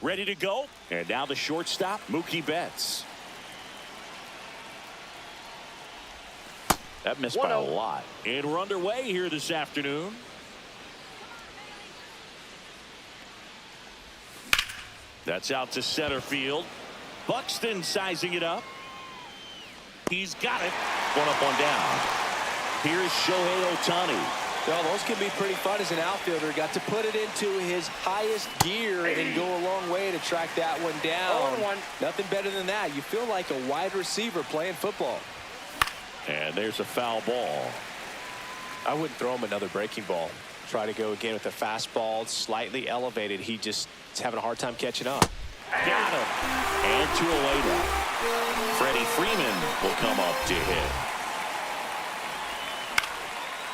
ready to go. And now the shortstop, Mookie Betts. That missed by a lot. And we're underway here this afternoon. That's out to center field. Buxton sizing it up. He's got it. One up, one down. Here's Shohei Ohtani. Well, those can be pretty fun as an outfielder. Got to put it into his highest gear and go a long way to track that one down. Nothing better than that. You feel like a wide receiver playing football. And there's a foul ball. I wouldn't throw him another breaking ball. Try to go again with a fastball, slightly elevated. He just is having a hard time catching up. Got him. And two away now. Freddie Freeman will come up to hit.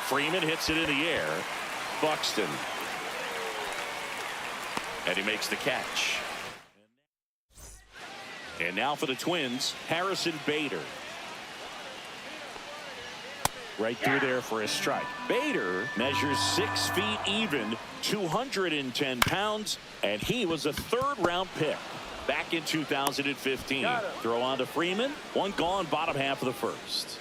Freeman hits it in the air. Buxton. And he makes the catch. And now for the Twins, Harrison Bader. Right through there for a strike. Bader measures 6 feet even, 210 pounds, and he was a third-round pick back in 2015. Throw on to Freeman. One gone, bottom half of the first.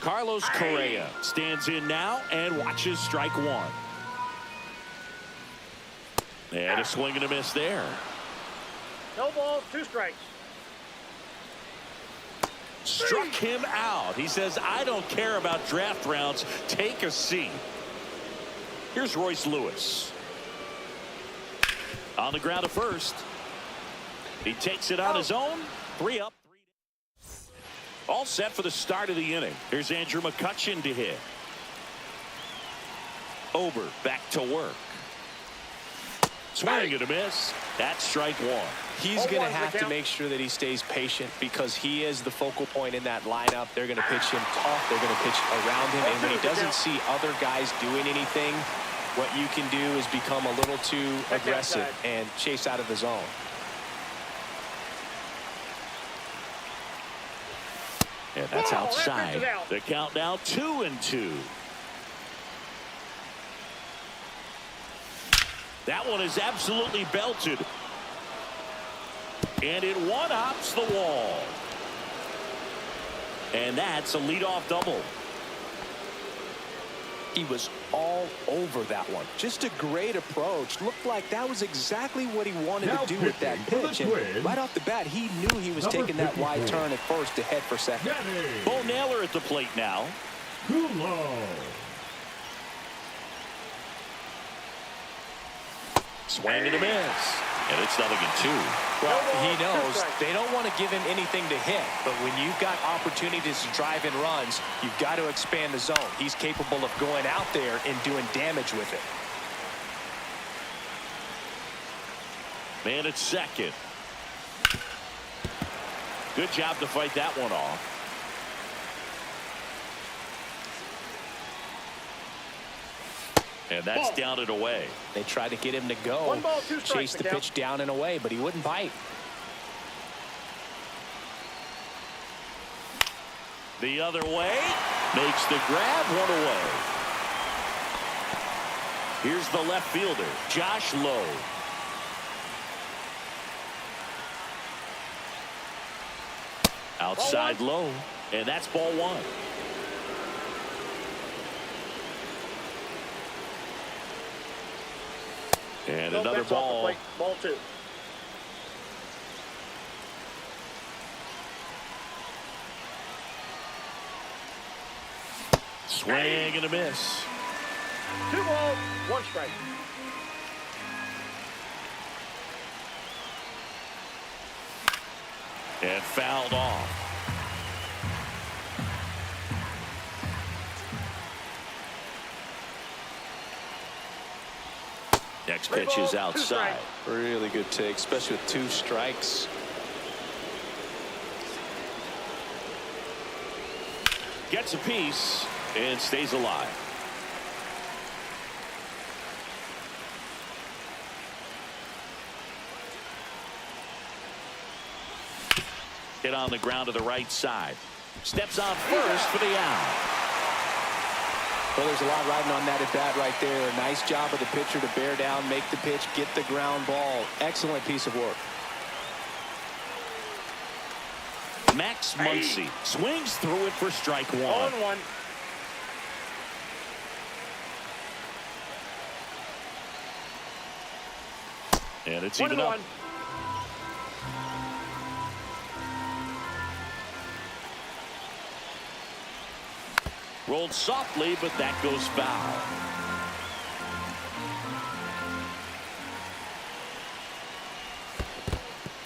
Carlos Correa stands in now and watches strike one. And a swing and a miss there. No balls, 2 strikes. Struck him out. He says, I don't care about draft rounds. Take a seat. Here's Royce Lewis. On the ground at first. He takes it on his own. 3 up, 3 down. All set for the start of the inning. Here's Andrew McCutchen to hit. Ober back to work. Swing and a miss. That's strike one. He's going to have to make sure that he stays patient because he is the focal point in that lineup. They're going to pitch him tough. They're going to pitch around him. And when he doesn't see other guys doing anything, what you can do is become a little too aggressive and chase out of the zone. And that's outside. The count now 2-2. That one is absolutely belted. And it one-hops the wall. And that's a leadoff double. He was all over that one. Just a great approach. Looked like that was exactly what he wanted to do with that pitch. And right off the bat, he knew he was taking that wide turn at first to head for second. Bo Naylor at the plate now. Swing and a miss. And it's 0-2. Well, he knows they don't want to give him anything to hit. But when you've got opportunities to drive in runs, you've got to expand the zone. He's capable of going out there and doing damage with it. Man at second. Good job to fight that one off. And that's down and away. They tried to get him to go, chase the pitch down and away, but he wouldn't bite. The other way, makes the grab, one away. Here's the left fielder, Josh Lowe. Outside Lowe, and that's ball one. And another ball. Ball 2. Swing and a miss. 2 balls, 1 strike. And fouled off. Next pitch is outside. Really good take, especially with 2 strikes. Gets a piece and stays alive. Hit on the ground to the right side. Steps on first for the out. Well, there's a lot riding on that at bat right there. Nice job of the pitcher to bear down, make the pitch, get the ground ball. Excellent piece of work. Max Muncy swings through it for strike one. 0-1. And it's even up. 1-1. Rolled softly, but that goes foul.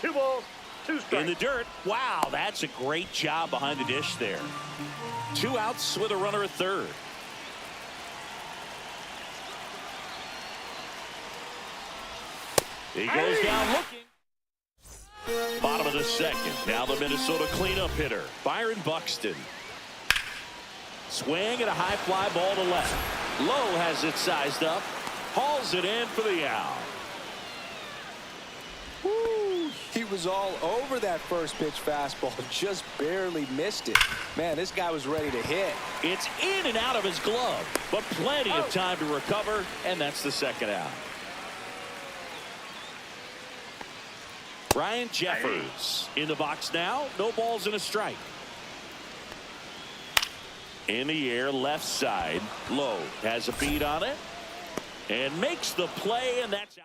Two balls, two strikes. In the dirt. Wow, that's a great job behind the dish there. 2 outs with a runner at third. He goes down looking. Bottom of the second. Now the Minnesota cleanup hitter, Byron Buxton. Swing and a high fly ball to left. Lowe has it sized up. Hauls it in for the out. Woo, he was all over that first pitch fastball. Just barely missed it. Man, this guy was ready to hit. It's in and out of his glove, but plenty of time to recover, and that's the second out. Ryan Jeffers in the box now. No balls and a strike. In the air, left side. Lowe has a beat on it and makes the play, and that's out.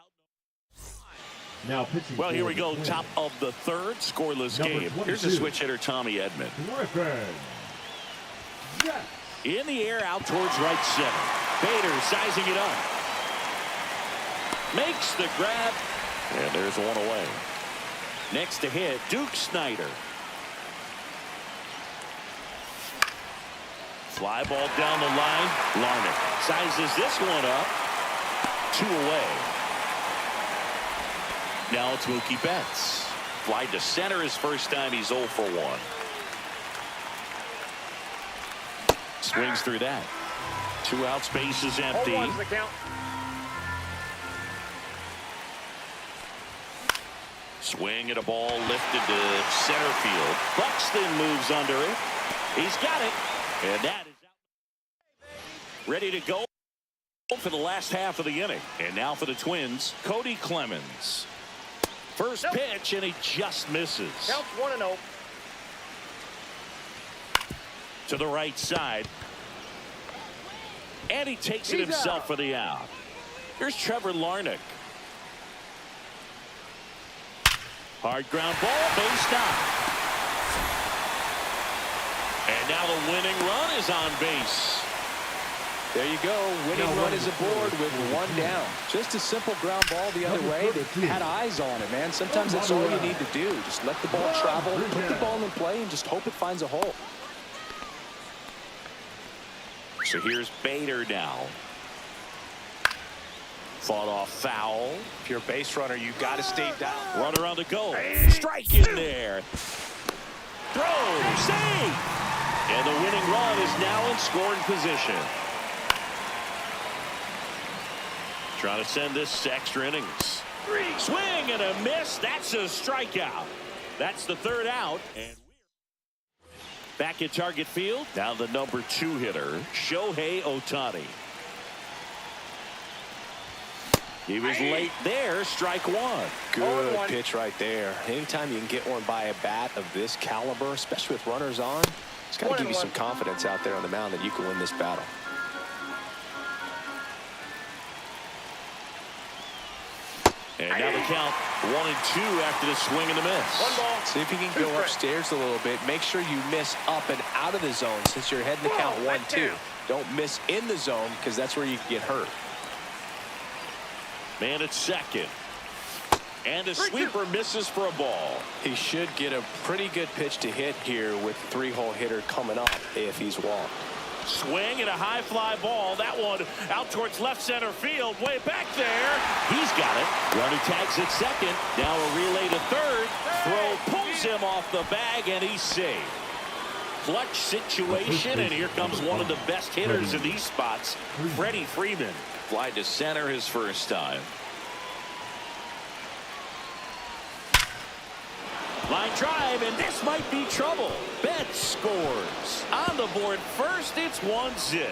Now pitching. Well, here we go. Top of the third, scoreless game. Here's the switch hitter, Tommy Edman. Yes. In the air, out towards right center. Bader sizing it up. Makes the grab, and there's one away. Next to hit, Duke Snider. Fly ball down the line. Larnach sizes this one up. 2 away. Now it's Mookie Betts. Fly to center his first time. He's 0 for 1. Swings through that. 2 outs, base is empty. 0-1's the count. Swing at a ball lifted to center field. Buxton moves under it. He's got it. And that is out. Ready to go for the last half of the inning. And now for the Twins, Cody Clemens. First pitch, and he just misses. Counts 1-0. To the right side. And he takes it himself for the out. Here's Trevor Larnach. Hard ground ball, base stop. And now the winning run is on base. There you go. Winning run is aboard with 1 down. Just a simple ground ball the other way. They had eyes on it, man. Sometimes that's all you need to do. Just let the ball travel, put the ball in play, and just hope it finds a hole. So here's Bader now. Fought off foul. If you're a base runner, you got to stay down. Runner on the go. Strike in there. Throw. Save. And the winning run is now in scoring position. Trying to send this to extra innings. Swing and a miss. That's a strikeout. That's the 3rd out. And back at target field. Now the number 2 hitter, Shohei Ohtani. He was late there. Strike 1. Good pitch right there. Anytime you can get one by a bat of this caliber, especially with runners on, it's got to give you some confidence out there on the mound that you can win this battle. And now the count 1-2 after the swing and the miss. 1 ball. See if you can go upstairs a little bit. Make sure you miss up and out of the zone since you're heading to count 1-2. Don't miss in the zone because that's where you can get hurt. Man at second. And a sweeper misses for a ball. He should get a pretty good pitch to hit here with 3-hole hitter coming up if he's walked. Swing and a high fly ball. That one out towards left center field. Way back there. He's got it. Runner tags at second. Now a relay to third. Throw pulls him off the bag, and he's safe. Clutch situation, and here comes one of the best hitters in these spots, Freddie Freeman. Fly to center his first time. Line drive, and this might be trouble. Betts scores. On the board first, it's 1-0.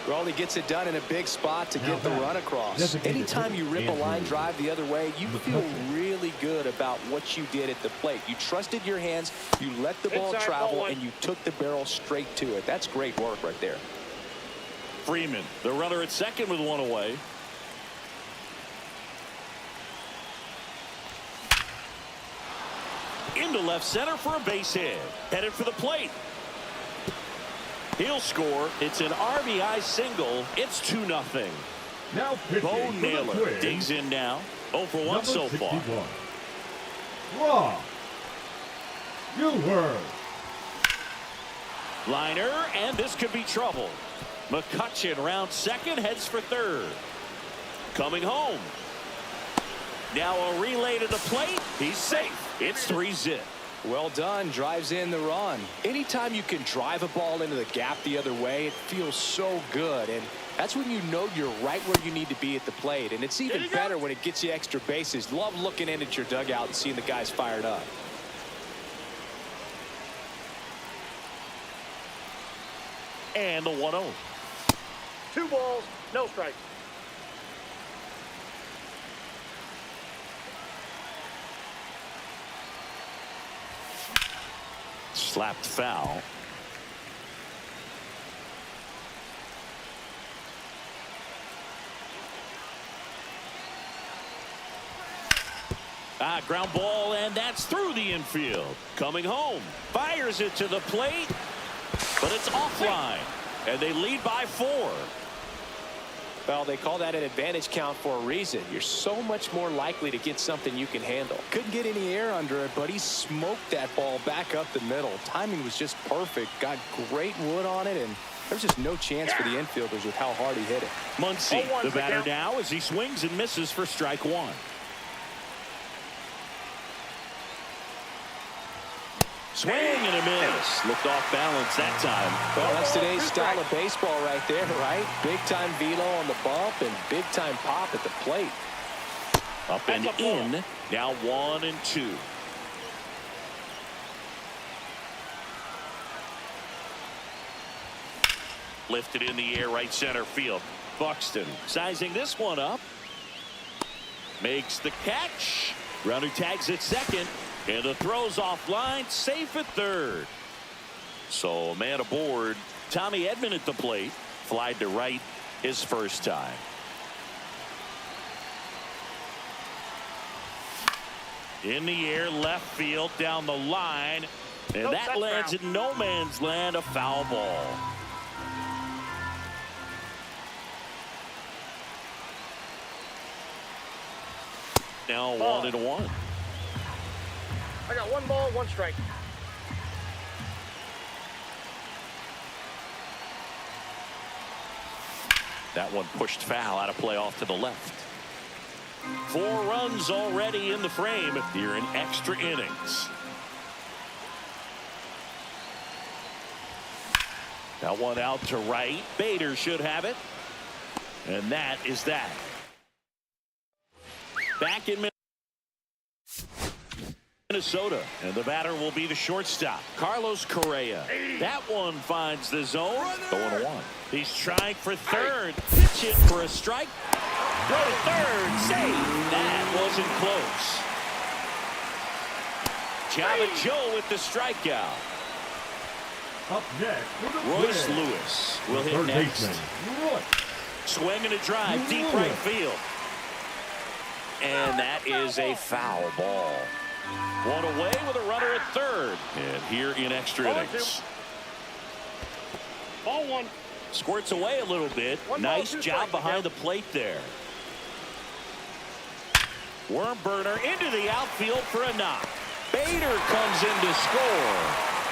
Well, he gets it done in a big spot to get the run across. Anytime you rip a line drive the other way, you feel really good about what you did at the plate. You trusted your hands, you let the ball travel, and you took the barrel straight to it. That's great work right there. Freeman, the runner at second with one away. Into left center for a base hit. Headed for the plate. He'll score. It's an RBI single. It's 2-0. Now Bo Naylor digs in now. 0 for 1 so far. Raw. Gilbert. Liner, and this could be trouble. McCutchen round second, heads for third. Coming home. Now a relay to the plate. He's safe. It's 3-zip. Well done. Drives in the run. Anytime you can drive a ball into the gap the other way, it feels so good. And that's when you know you're right where you need to be at the plate. And it's even better when it gets you extra bases. Love looking in at your dugout and seeing the guys fired up. And the 1-0. 2 balls, no strikes. Slapped foul. Ground ball, and that's through the infield. Coming home. Fires it to the plate, but it's offline. And they lead by 4. Well, they call that an advantage count for a reason. You're so much more likely to get something you can handle. Couldn't get any air under it, but he smoked that ball back up the middle. Timing was just perfect. Got great wood on it, and there's just no chance for the infielders with how hard he hit it. Muncy, the batter now, as he swings and misses for strike 1. Swing and a miss. Looked off balance that time. Well, that's today's style of baseball right there, right? Big-time velo on the bump and big-time pop at the plate. Up and in. Now 1-2. Lifted in the air, right center field. Buxton sizing this one up. Makes the catch. Runner tags at second. And the throw's offline, safe at third. So a man aboard. Tommy Edman at the plate. Flied to right his first time. In the air, left field, down the line. And that lands in no man's land, a foul ball. Now 1-1. I got 1 ball, 1 strike. That one pushed foul, out of play off to the left. 4 runs already in the frame here in extra innings. That one out to right. Bader should have it. And that is that. Back in Minnesota, and the batter will be the shortstop, Carlos Correa. That one finds the zone. 0-1. He's trying for third. Pitch it for a strike. Go to third. Save. That wasn't close. Java Joe with the strikeout. Up next, Royce Lewis will hit next. Swing and a drive, deep right field. And that is a foul ball. 1 away with a runner at third. And here in extra innings. Ball 1. Squirts away a little bit. Nice job behind the plate there. Worm burner into the outfield for a knock. Bader comes in to score.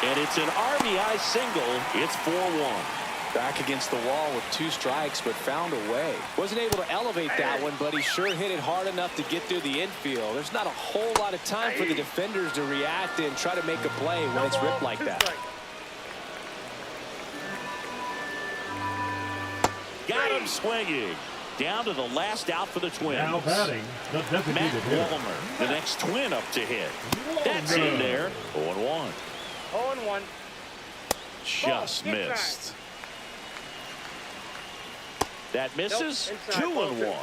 And it's an RBI single. It's 4-1. Back against the wall with 2 strikes, but found a way. Wasn't able to elevate that one, but he sure hit it hard enough to get through the infield. There's not a whole lot of time for the defenders to react and try to make a play when it's ripped like that. Got him swinging. Down to the last out for the Twins. Now batting, the Matt designated hitter. Walmer, the next Twin up to hit. That's in there. 0-1. 0-1. Just missed. That misses. Inside, 2-1.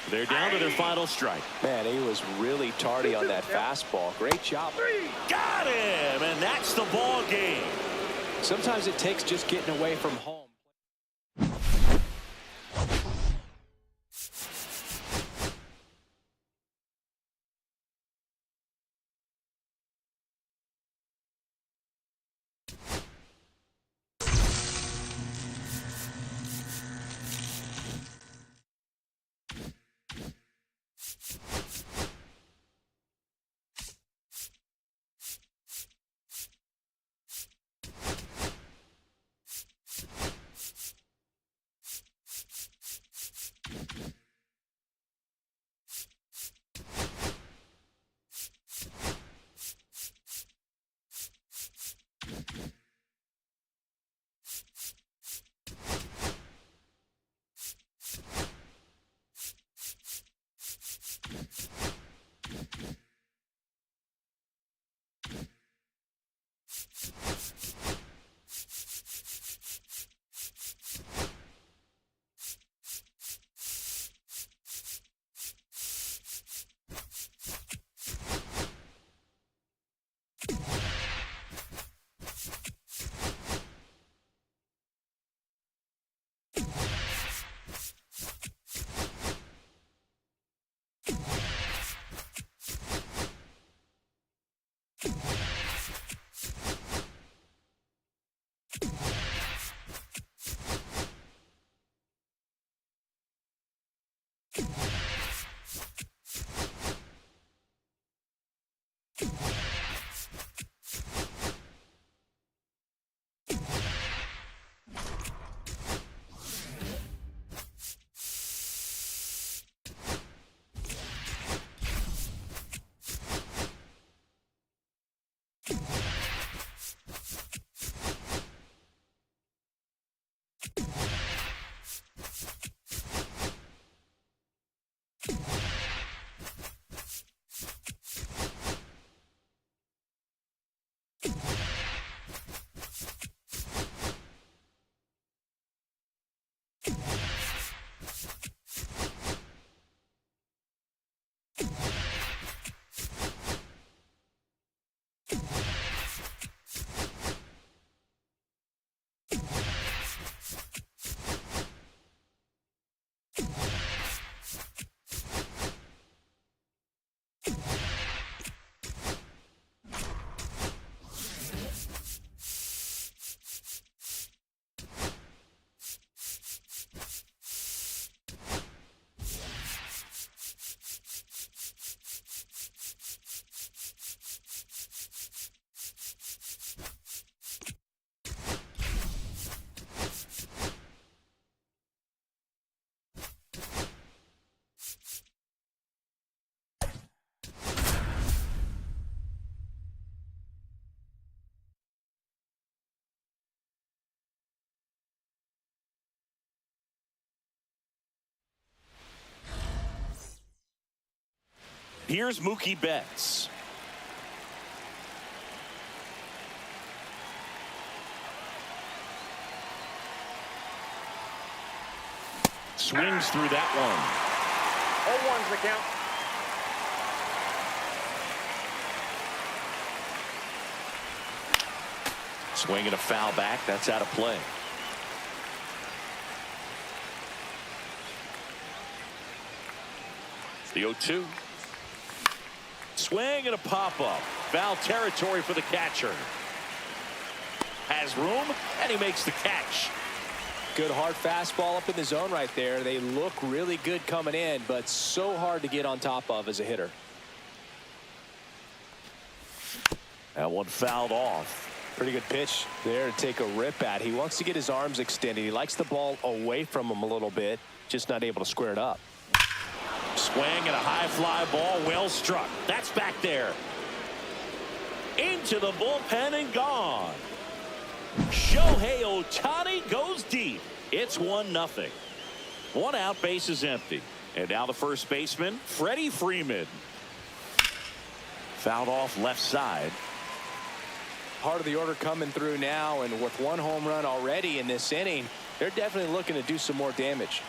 They're down to their final strike. Man, he was really tardy on that fastball. Great job. Got him, and that's the ball game. Sometimes it takes just getting away from home. Here's Mookie Betts. Swings through that one. 0-1's the count. Swing and a foul back. That's out of play. The 0-2. Swing and a pop-up. Foul territory for the catcher. Has room, and he makes the catch. Good hard fastball up in the zone right there. They look really good coming in, but so hard to get on top of as a hitter. That one fouled off. Pretty good pitch there to take a rip at. He wants to get his arms extended. He likes the ball away from him a little bit, just not able to square it up. Swing and a high fly ball, well struck. That's back there. Into the bullpen and gone. Shohei Ohtani goes deep. It's 1-0. One out, base is empty. And now the first baseman, Freddie Freeman. Fouled off left side. Part of the order coming through now, and with one home run already in this inning, They're definitely looking to do some more damage.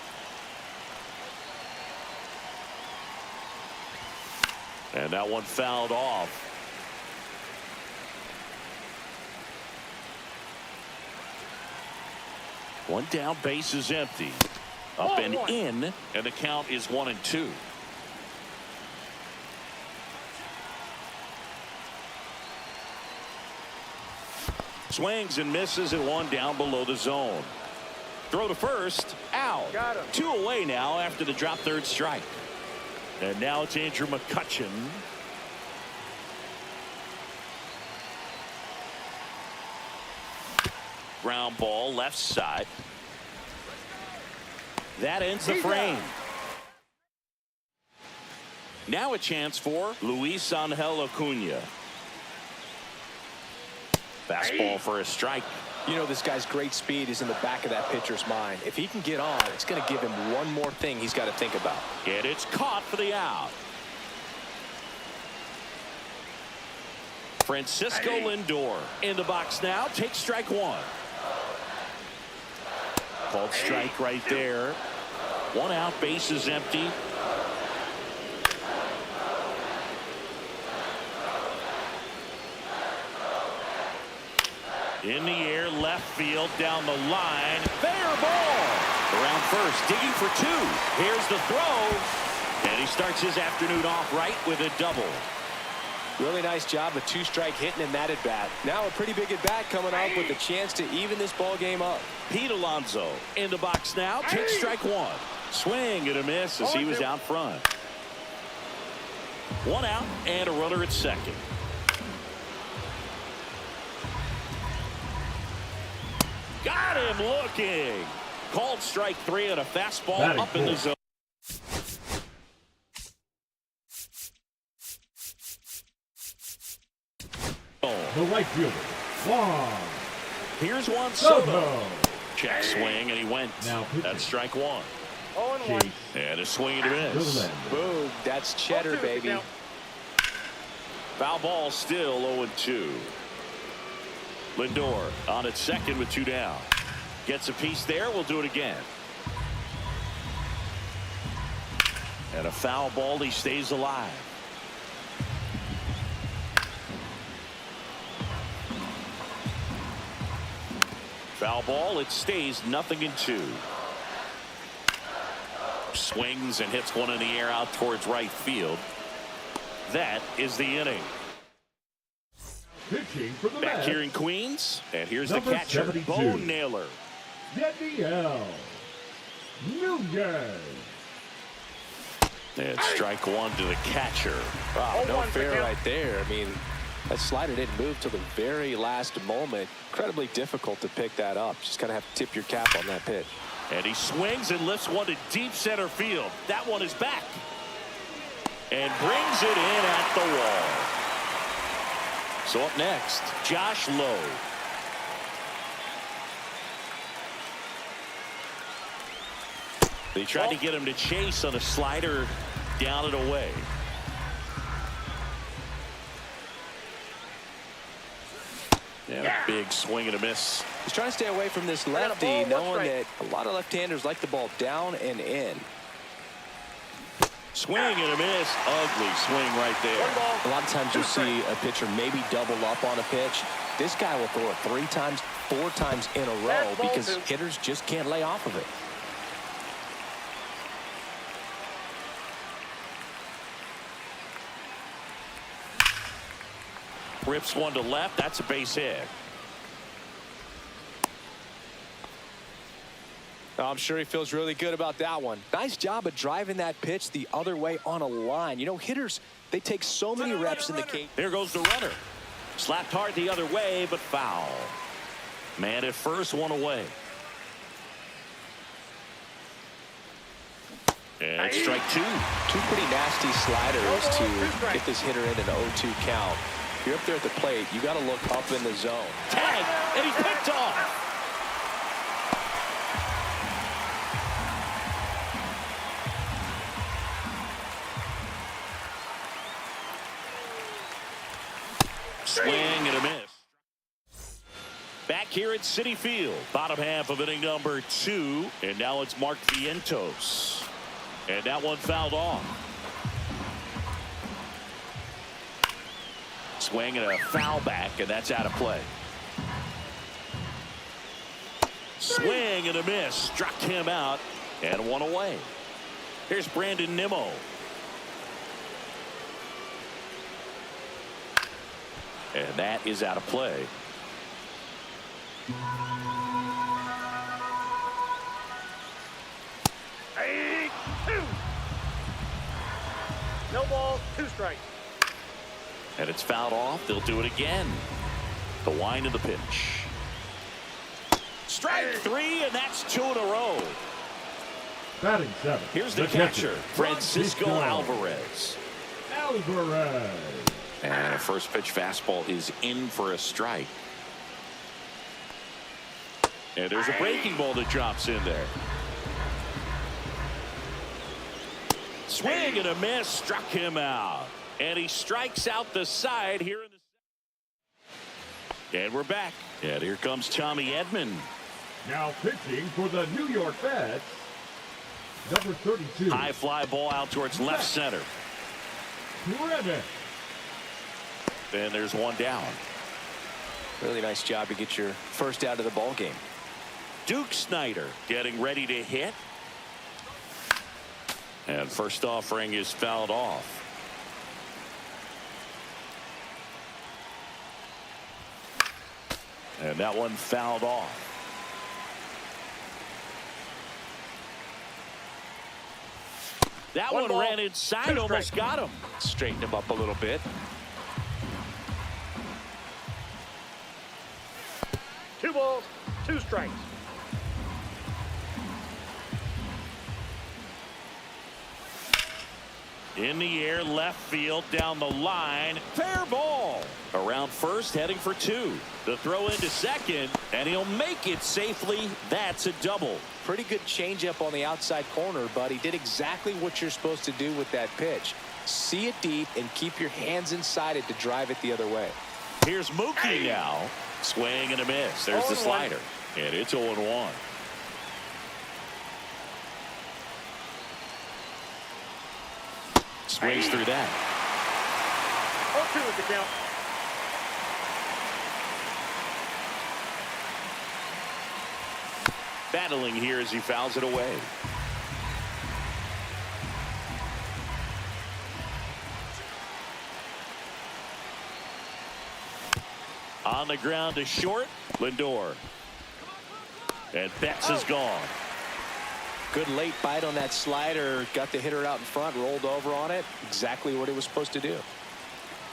And that one fouled off. One down, base is empty. Up and in, and the count is 1-2. Swings and misses at one down below the zone. Throw to first, out. Got him. 2 away now after the drop third strike. And now it's Andrew McCutchen. Ground ball left side. That ends the frame. Now a chance for Luis Angel Acuna. Fastball for a strike. You know, this guy's great speed is in the back of that pitcher's mind. If he can get on, it's going to give him one more thing he's got to think about. And it's caught for the out. Francisco Lindor in the box now. Takes strike one. Called strike right there. 1 out, base is empty. In the air, left field, down the line. Fair ball. Around first, digging for 2. Here's the throw. And he starts his afternoon off right with a double. Really nice job of 2-strike hitting in that at bat. Now a pretty big at bat coming up with a chance to even this ball game up. Pete Alonso in the box now. Takes strike one. Swing and a miss as he was out front. 1 out and a runner at second. Got him looking. Called strike 3 and a fastball Batting up in the zone. The right fielder, Juan Here's Juan Soto. Soto. Check swing and he went. Now pitching. That's strike 1. 0-1. Chase And a swing and a miss. Verlander. Boom, that's cheddar, 0-2 baby. now. Foul ball still 0-2. Lindor on at second with 2 down. Gets a piece there. We'll do it again. And a foul ball. He stays alive. Foul ball. It stays 0-2. Swings and hits one in the air out towards right field. That is the inning. Pitching for the Back Mets, here in Queens, and here's the Number catcher, 72. Bo Naylor. Daniel Nunez. And strike 1 to the catcher. Wow, no 0-1 fair count. right there. I mean, that slider didn't move till the very last moment. Incredibly difficult to pick that up. Just kind of have to tip your cap on that pitch. And he swings and lifts one to deep center field. That one is back. And brings it in at the wall. So up next, Josh Lowe. They tried to get him to chase on a slider down and away. And a big swing and a miss. He's trying to stay away from this got a lefty, ball, one knowing strike. that a lot of left-handers like the ball down and in. Swing and a miss. Ugly swing right there. 1 ball. A lot of times you'll see a pitcher maybe double up on a pitch. This guy will throw it 3 times, 4 times in a row Fastball, because 2. hitters just can't lay off of it. Rips one to left. That's a base hit. I'm sure he feels really good about that one. Nice job of driving that pitch the other way on a line. You know, hitters, they take so many reps in the cage. There goes the runner. Slapped hard the other way, but foul. Man at first, 1 away. And it's strike 2. 2 pretty nasty sliders to get this hitter in an 0-2 count. If you're up there at the plate, you got to look up in the zone. Tag, and he's picked off. Swing and a miss. Back here at Citi Field, bottom half of inning number 2, and now it's Mark Vientos. And that one fouled off. Swing and a foul back, and that's out of play. Swing and a miss, struck him out, and one away. Here's Brandon Nimmo. And that is out of play. Hey, 2. No balls, 2 strikes. And it's fouled off. They'll do it again. The wind of the pitch. Strike 3, and that's 2 in a row. Batting 7. Here's the catcher, Francisco Alvarez. And a first pitch fastball is in for a strike. And there's a breaking ball that drops in there. Swing and a miss, struck him out. And he strikes out the side here in the. And we're back. And here comes Tommy Edman. Now pitching for the New York Mets, number 32. High fly ball out towards left center. And there's one down. Really nice job to get your first out of the ball game. Duke Snider getting ready to hit. And first offering is fouled off. And that one fouled off. That one ball, ran inside, almost got him. Straightened him up a little bit. 2 balls, 2 strikes. In the air, left field, down the line. Fair ball. Around first, heading for 2. The throw into second, and he'll make it safely. That's a double. Pretty good changeup on the outside corner, but he did exactly what you're supposed to do with that pitch. See it deep and keep your hands inside it to drive it the other way. Here's Mookie now. Swing and a miss. There's the slider. And it's 0-1. Swings through that. 0-2 is the count. Battling here as he fouls it away. On the ground to short, Lindor. And Betts is gone. Good late bite on that slider. Got the hitter out in front, rolled over on it. Exactly what it was supposed to do.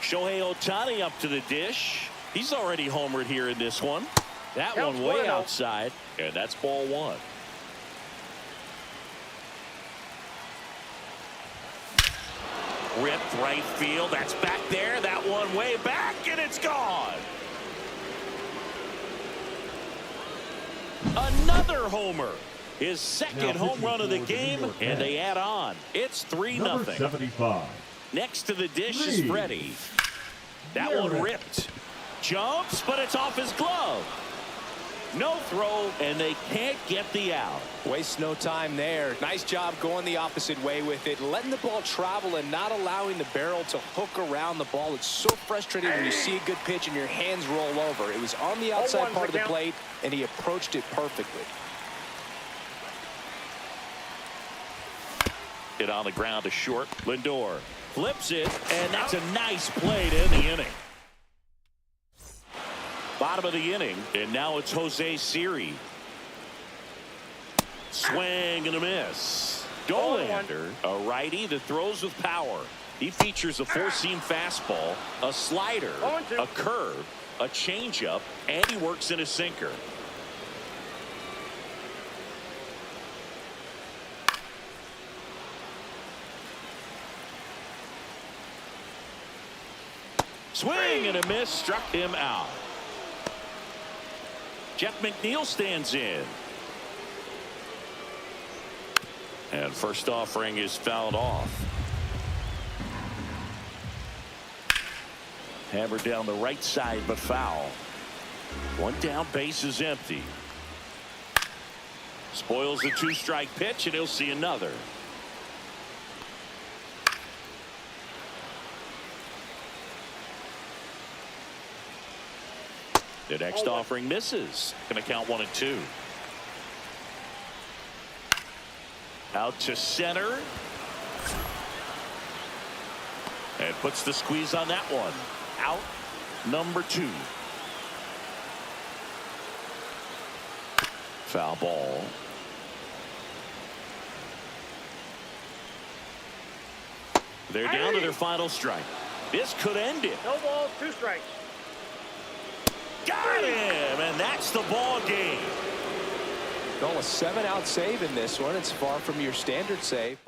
Shohei Ohtani up to the dish. He's already homered here in this one. That Counts one way 1-0. outside, and that's ball 1. Ripped right field. That's back there. That one way back, and it's gone. Another homer. His second home run of the game, and they add on. It's 3-0. Number 75. Next to the dish is Freddie. That one ripped. Jumps, but it's off his glove. No throw, and they can't get the out. Waste no time there. Nice job going the opposite way with it, letting the ball travel and not allowing the barrel to hook around the ball. It's so frustrating when you see a good pitch and your hands roll over. It was on the outside part of the plate, and he approached it perfectly. Hit on the ground to short. Lindor flips it, and that's a nice play to end the inning. Bottom of the inning, and now it's Jose Siri. Swing and a miss. Dollander, a righty that throws with power. He features a four-seam fastball, a slider, a curve, a changeup, and he works in a sinker. Swing and a miss, struck him out. Jeff McNeil stands in. And first offering is fouled off. Hammered down the right side, but foul. One down, base is empty. Spoils the 2-strike pitch, and he'll see another. The next offering misses. Going to count 1-2. Out to center. And puts the squeeze on that one. Out number 2. Foul ball. They're down to their final strike. This could end it. No balls, 2 strikes. Got him, and that's the ball game. Well, a 7-out save in this one. It's far from your standard save.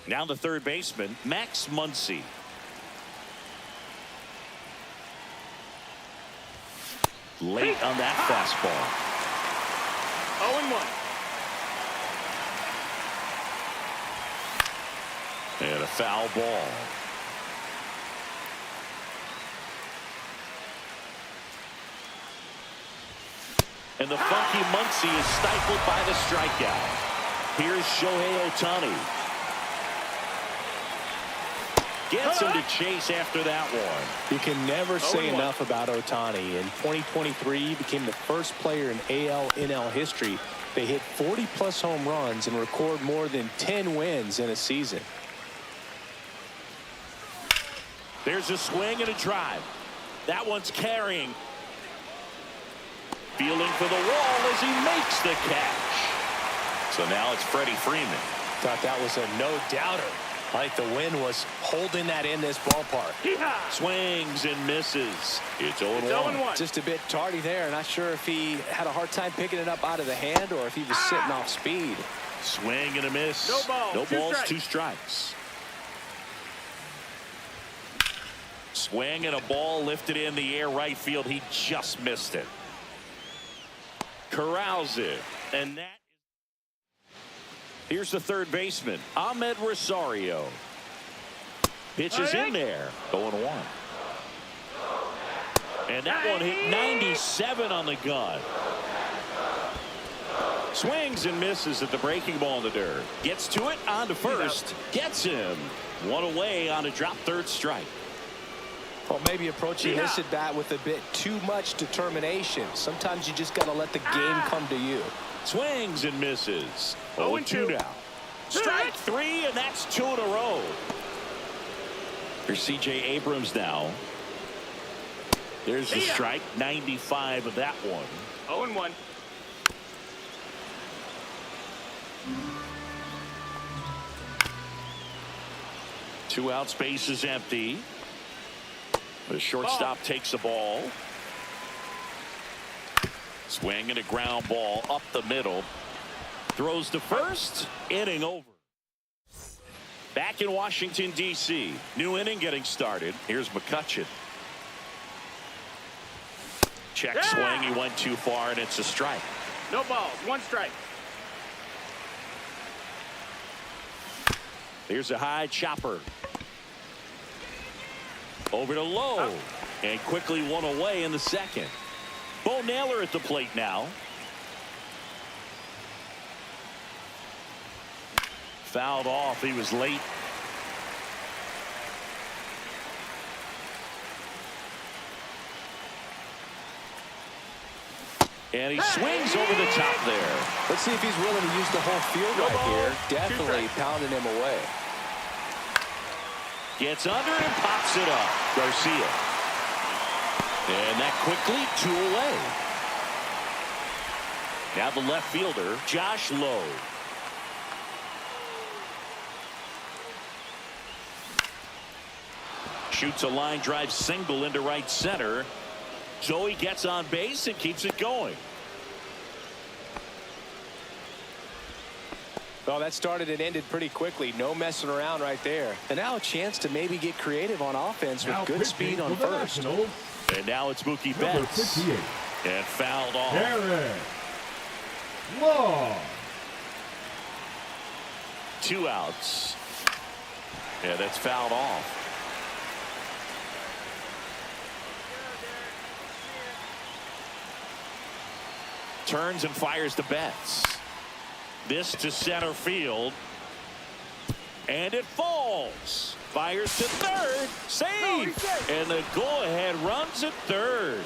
Now the third baseman, Max Muncy. Late on that fastball. 0-1. And a foul ball. And the funky Muncy is stifled by the strikeout. Here's Shohei Ohtani. Gets him to chase after that one. You can never say enough about Ohtani. In 2023, he became the first player in AL/NL history to hit 40-plus home runs and record more than 10 wins in a season. There's a swing and a drive. That one's carrying. Fielding for the wall as he makes the catch. So now it's Freddie Freeman. Thought that was a no-doubter. Like the wind was holding that in this ballpark. Swings and misses. It's 0-1. Just a bit tardy there. Not sure if he had a hard time picking it up out of the hand or if he was sitting off speed. Swing and a miss. No balls, 2 strikes. Swing and a ball lifted in the air right field. He just missed it. Corrals it. And that. Here's the third baseman, Ahmed Rosario. Pitches in there. 0-1. And that one hit 97 on the gun. Swings and misses at the breaking ball in the dirt. Gets to it on to first. Gets him. One away on a drop third strike. Well, maybe approaching this at bat with a bit too much determination. Sometimes you just got to let the game come to you. Swings and misses. 0-2 now. Strike three, and that's 2 in a row. Here's C.J. Abrams now. There's the strike. 95 of that one. 0-1. Two out, space is empty. The shortstop takes the ball. Swing and a ground ball up the middle. Throws to first. Inning over. Back in Washington, D.C. New inning getting started. Here's McCutchen. Check swing. He went too far, and it's a strike. No balls. 1 strike. Here's a high chopper. Over to Lowe. And quickly one away in the second. Bo Naylor at the plate now. Fouled off. He was late. And he swings over the top there. Let's see if he's willing to use the whole field right here. Definitely pounding him away. Gets under and pops it up. Garcia. And that quickly 2 away. Now the left fielder, Josh Lowe. Shoots a line drive single into right center. So he gets on base and keeps it going. Well, that started and ended pretty quickly. No messing around right there. And now a chance to maybe get creative on offense with good speed on first. And now it's Mookie Number Betts. 58. And fouled off. Aaron Law. 2 outs. Yeah, that's fouled off. Turns and fires to Betts. This to center field. And it falls. Fires to third. Safe. And the go-ahead runs at third.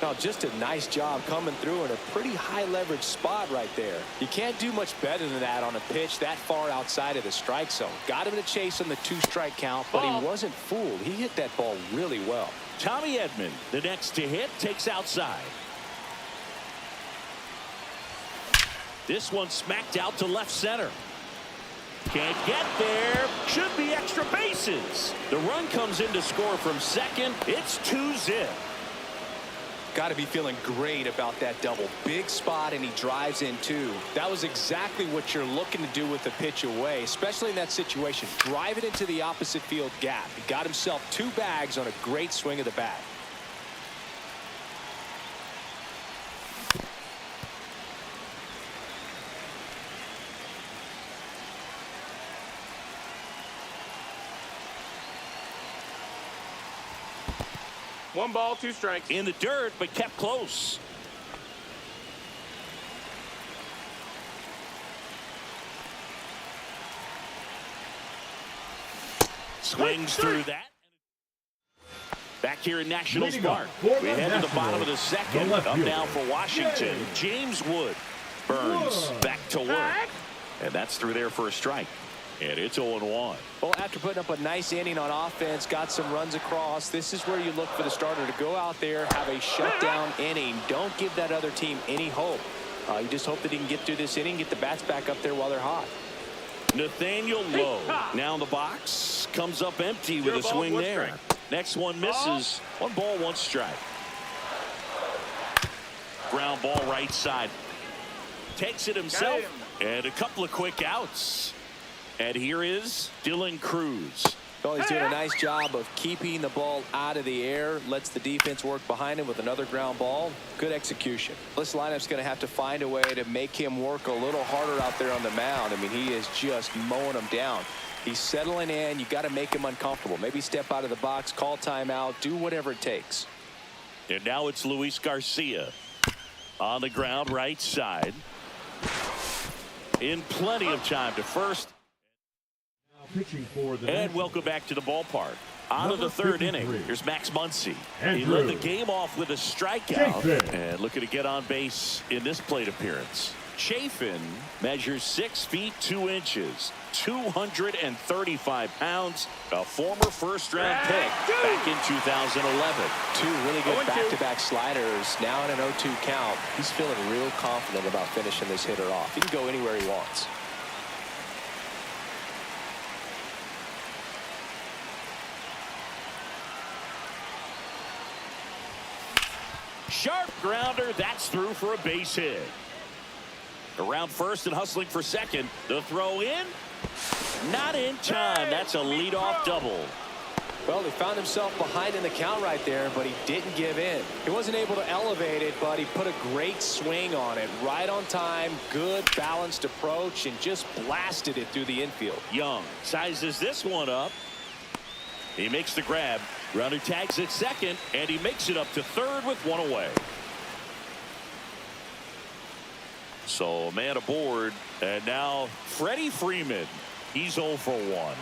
Now, just a nice job coming through in a pretty high leverage spot right there. You can't do much better than that on a pitch that far outside of the strike zone. Got him to chase on the 2-strike count, but he wasn't fooled. He hit that ball really well. Tommy Edman, the next to hit, takes outside. This one smacked out to left center. Can't get there. Should be extra bases. The run comes in to score from second. It's 2-zip. Got to be feeling great about that double. Big spot, and he drives in too. That was exactly what you're looking to do with the pitch away, especially in that situation. Drive it into the opposite field gap. He got himself 2 bags on a great swing of the bat. One ball, 2 strikes. In the dirt, but kept close. Swings through that. Back here in Nationals Park. We head to the bottom of the second. Up now for Washington. James Wood. Burns back to work. And that's through there for a strike. And it's 0-1. Well, after putting up a nice inning on offense, got some runs across, this is where you look for the starter to go out there, have a shutdown inning. Don't give that other team any hope. You just hope that he can get through this inning, get the bats back up there while they're hot. Nathaniel Lowe now in the box. Comes up empty with a swing there. Next one misses. 1 ball, 1 strike. Ground ball right side. Takes it himself. And a couple of quick outs. And here is Dylan Cruz. Well, he's doing a nice job of keeping the ball out of the air. Lets the defense work behind him with another ground ball. Good execution. This lineup's going to have to find a way to make him work a little harder out there on the mound. I mean, he is just mowing them down. He's settling in. You got to make him uncomfortable. Maybe step out of the box, call timeout, do whatever it takes. And now it's Luis Garcia. On the ground, right side. In plenty of time to first. Now pitching for the And Nationals. welcome back to the ballpark. On to the third inning. Here's Max Muncy. He Andrew. led the game off with a strikeout. Chafin. And looking to get on base in this plate appearance. Chafin measures 6 feet 2 inches, 235 pounds, a former first-round pick back in 2011. Two really good 0-2. back-to-back sliders. Now in an 0-2 count. He's feeling real confident about finishing this hitter off. He can go anywhere he wants. Sharp grounder. That's through for a base hit. Around first and hustling for second. The throw in. Not in time. That's a leadoff double. Well, he found himself behind in the count right there, but he didn't give in. He wasn't able to elevate it, but he put a great swing on it. Right on time, good balanced approach, and just blasted it through the infield. Young sizes this one up. He makes the grab. Runner tags at second, and he makes it up to third with one away. So a man aboard, and now Freddie Freeman. He's 0 for 1.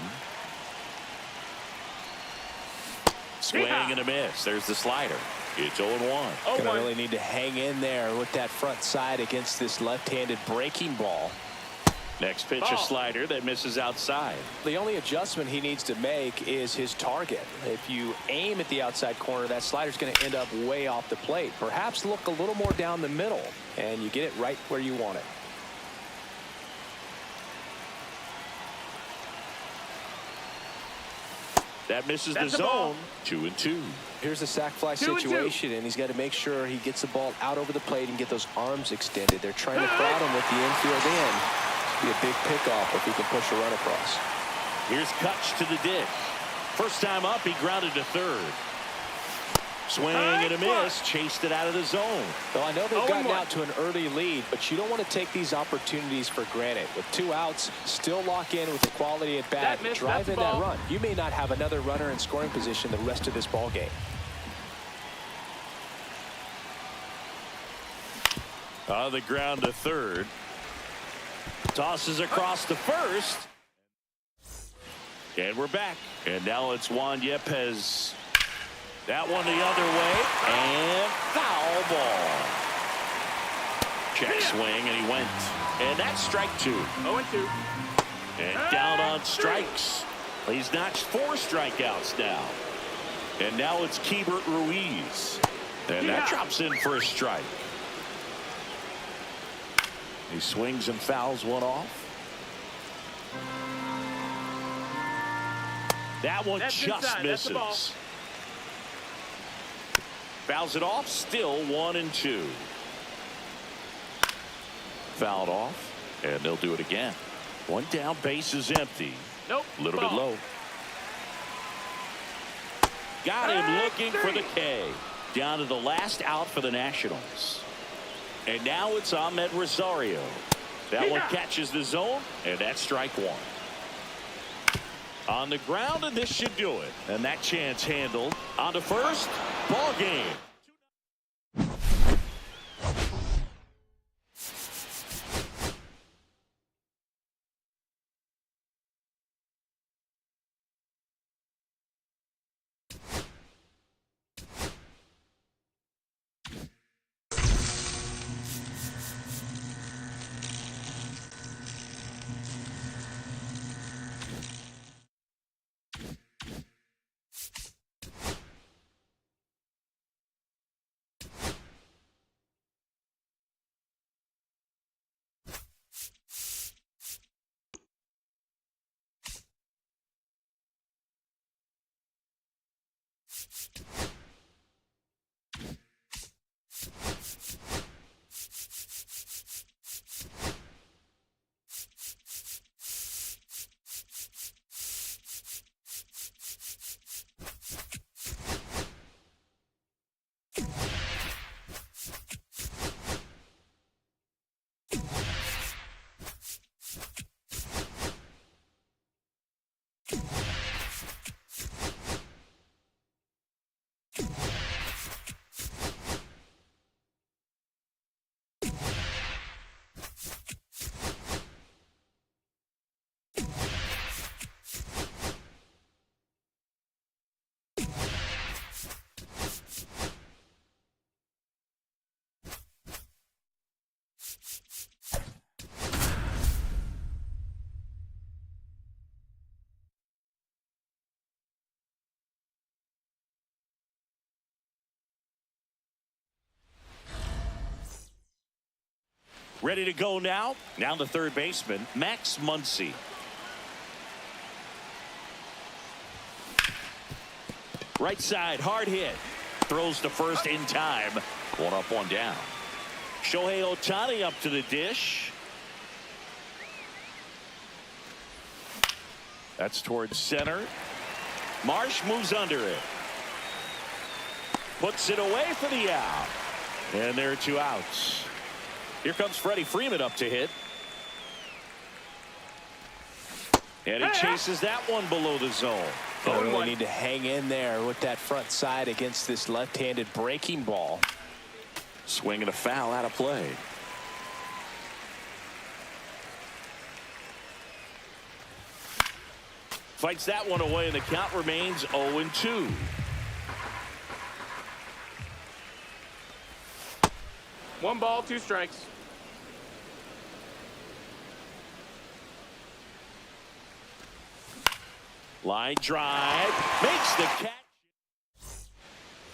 Swing and a miss. There's the slider. It's 0-1. Gonna really need to hang in there with that front side against this left-handed breaking ball. Next pitch, a slider that misses outside. The only adjustment he needs to make is his target. If you aim at the outside corner, that slider's going to end up way off the plate. Perhaps look a little more down the middle, and you get it right where you want it. That misses That's the the ball. zone. 2-2. Here's a sac fly 2-2. situation, and he's got to make sure he gets the ball out over the plate and get those arms extended. They're trying to crowd him with the infield in. Be a big pickoff if he can push a run across. Here's Kutch to the ditch. First time up, he grounded to third. Swing and a miss. Chased it out of the zone. Well, I know they've 0-1. gotten out to an early lead, but you don't want to take these opportunities for granted. With 2 outs, still lock in with the quality at bat. That miss, Drive that's in the that ball. run. You may not have another runner in scoring position the rest of this ball game. On the ground to third. Tosses across to first. And we're back. And now it's Juan Yepez. That one the other way. And foul ball. Check swing, and he went. And that's strike 2. 0-2. And down on strikes. He's notched 4 strikeouts now. And now it's Keibert Ruiz. And that drops in for a strike. He swings and fouls one off. That one That's just inside. That's the ball. misses. Fouls it off. Still 1-2. Fouled off. And they'll do it again. One down, base is empty. Nope. A little bit low. Got him looking for the K. Down to the last out for the Nationals. And now it's Ahmed Rosario. That one catches the zone, and that's strike 1. On the ground, and this should do it. And that chance handled. On to first. Ball game. Ready to go now. Now the third baseman, Max Muncy. Right side, hard hit. Throws to first in time. One up, one down. Shohei Ohtani up to the dish. That's towards center. Marsh moves under it. Puts it away for the out. And there are two outs. Here comes Freddie Freeman up to hit. And he chases that one below the zone. They really need to hang in there with that front side against this left-handed breaking ball. Swing and a foul out of play. Fights that one away, and the count remains 0-2. One ball, two strikes. Line drive. Makes the catch.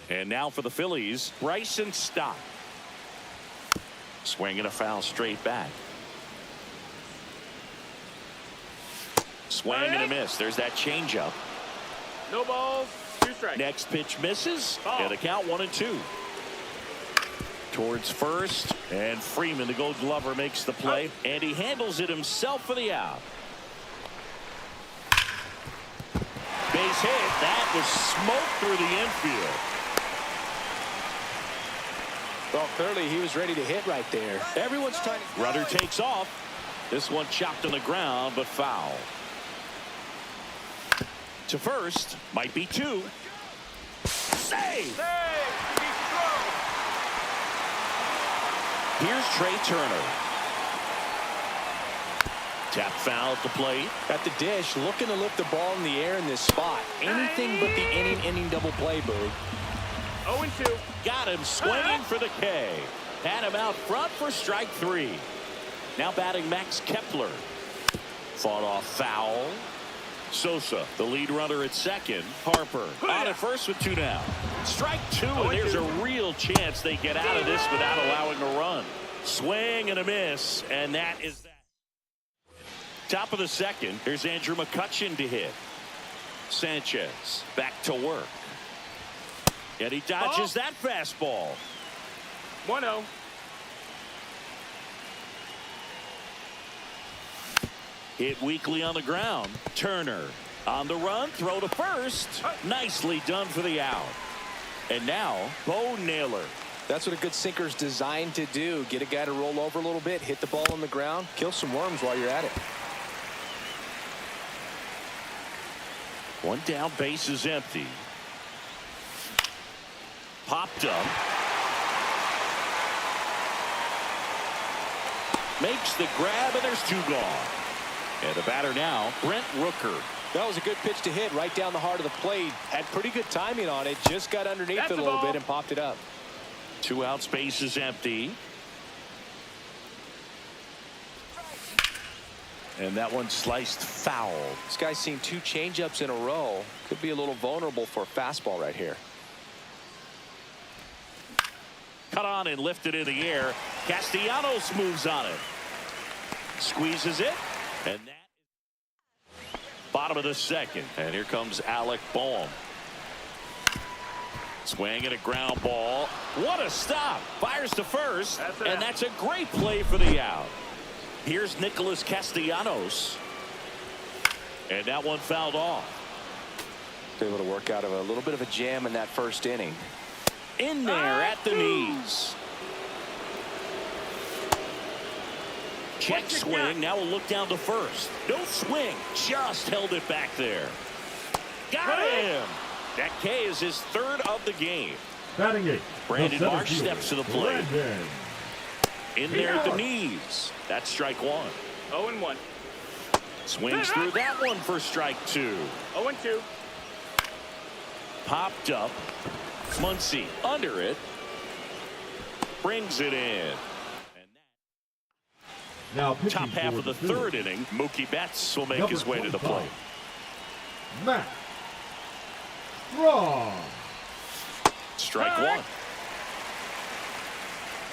And now for the Phillies, Bryson Stott. Swing and a foul straight back. Swing and a miss. There's that changeup. No balls, two strikes. Next pitch misses. And the count 1-2. Towards first. And Freeman, the Gold Glover, makes the play. And he handles it himself for the out. Base hit. That was smoked through the infield. Well, clearly he was ready to hit right there. Everyone's trying to... Runner takes off. This one chopped on the ground, but foul. To first. Might be two. Save! Here's Trey Turner. Tap foul at the plate. At the dish, looking to lift the ball in the air in this spot. Anything but the inning double play, Boog. 0-2. Got him swinging for the K. Had him out front for strike three. Now batting Max Kepler. Fought off foul. Sosa, the lead runner at second. Harper on at first with two down. Strike two, and there's a real chance they get out of this without allowing a run. Swing and a miss, and that is that. Top of the second, here's Andrew McCutchen to hit. Sanchez back to work. And he dodges that fastball. 1-0. Hit weakly on the ground. Turner on the run. Throw to first. Nicely done for the out. And now, Bo Naylor. That's what a good sinker's designed to do. Get a guy to roll over a little bit, hit the ball on the ground, kill some worms while you're at it. One down, base is empty. Popped up. Makes the grab, and there's two gone. And the batter now, Brent Rooker. That was a good pitch to hit right down the heart of the plate. Had pretty good timing on it. Just got underneath it a little bit and popped it up. Two out, space is empty. And that one sliced foul. This guy's seen two changeups in a row. Could be a little vulnerable for a fastball right here. Cut on and lifted in the air. Castellanos moves on it. Squeezes it. And that bottom of the second. And here comes Alec Boehm. Swing and a ground ball. What a stop. Fires to first. And that's a great play for the out. Here's Nicholas Castellanos. And that one fouled off. Able to work out of a little bit of a jam in that first inning. In there at the knees. Check swing. Now we'll look down to first. No swing. Just held it back there. Got him. That K is his third of the game. Batting eight. Brandon Marsh steps to the plate. Brandon. In there at the knees. That's strike one. 0-1. Swings through that one for strike two. 0-2. Popped up. Muncy under it. Brings it in. Now Top half of the third inning, Mookie Betts will make his way to the plate. Matt Strong. Strike one.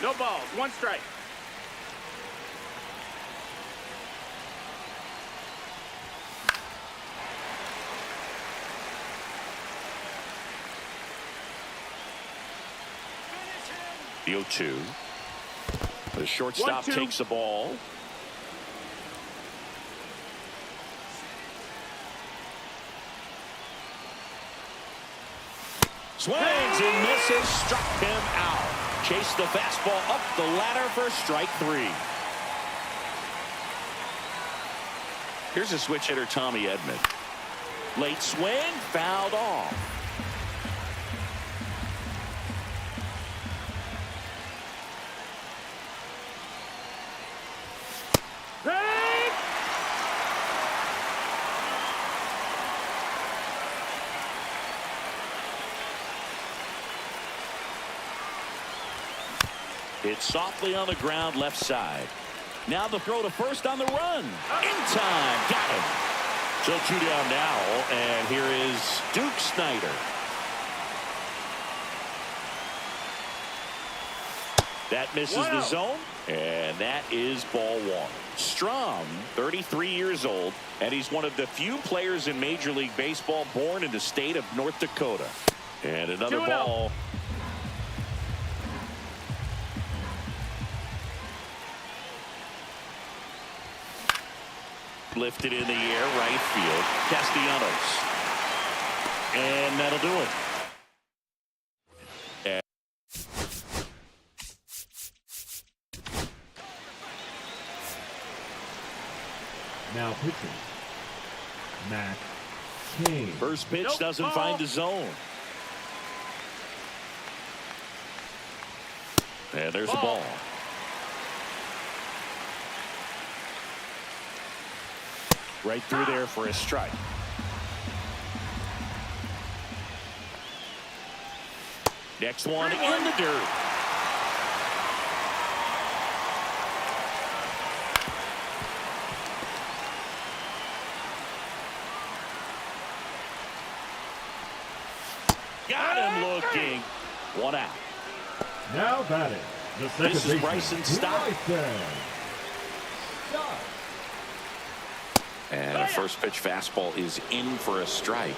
No balls, one strike. The 0-2. The shortstop 1-2. takes the ball. Swings and misses, struck him out. Chased the fastball up the ladder for strike 3. Here's a switch hitter, Tommy Edman. Late swing, fouled off. It's softly on the ground, left side. Now the throw to first on the run. In time. Got him. So 2 down now, and here is Duke Snyder. That misses the zone, and that is ball 1. Strom, 33 years old, and he's one of the few players in Major League Baseball born in the state of North Dakota. And another 2-0. ball. Lifted in the air, right field. Castellanos. And that'll do it. Now pitching. Matt Cain. First pitch Nope. doesn't find the zone. And there's a ball. Right through there for a strike. Next one in the dirt. Got him looking. 1 out. Now batting. The second This is baseman, Bryson Stott. Bryson Stott. And a first pitch fastball is in for a strike.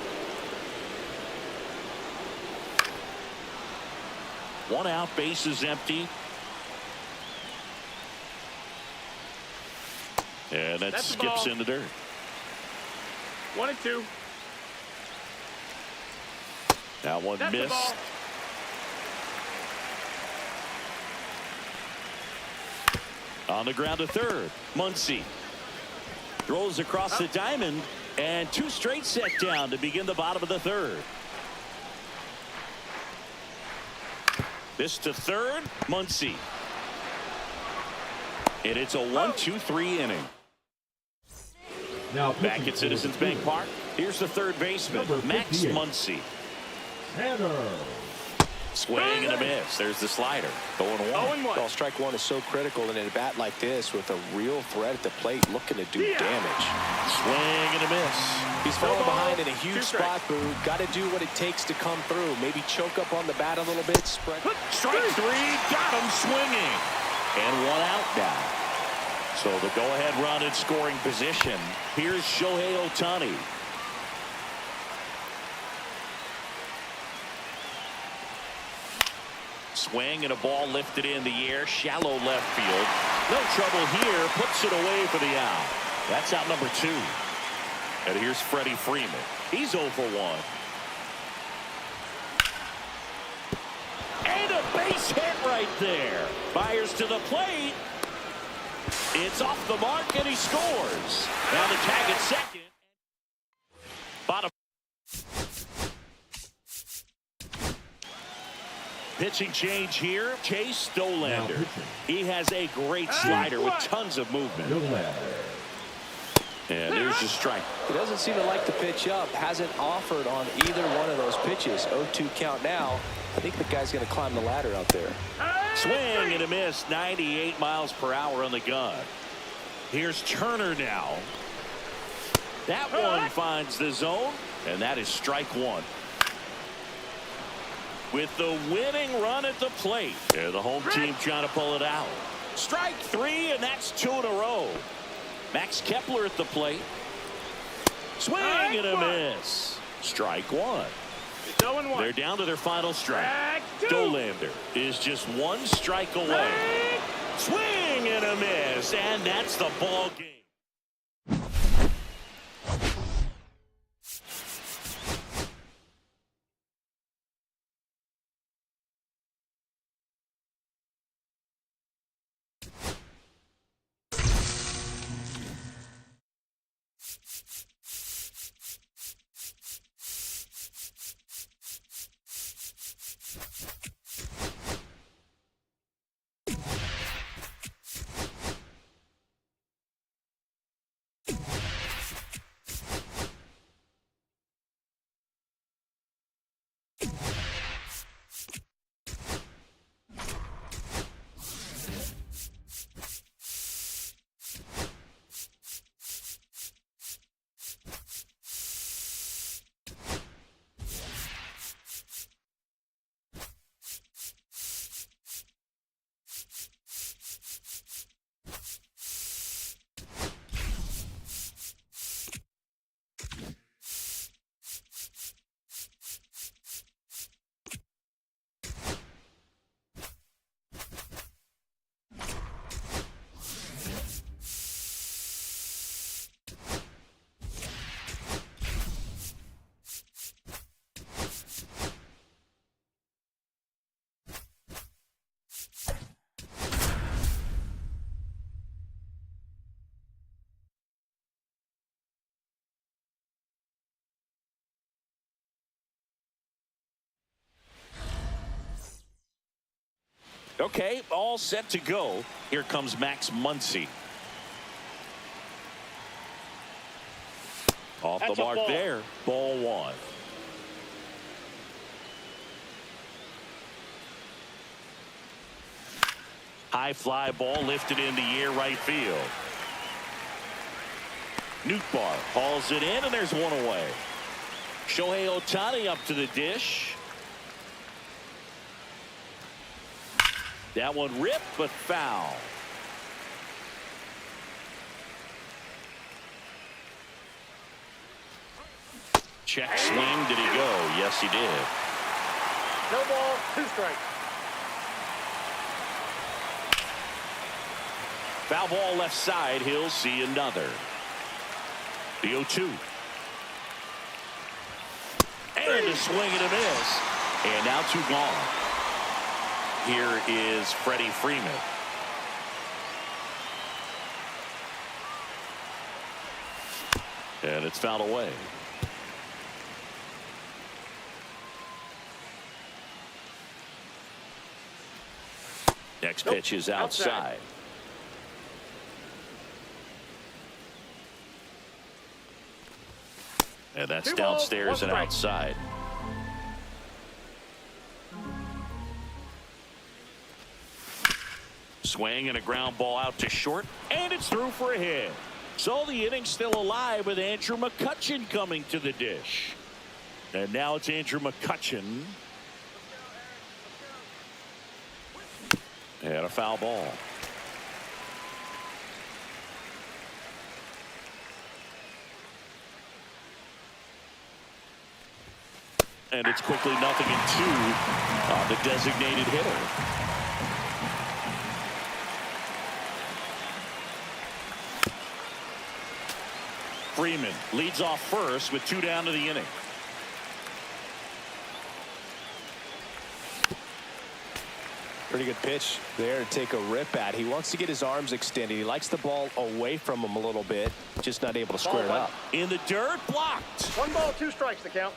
1 out, base is empty. And that That's the skips ball. in the dirt. 1-2. That one That's the missed. ball. On the ground to third. Muncy throws across the diamond, and 2 straight set down to begin the bottom of the third. This to third. Muncy. And it's a 1-2-3 inning. Now Back pitching at Citizens for the Bank Park. Here's the third baseman, Number Max 58. Muncy. Tanner. Swing and a miss. There's the slider. Going 1. 0-1. Well, strike 1 is so critical in a bat like this with a real threat at the plate looking to do damage. Swing and a miss. He's falling ball, behind in a 2 huge strikes. spot, Boo. Got to do what it takes to come through. Maybe choke up on the bat a little bit. Spread. Strike 3. Got him swinging. And 1 out now. So the go-ahead run in scoring position. Here's Shohei Ohtani. Swing and a ball lifted in the air. Shallow left field. No trouble here. Puts it away for the out. That's out number 2. And here's Freddie Freeman. He's 0 for 1. And a base hit right there. Fires to the plate. It's off the mark, and he scores. Now the tag at second. Bottom. Pitching change here. Chase Dollander. pitching. He has a great slider with tons of movement. Dollander. And there's the strike. He doesn't seem to like to pitch up. Hasn't offered on either one of those pitches. 0-2 count now. I think the guy's going to climb the ladder out there. Swing and a miss. 98 miles per hour on the gun. Here's Turner now. That one finds the zone, and that is strike 1. With the winning run at the plate. And the home team trying to pull it out. Strike 3, and that's 2 in a row. Max Kepler at the plate. Swing and a miss. Strike 1. It's 0-1. They're down to their final strike. Strike two. Dolander is just one strike away. Swing and a miss, and that's the ball game. Okay, all set to go. Here comes Max Muncy. Off That's the a mark ball. there. Ball one. High fly ball lifted in the air right field. Nootbaar hauls it in, and there's one away. Shohei Ohtani up to the dish. That one ripped, but foul. Check swing. Did he go? Yes, he did. No ball, 2 strikes. Foul ball left side. He'll see another. The 0-2. And a swing and a miss. And now 2 gone. Here is Freddie Freeman. And it's fouled away. Next pitch is outside. And that's 2 balls, downstairs 1 and strike. outside. Swing and a ground ball out to short, and it's through for a hit. So the inning's still alive with Andrew McCutchen coming to the dish. And now it's Andrew McCutchen. And a foul ball. And it's quickly 0-2 on the designated hitter. Freeman leads off first with 2 down to the inning. Pretty good pitch there to take a rip at. He wants to get his arms extended. He likes the ball away from him a little bit, just not able to square it up. In the dirt, blocked. 1 ball, 2 strikes the count.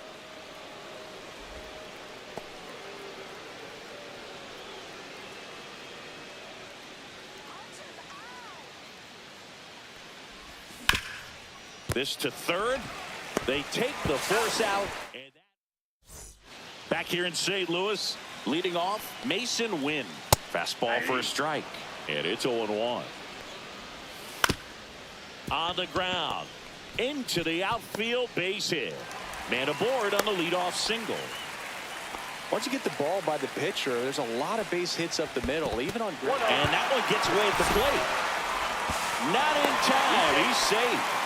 This to third. They take the force out. And back here in St. Louis, leading off, Mason Wynn. Fastball for a strike. And it's 0-1. On the ground. Into the outfield, base hit. Man aboard on the leadoff single. Once you get the ball by the pitcher, there's a lot of base hits up the middle, even on ground. And that one gets away at the plate. Not in time. He's safe.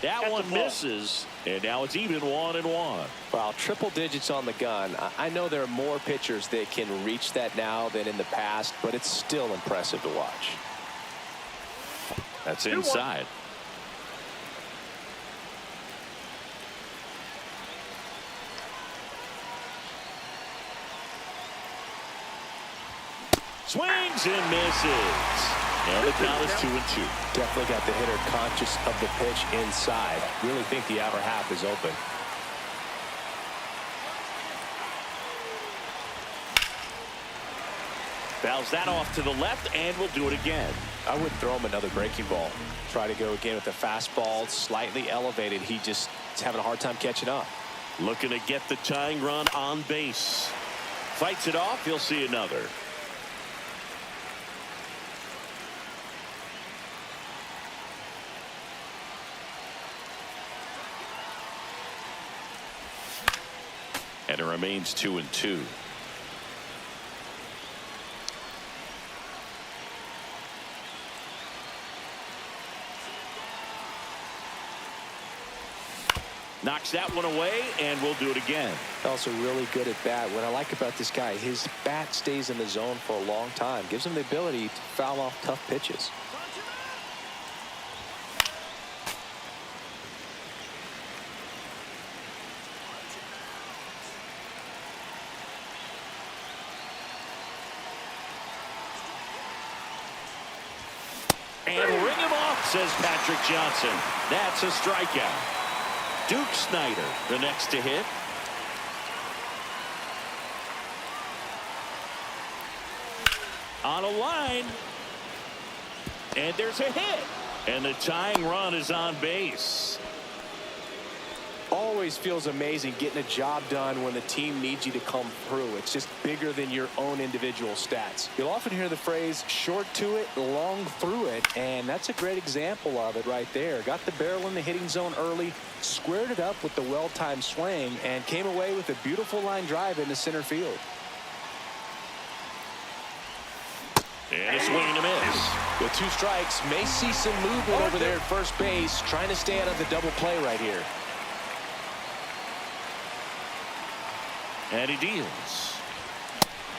That That's one a ball. misses, and now it's even 1-1. Wow, triple digits on the gun. I know there are more pitchers that can reach that now than in the past, but it's still impressive to watch. That's 2-1. inside. Swings and misses. And the count is 2-2. Definitely got the hitter conscious of the pitch inside. Really think the outer half is open. Fouls that off to the left, and we'll do it again. I would throw him another breaking ball. Try to go again with the fastball slightly elevated. He just is having a hard time catching up. Looking to get the tying run on base. Fights it off. He'll see another. And it remains 2-2. Knocks that one away, and we'll do it again. Also really good at bat. What I like about this guy, his bat stays in the zone for a long time. Gives him the ability to foul off tough pitches. And ring him off, says Patrick Johnson. That's a strikeout. Duke Snyder, the next to hit. On a line. And there's a hit. And the tying run is on base. Always feels amazing getting a job done when the team needs you to come through. It's just bigger than your own individual stats. You'll often hear the phrase short to it, long through it, and that's a great example of it right there. Got the barrel in the hitting zone early, squared it up with the well-timed swing, and came away with a beautiful line drive into center field. And a swing and a miss. With 2 strikes, may see some movement over there at first base, trying to stay out of the double play right here. And he deals.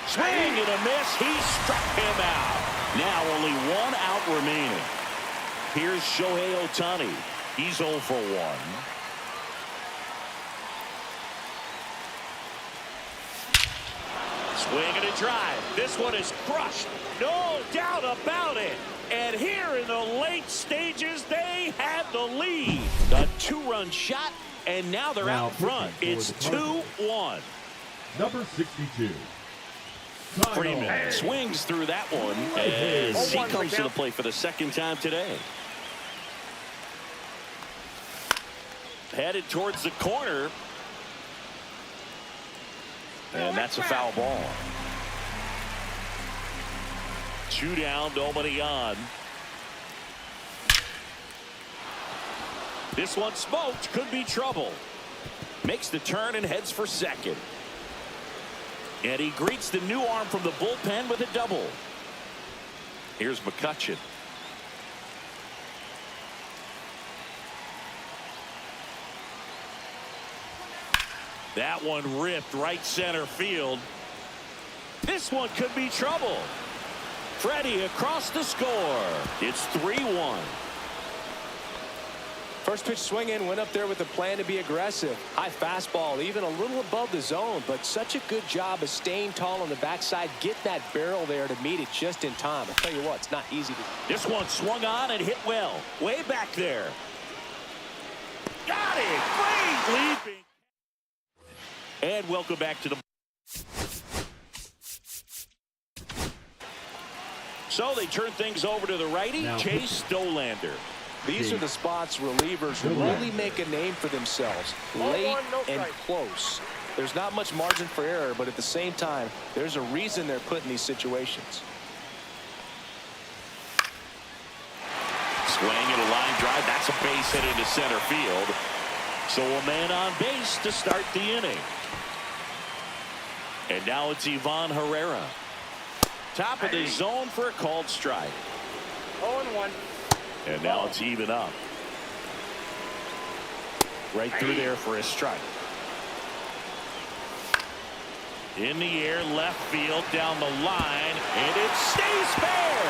Swing and a miss. He struck him out. Now only 1 out remaining. Here's Shohei Ohtani. He's 0 for 1. Swing and a drive. This one is crushed. No doubt about it. And here in the late stages, they had the lead. A 2-run shot, and now they're out front. It's 2-1. Number 62. Freeman swings through that one as he comes to the plate for the second time today. Headed towards the corner. And that's a foul ball. 2 down, nobody on. This one smoked, could be trouble. Makes the turn and heads for second. And he greets the new arm from the bullpen with a double. Here's McCutchen. That one ripped right center field. This one could be trouble. Freddie across the score. It's 3-1. First pitch swinging, went up there with a plan to be aggressive. High fastball, even a little above the zone, but such a good job of staying tall on the backside. Get that barrel there to meet it just in time. I tell you what, it's not easy to. This one swung on and hit well. Way back there. Got it. Great leaping. And welcome back to the. So they turn things over to the righty, Chase Dolander. These are the spots relievers really make a name for themselves. Late and close. There's not much margin for error, but at the same time, there's a reason they're put in these situations. Swing and a line drive. That's a base hit into center field. So a man on base to start the inning. And now it's Ivan Herrera. Top of the zone for a called strike. 0-1. And now it's even up. Right through there for a strike. In the air, left field, down the line, and it stays fair.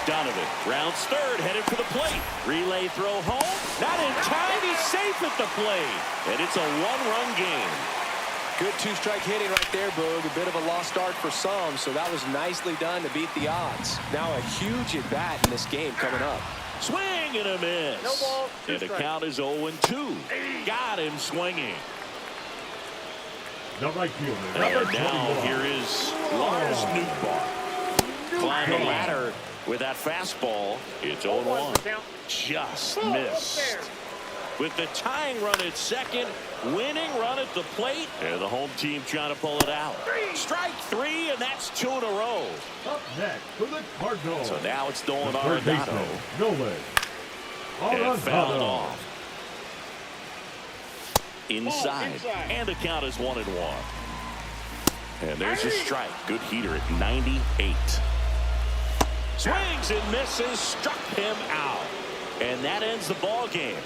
Donovan rounds third, headed for the plate. Relay throw home. Not in time. He's safe at the plate. And it's a one-run game. Good two-strike hitting right there, Boog. A bit of a lost start for some, so that was nicely done to beat the odds. Now a huge at-bat in this game coming up. Swing and a miss. No ball, two and the strikes. count is 0-2. Got him swinging. The right fielder, And number now 21. here is Lars Nootbaar. Climb the ladder with that fastball. It's 0-1. Just missed. With the tying run at second, winning run at the plate, and the home team trying to pull it out. Strike three, and that's 2 in a row. Up next for the Cardinals. So now it's Nolan Third Arenado. baseman, Nolan And fouled Arenado. off. Inside. And the count is 1-1. And there's a strike. Good heater at 98. Swings and misses. Struck him out. And that ends the ball game.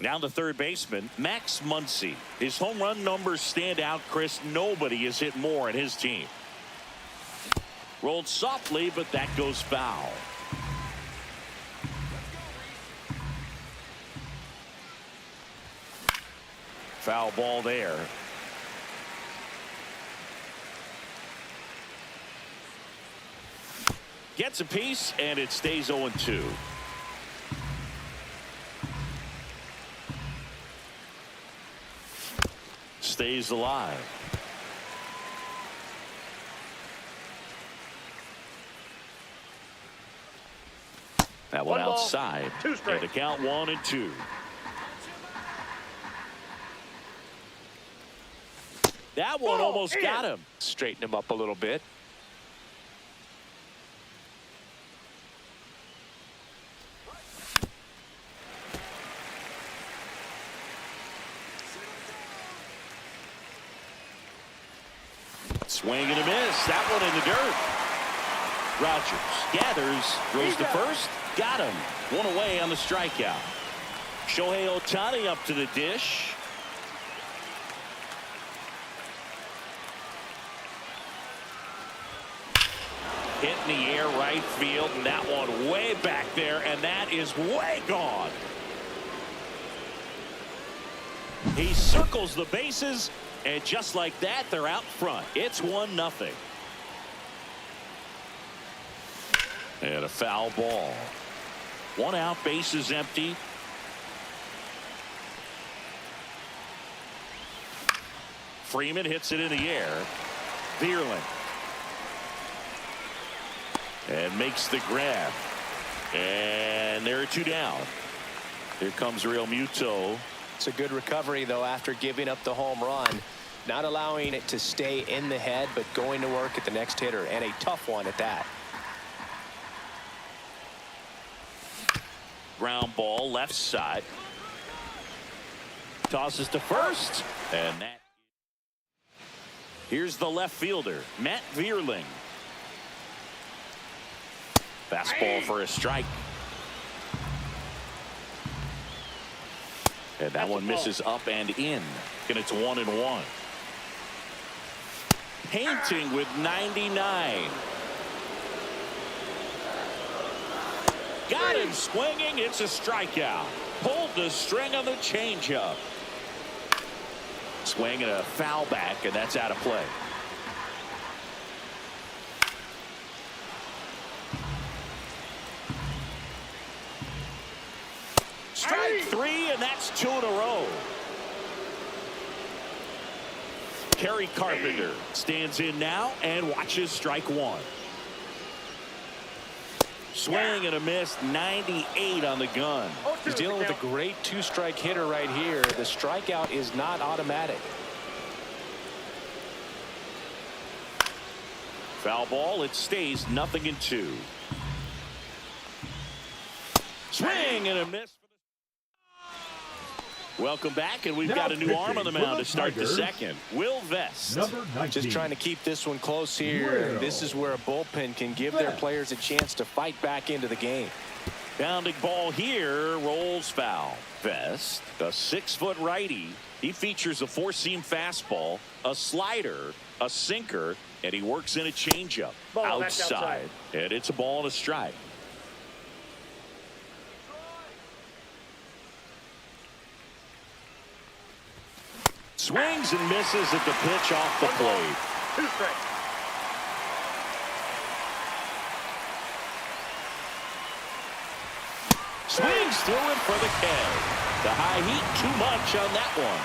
Now the third baseman, Max Muncy. His home run numbers stand out, Chris. Nobody has hit more in his team. Rolled softly, but that goes foul. Foul ball there. Gets a piece, and it stays 0-2. Stays alive. That one outside. Two strikes. And the count 1-2. That one almost got him. Straighten him up a little bit. Swing and a miss. That one in the dirt. Rogers gathers, throws to first, got him. One away on the strikeout. Shohei Ohtani up to the dish. Hit in the air right field, and that one way back there, and that is way gone. He circles the bases, and just like that, they're out front. It's 1-0. And a foul ball. One out, bases empty. Freeman hits it in the air. Vierling. And makes the grab. And there are two down. Here comes Real Muto. It's a good recovery, though, after giving up the home run. Not allowing it to stay in the head, but going to work at the next hitter, and a tough one at that. Ground ball, left side. Tosses to first. And that. Here's the left fielder, Matt Vierling. Fastball for a strike. And that one misses up and in. And it's 1-1. Painting with 99. Got him swinging. It's a strikeout. Pulled the string on the changeup. Swing and a foul back, and that's out of play. Strike three, and that's 2 in a row. Kerry Carpenter stands in now and watches strike one. Swing and a miss, 98 on the gun. He's dealing with a great two-strike hitter right here. The strikeout is not automatic. Foul ball, it stays 0-2. Swing and a miss. Welcome back, and we've got a new arm on the mound to start the second. Will Vest. Just trying to keep this one close here. This is where a bullpen can give their players a chance to fight back into the game. Bounding ball here, rolls foul. Vest, a 6-foot righty. He features a 4-seam fastball, a slider, a sinker, and he works in a changeup. Outside. And it's a ball and a strike. Swings and misses at the pitch off the plate. 2 strikes. Swings through it for the K. The high heat, too much on that one.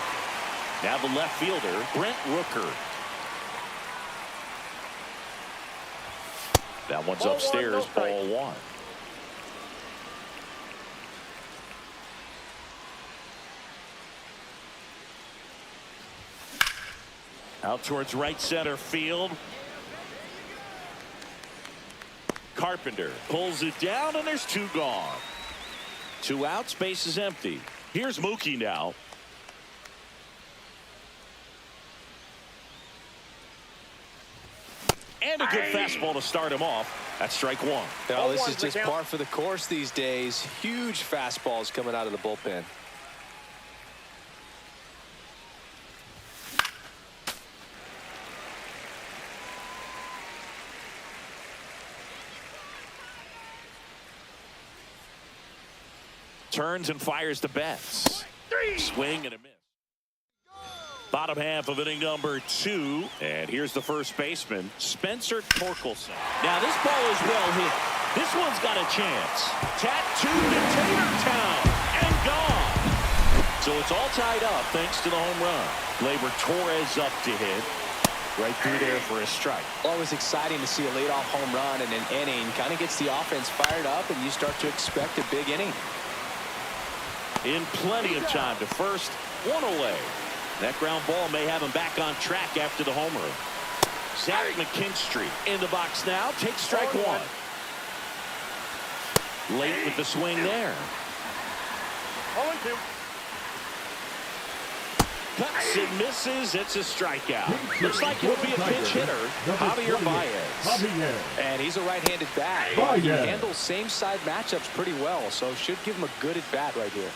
Now the left fielder, Brent Rooker. That one's upstairs, ball one. Out towards right center field. Carpenter pulls it down, and there's 2 gone. 2 outs, base is empty. Here's Mookie now. And a good fastball to start him off. That's strike one. Now, this is just par for the course these days. Huge fastballs coming out of the bullpen. Turns and fires the bats. Swing and a miss. Bottom half of inning number 2. And here's the first baseman, Spencer Torkelson. Now this ball is well hit. This one's got a chance. Tattooed to Tatertown and gone. So it's all tied up thanks to the home run. Gleyber Torres up to hit. Right through there for a strike. Always exciting to see a leadoff home run in an inning. Kind of gets the offense fired up, and you start to expect a big inning. In plenty of time to first, 1 away. That ground ball may have him back on track after the homer. Zach McKinstry in the box now. Takes strike one. Late with the swing there. Cuts and misses. It's a strikeout. Looks like it will be a pinch hitter, Javier Baez. And he's a right-handed bat. He handles same-side matchups pretty well, so should give him a good at-bat right here.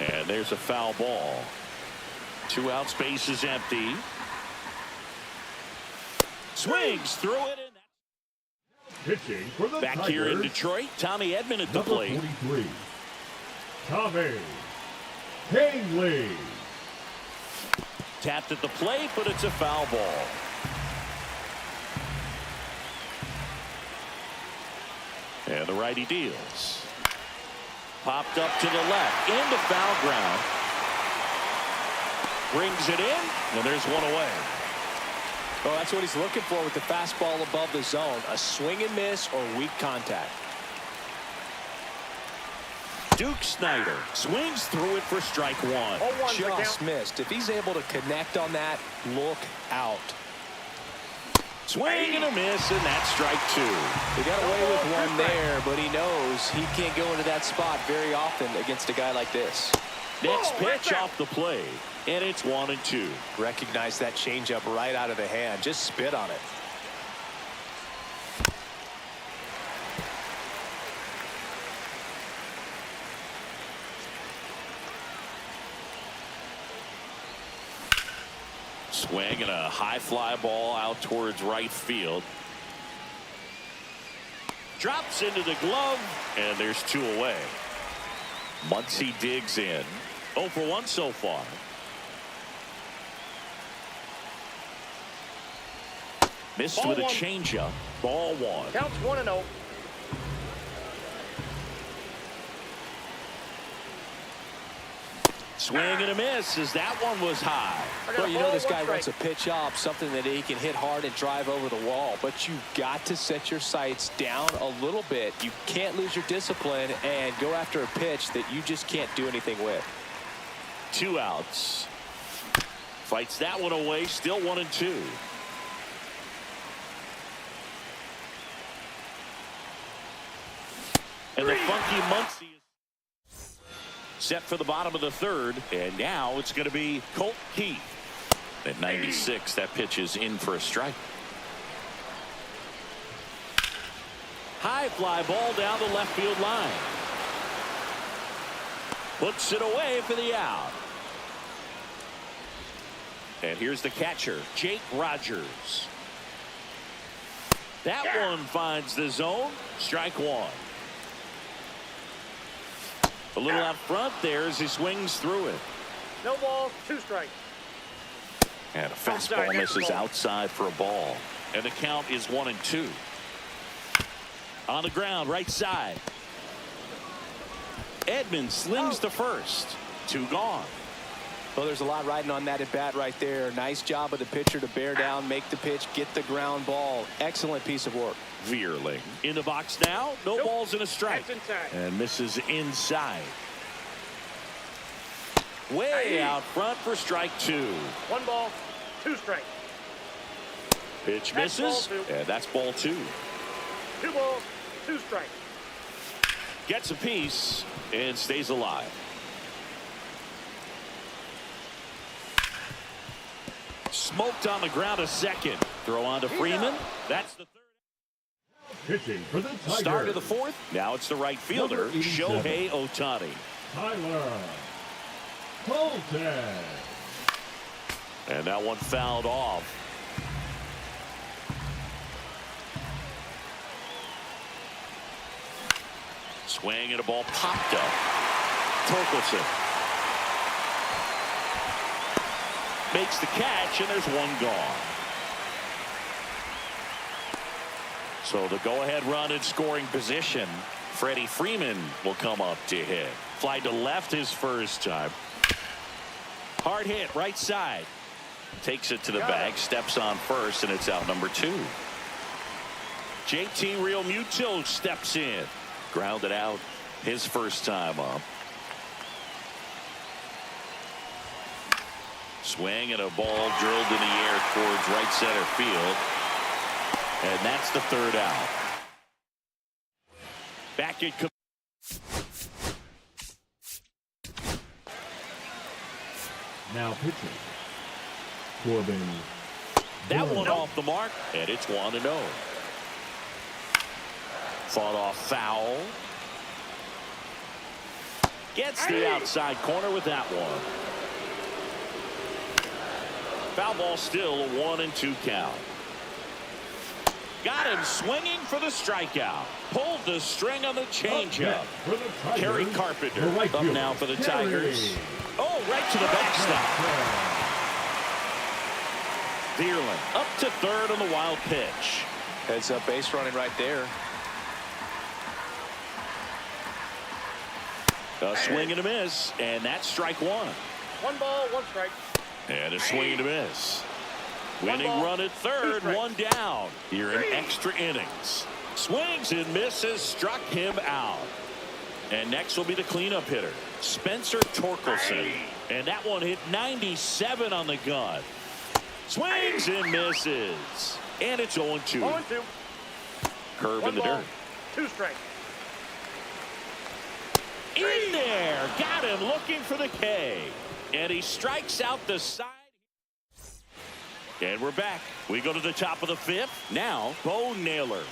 And there's a foul ball. 2 outs, base is empty. Swings through it. Pitching for the Back Tigers, here in Detroit, Tommy Edman at the plate. 43, Tommy Hanley. Tapped at the plate, but it's a foul ball. And the righty deals. Popped up to the left, into foul ground. Brings it in, and there's one away. Well, that's what he's looking for with the fastball above the zone. A swing and miss or weak contact. Duke Snyder swings through it for strike one. Just missed. If he's able to connect on that, look out. Swing and a miss, and that's strike two. He got away with one there, but he knows he can't go into that spot very often against a guy like this. Next pitch off the plate, and it's 1-2. Recognize that changeup right out of the hand. Just spit on it. Swing and a high fly ball out towards right field. Drops into the glove, and there's 2 away. Muncy digs in. 0 for 1 so far. Missed Ball with a one. changeup. Ball 1. Counts 1-0. Swing and a miss as that one was high. Well, you know this guy wants a pitch up, something that he can hit hard and drive over the wall. But you've got to set your sights down a little bit. You can't lose your discipline and go after a pitch that you just can't do anything with. 2 outs. Fights that one away. Still 1-2. And the funky Muncy is set for the bottom of the 3rd. And now it's going to be Colt Keith. At 96, that pitch is in for a strike. High fly ball down the left field line. Puts it away for the out. And here's the catcher, Jake Rogers. That one finds the zone. Strike 1. A little out front there as he swings through it. No ball, 2 strikes. And a fastball misses outside for a ball. And the count is 1-2. On the ground, right side. Edman slings to first. 2 gone. Well, there's a lot riding on that at bat right there. Nice job of the pitcher to bear down, make the pitch, get the ground ball. Excellent piece of work. Veerling in the box now. No balls and a strike. And misses inside. Way out front for strike 2. 1 ball, 2 strikes. Pitch That's misses. ball 2. And that's ball 2. 2 balls, 2 strikes. Gets a piece and stays alive. Smoked on the ground a second. Throw on to Freeman. That's the 3rd. Pitching for the Tigers, Start of the 4th. Now it's the right fielder, Shohei Ohtani. Tyler Colton. And that one fouled off. Swing and a ball popped up. Torkelson makes the catch, and there's 1 gone. So the go-ahead run in scoring position. Freddie Freeman will come up to hit. Fly to left his first time. Hard hit, right side. Takes it to the bag, steps on first, and it's out number 2. JT Realmuto steps in. Grounded out his first time up. Swing and a ball drilled in the air towards right center field. And that's the 3rd out. Back in. pitching. Corbin. That one Burns. off the mark, and it's 1-0. Fought off foul. Gets the outside corner with that one. Foul ball, still a 1-2 count. Got him swinging for the strikeout. Pulled the string on the changeup. Kerry Carpenter up now for the Tigers. Oh, right to the backstop. Dearland up to third on the wild pitch. Heads up base running right there. A swing and a miss, and that's strike one. 1 ball, 1 strike. And a swing and a miss. Winning run at third, 1 down. Here in extra innings. Swings and misses, struck him out. And next will be the cleanup hitter, Spencer Torkelson. And that one hit 97 on the gun. Swings and misses. And it's 0-2. 0-2. Curve in 1 the ball, dirt. 2 strikes. In there. Got him looking for the K. And he strikes out the side. And we're back. We go to the top of the 5th. Now, Bo Naylor.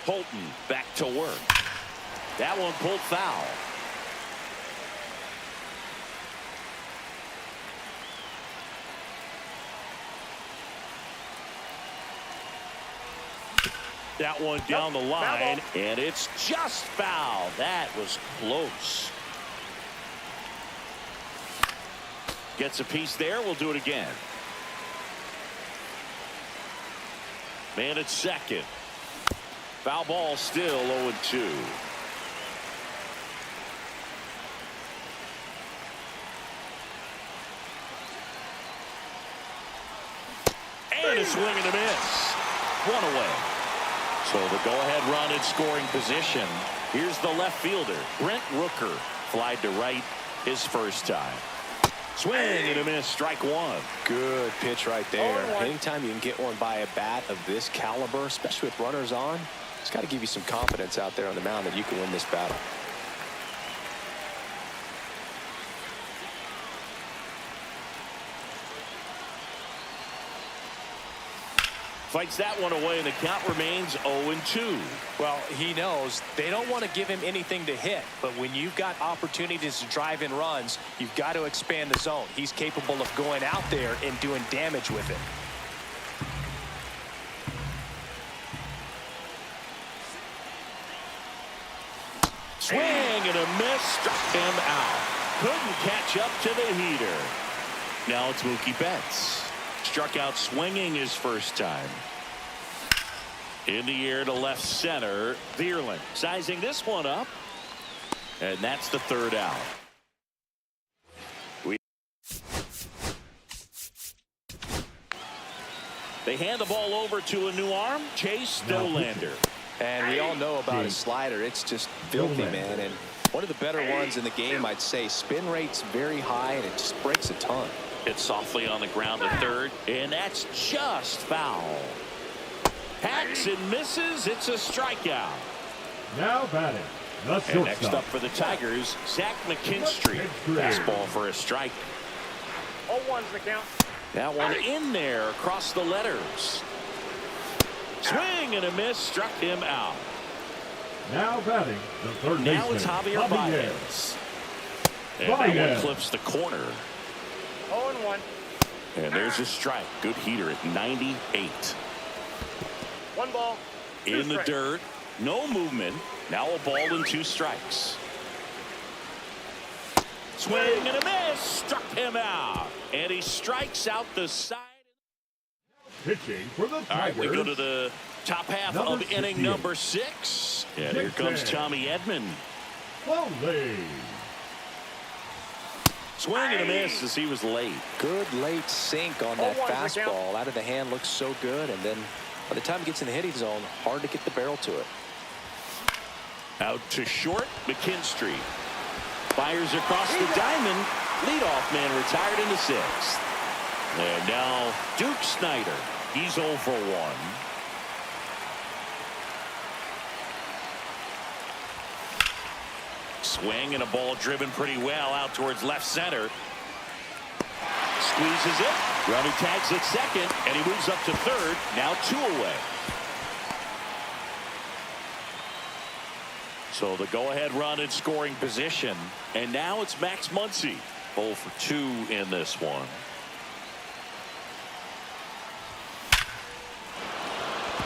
Holton back to work. That one pulled foul. That one down the line, and it's just foul. That was close. Gets a piece there. We'll do it again. Man at second. Foul ball, still 0-2. And a swing and a miss. 1 away. So the go-ahead run in scoring position. Here's the left fielder, Brent Rooker. Flied to right his first time. Swing and a miss, strike one. Good pitch right there. Anytime you can get one by a bat of this caliber, especially with runners on, it's got to give you some confidence out there on the mound that you can win this battle. Fights that one away, and the count remains 0-2. Well, he knows they don't want to give him anything to hit, but when you've got opportunities to drive in runs, you've got to expand the zone. He's capable of going out there and doing damage with it. Swing and a miss, struck him out. Couldn't catch up to the heater. Now it's Mookie Betts. Struck out swinging his first time. In the air to left center, Dearland sizing this one up. And that's the third out. They hand the ball over to a new arm, Chase Dollander. And we all know about his slider. It's just filthy, man. And one of the better ones in the game, I'd say. Spin rate's very high, and it just breaks a ton. It's softly on the ground to third, and that's just foul. Hacks and misses. It's a strikeout. Now batting, the shortstop. And next up for the Tigers, Zach McKinstry. Fastball for a strike. 0-1's the count. That one in there across the letters. Swing and a miss, struck him out. Now batting, the third baseman. Now it's Javier Baez. And that one clips the corner. 0-1. And there's a strike. Good heater at 98. 1 ball, 2 In the strikes. dirt, no movement. Now a ball and 2 strikes. Swing and a miss, struck him out. And he strikes out the side. Pitching for the Tigers. All right, we go to the top half Number of inning 68. number 6. And here comes Tommy Edman. Slowly. Swing and a miss as he was late. Good late sink on that 0-1's the count. fastball. Out of the hand looks so good, and then by the time it gets in the hitting zone, hard to get the barrel to it. Out to short, McKinstry. Fires across the diamond. Leadoff man retired in the 6th. And now Duke Snyder. He's 0 for 1. Swing and a ball driven pretty well out towards left center. squeezes it. Runner tags at second, and he moves up to third. Now 2 away. So the go-ahead run in scoring position. And now it's Max Muncy. 0 for 2 in this one.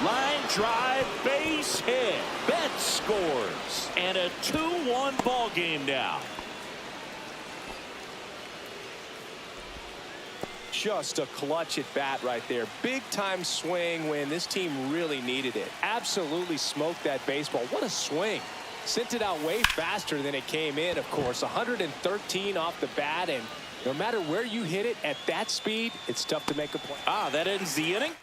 Line drive, base hit. Betts scores. And a 2-1 ball game now. Just a clutch at bat right there. Big time swing when this team really needed it. Absolutely smoked that baseball. What a swing. Sent it out way faster than it came in, of course. 113 off the bat, and no matter where you hit it at that speed, it's tough to make a play. That ends the inning.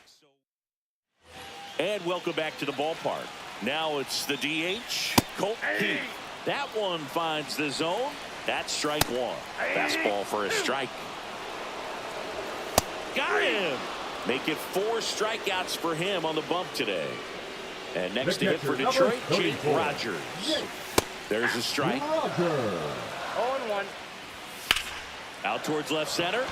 And welcome back to the ballpark. Now it's the DH, Colt Keith. That one finds the zone. That's strike 1. Fastball for a strike. Got him. Make it 4 strikeouts for him on the bump today. And next to hit for Detroit, Jake Rogers. There's a strike. 0-1. Out towards left center.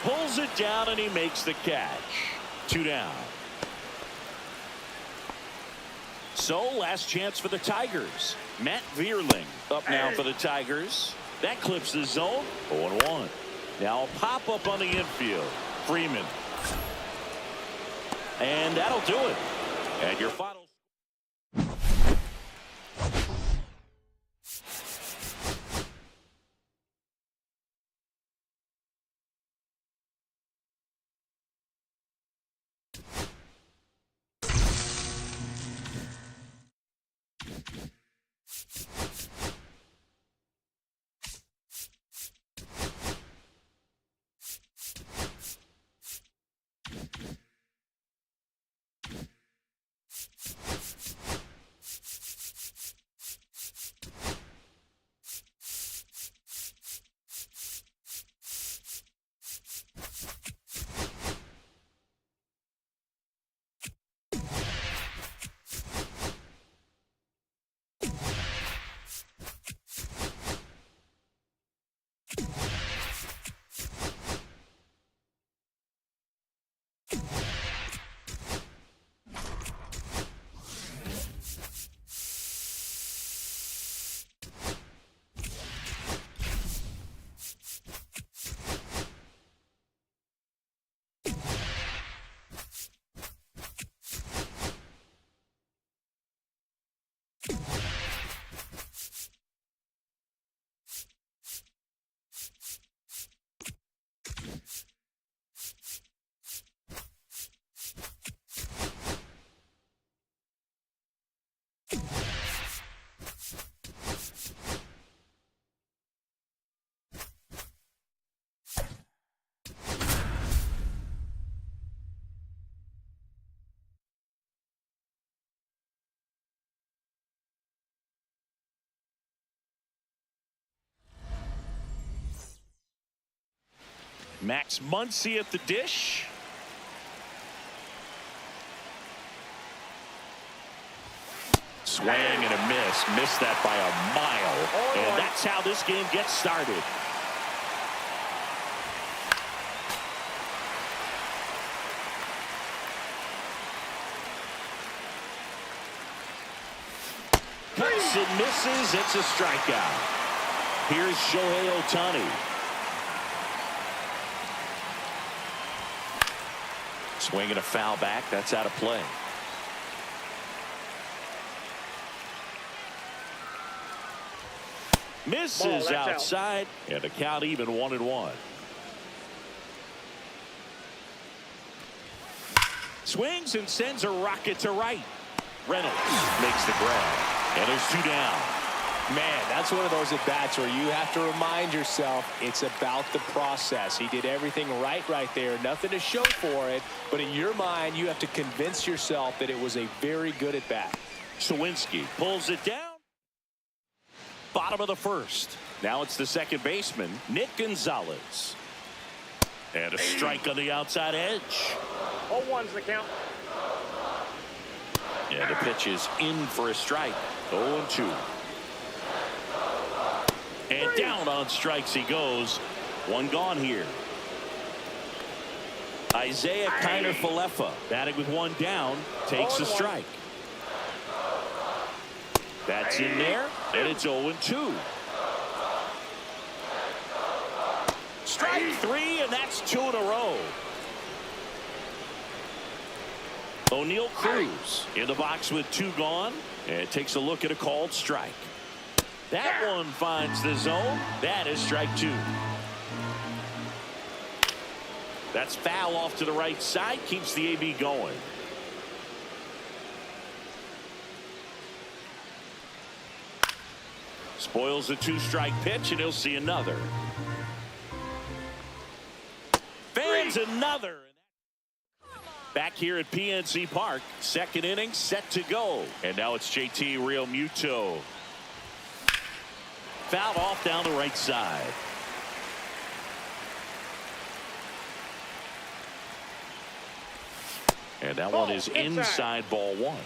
Pulls it down and he makes the catch. 2 down. So last chance for the Tigers. Matt Vierling up now for the Tigers. That clips the zone. 0-1. Now a pop up on the infield. Freeman. And that'll do it. And your final. Max Muncy at the dish. Swing and a miss. Missed that by a mile. And that's how this game gets started. Cuts and misses. It's a strikeout. Here's Shohei Ohtani. Swing and a foul back. That's out of play. Misses outside. And the count even 1-1. Swings and sends a rocket to right. Reynolds makes the grab. And there's 2 down. Man, that's one of those at-bats where you have to remind yourself it's about the process. He did everything right there. Nothing to show for it. But in your mind, you have to convince yourself that it was a very good at-bat. Sawinski pulls it down. Bottom of the first. Now it's the second baseman, Nick Gonzalez. And a strike on the outside edge. 0-1's the count. And the pitch is in for a strike. 0-2. And down on strikes he goes. One gone here. Isaiah Kiner-Falefa batting with one down, takes a strike. That's in there, and it's 0-2. Strike three, and that's two in a row. O'Neal Cruz in the box with two gone, and takes a look at a called strike. That one finds the zone. That is strike two. That's foul off to the right side, keeps the AB going. Spoils the two-strike pitch, and he'll see another. Fans another. Back here at PNC Park, second inning set to go. And now it's JT Realmuto. Fouled off down the right side. And that one is inside ball one.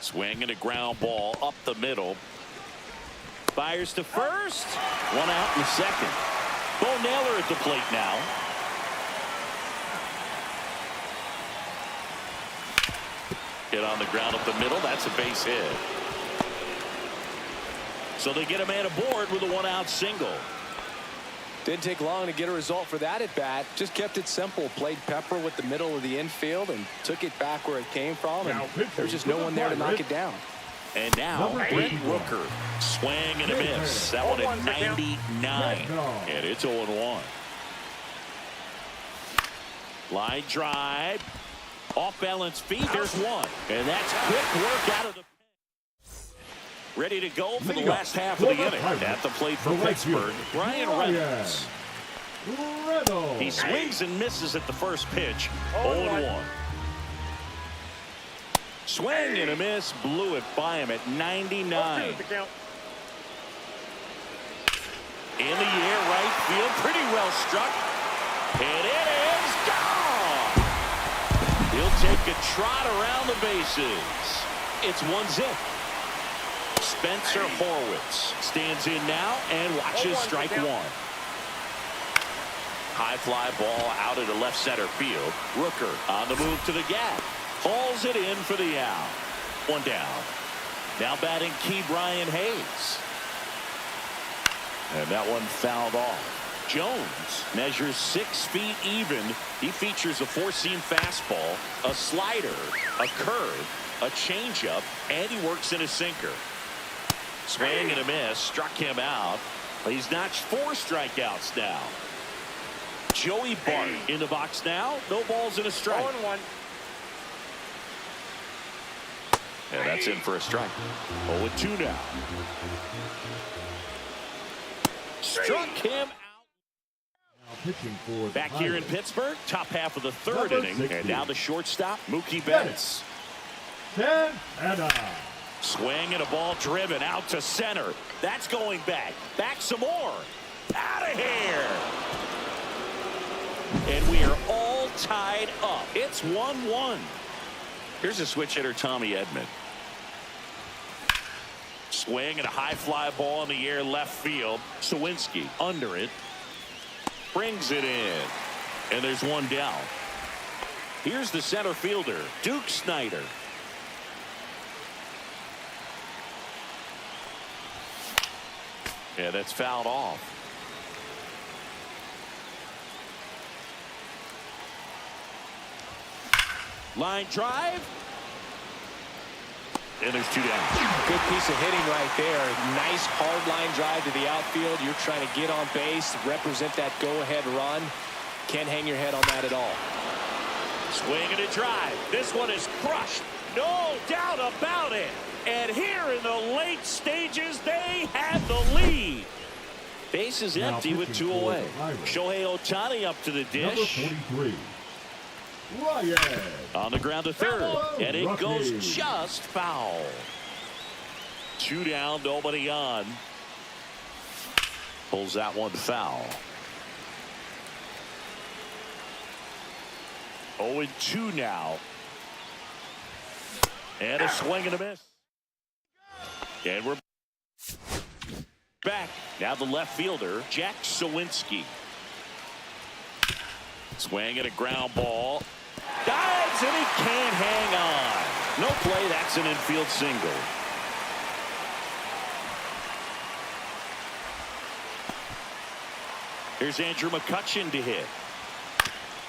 Swing and a ground ball up the middle. Fires to first. One out in the second. Bo Naylor at the plate now. Hit on the ground up the middle. That's a base hit. So they get a man aboard with a one-out single. Didn't take long to get a result for that at bat. Just kept it simple. Played pepper with the middle of the infield and took it back where it came from. And there's just no one there to knock it down. And now Brent Rooker. Swing and a miss. That one at 99. And it's 0-1. Line drive. Off balance feet. There's one. And that's quick work out of the. Ready to go for the last half of the inning. At the plate for Pittsburgh, Brian Reynolds. He swings and misses at the first pitch. 0-1. Swing and a miss. Blew it by him at 99. In the air, right field. Pretty well struck. And it is gone. He'll take a trot around the bases. It's 1-0. Spencer Horwitz stands in now and watches strike one. High fly ball out into left center field. Rooker on the move to the gap. Hauls it in for the out. One down. Now batting Key Brian Hayes. And that one fouled off. Jones measures 6 feet even. He features a four-seam fastball, a slider, a curve, a changeup, and he works in a sinker. Swing and a miss. Struck him out. He's notched 4 strikeouts now. Joey Bart in the box now. No balls and a strike. 0-1. And that's in for a strike. 0-2 now. Struck him out. Back here in Pittsburgh, top half of the third inning. And now the shortstop, Mookie Betts. Swing and a ball driven out to center. That's going back. Back some more. Out of here. And we are all tied up. It's 1-1. Here's a switch hitter, Tommy Edman. Swing and a high fly ball in the air left field. Sawinski under it. Brings it in. And there's one down. Here's the center fielder, Duke Snider. Yeah, that's fouled off. Line drive. And there's 2 down. Good piece of hitting right there. Nice hard line drive to the outfield. You're trying to get on base, represent that go-ahead run. Can't hang your head on that at all. Swing and a drive. This one is crushed. No doubt about it. And here in the late stages, they had the lead. Base is empty with 2 away. Shohei Ohtani up to the dish. On the ground to third. And it goes just foul. 2 down, nobody on. Pulls that one foul. 0-2 now. And a swing and a miss. And we're back. Now the left fielder, Jack Sawinski. Swing at a ground ball. Dives and he can't hang on. No play. That's an infield single. Here's Andrew McCutchen to hit.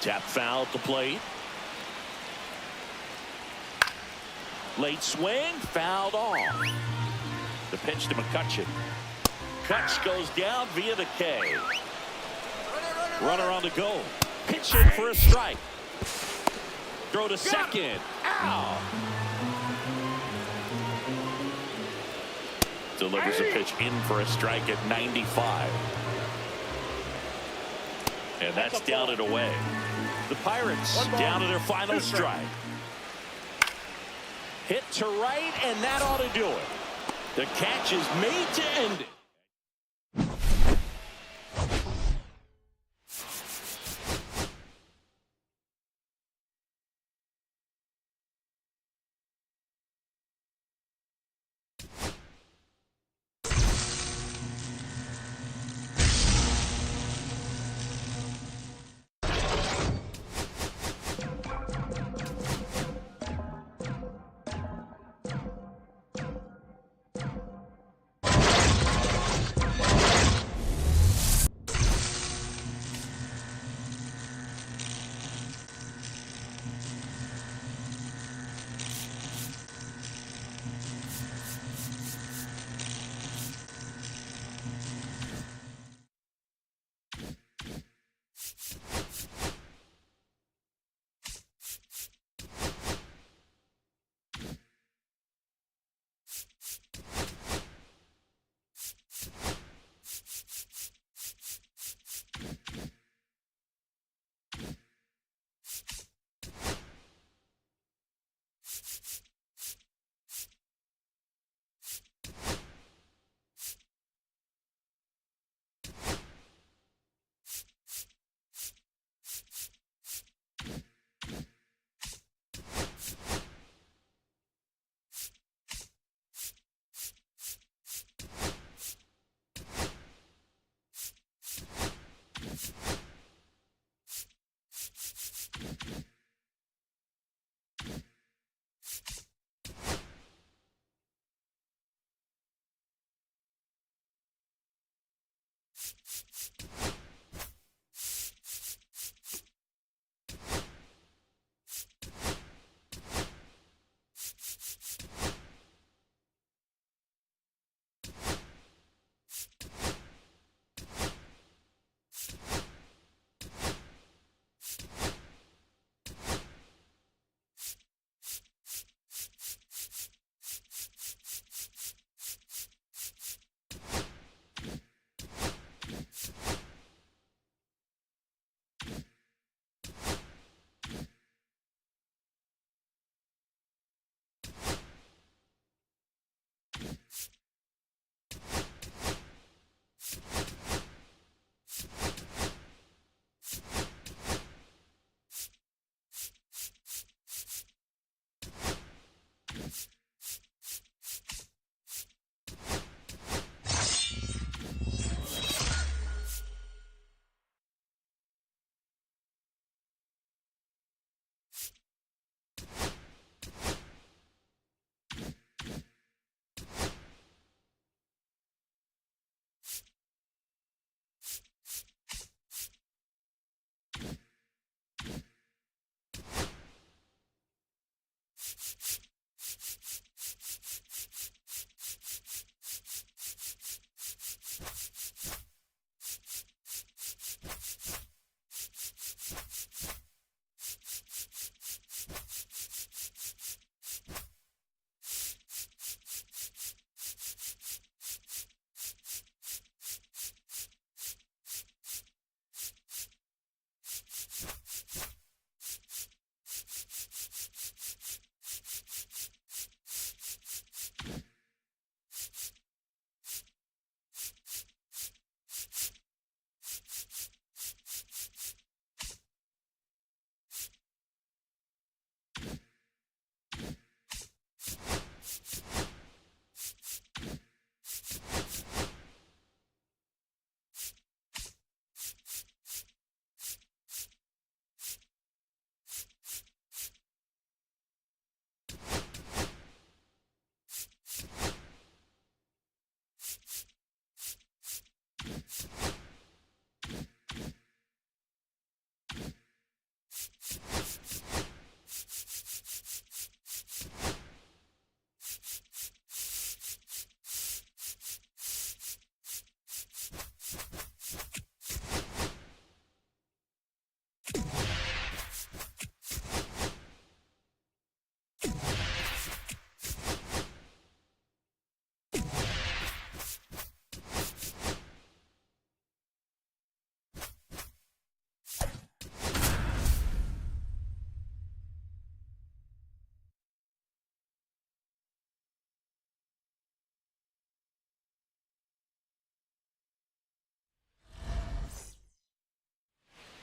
Tap foul at the plate. Late swing, fouled off. The pitch to McCutchen. Kutch goes down via the K. Runner on the go. Pitch in for a strike. Throw to second. Ow. Delivers a pitch in for a strike at 95. And that's down and away. The Pirates down to their final strike. Hit to right, and that ought to do it. The catch is made to end it.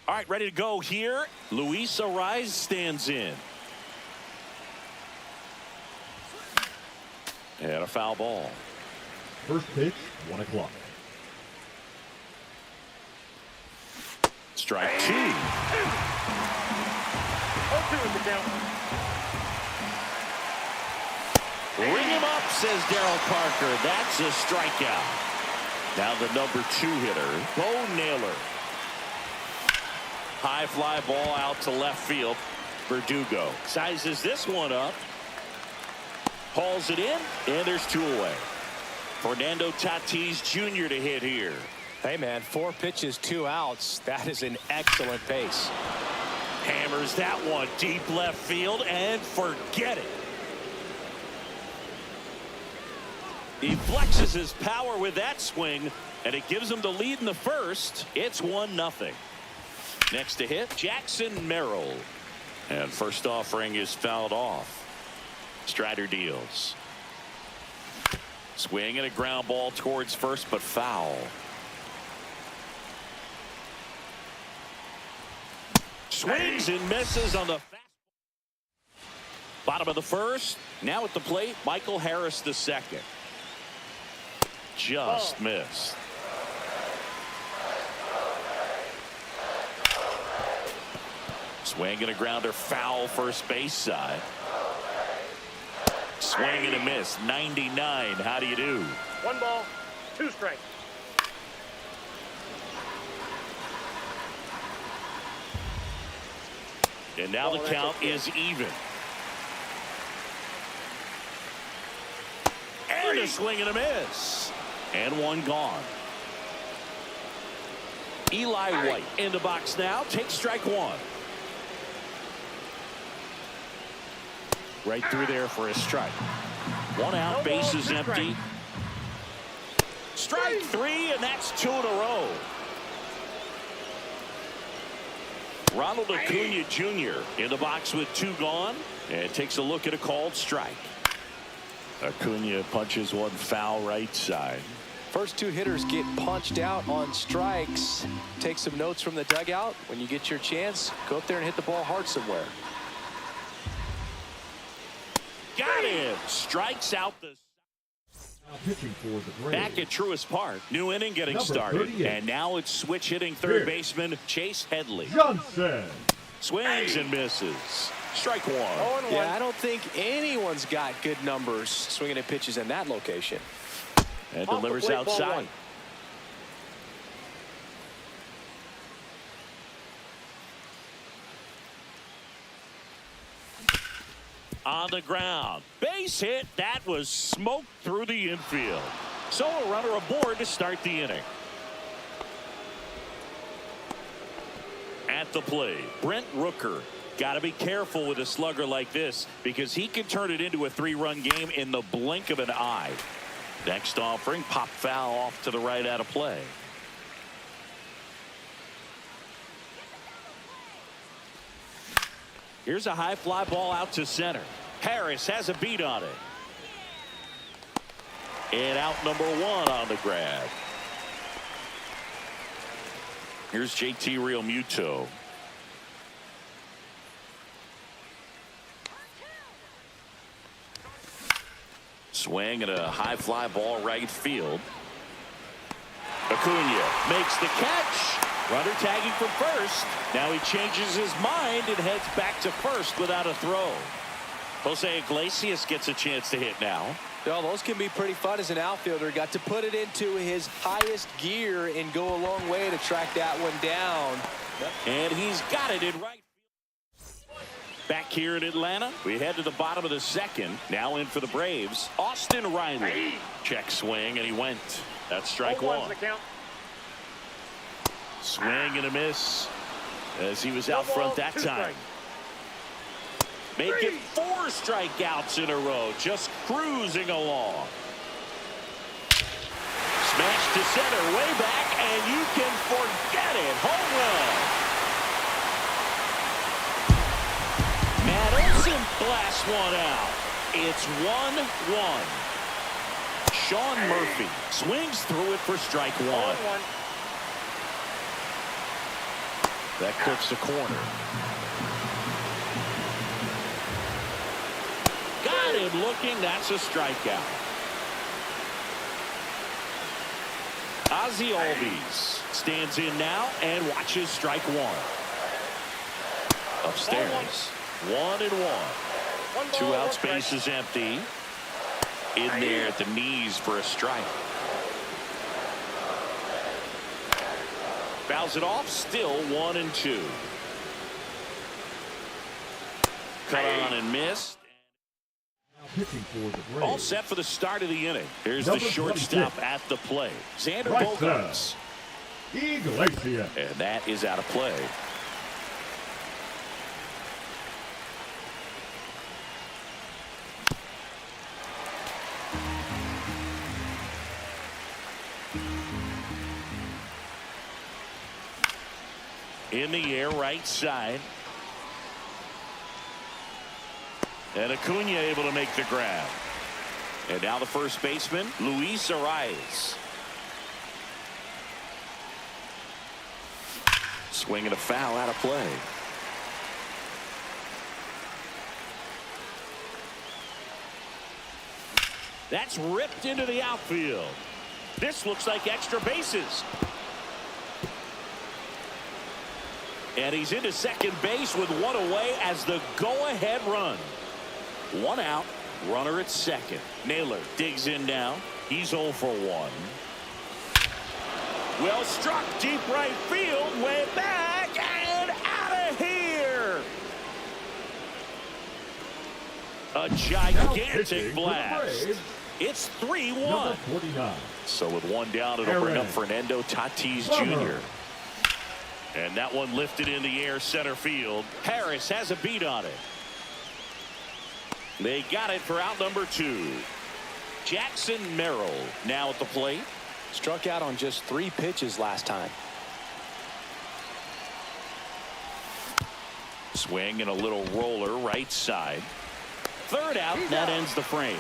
All right, ready to go here. Luis Ariz stands in. And a foul ball. First pitch, 1 o'clock. Strike 2. 0-2 is the count. Ring him up, says Darryl Parker. That's a strikeout. Now the number 2 hitter, Bo Naylor. High fly ball out to left field. Verdugo sizes this one up. Hauls it in, and there's 2 away. Fernando Tatis Jr. to hit here. Hey, man, 4 pitches, 2 outs. That is an excellent pace. Hammers that one deep left field, and forget it. He flexes his power with that swing, and it gives him the lead in the first. It's 1-0. Next to hit, Jackson Merrill. And first offering is fouled off. Strider deals. Swing and a ground ball towards first, but foul. Swings and misses on the bottom of the first. Now at the plate, Michael Harris II. Just missed. Swing and a grounder, foul first base side. Swing and a miss, 99. How do you do? 1 ball, 2 strikes. And now the count is even. And a swing and a miss. And 1 gone. Eli White in the box now. Takes strike 1. Right through there for a strike. 1 out, bases empty. Strike 3, and that's 2 in a row. Ronald Acuna Jr. in the box with 2 gone, and takes a look at a called strike. Acuna punches 1 foul right side. First 2 hitters get punched out on strikes. Take some notes from the dugout. When you get your chance, go up there and hit the ball hard somewhere. Got him. Strikes out the. Now pitching for the Braves. Back at Truist Park. New inning getting Number started. 38. And now it's switch hitting third baseman Chase Headley. Johnson. Swings and misses. Strike 1. 0-1. Yeah, I don't think anyone's got good numbers swinging at pitches in that location. And Off the delivers plate, ball outside. 1. On the ground. Base hit. That was smoked through the infield. So a runner aboard to start the inning. At the plate, Brent Rooker. Got to be careful with a slugger like this because he can turn it into a 3-run game in the blink of an eye. Next offering, pop foul off to the right out of play. Here's a high fly ball out to center. Harris has a beat on it. And out number 1 on the grab. Here's JT Realmuto. Swing and a high fly ball right field. Acuna makes the catch. Runner tagging from first. Now he changes his mind and heads back to first without a throw. Jose Iglesias gets a chance to hit now. Well, those can be pretty fun as an outfielder. Got to put it into his highest gear and go a long way to track that one down. And he's got it in right. Back here in Atlanta, we head to the bottom of the second. Now in for the Braves, Austin Riley. Check swing, and he went. That's strike 0-1's 1. the count. Swing and a miss as he was out front that time. Make it 4 strikeouts in a row, just cruising along. Smash to center, way back, and you can forget it. Home run. Matt Olson blasts one out. It's 1-1. Sean Murphy swings through it for strike 1. 0-1. That clips the corner. Got him looking. That's a strikeout. Ozzie Albies stands in now and watches strike one. Upstairs. 1-1. 2 out, space is empty. In there at the knees for a strike. Fouls it off. Still 1-2. Cut on and missed. Pitching for the Braves. All set for the start of the inning. Here's Number the shortstop 26. at the plate. Xander Right Bogaerts. Iglesias. And that is out of play. In the air, right side. And Acuna able to make the grab. And now the first baseman, Luis Arias. Swinging a foul, out of play. That's ripped into the outfield. This looks like extra bases. And he's into second base with one away as the go-ahead run. 1 out, runner at second. Naylor digs in now. He's 0 for 1. Well struck, deep right field, way back and out of here. A gigantic blast. It's 3-1. Number 49. So with 1 down, it'll bring up Fernando Tatis Jr. And that one lifted in the air, center field. Harris has a beat on it. They got it for out number 2. Jackson Merrill now at the plate. Struck out on just 3 pitches last time. Swing and a little roller right side. 3rd out, that ends the frame.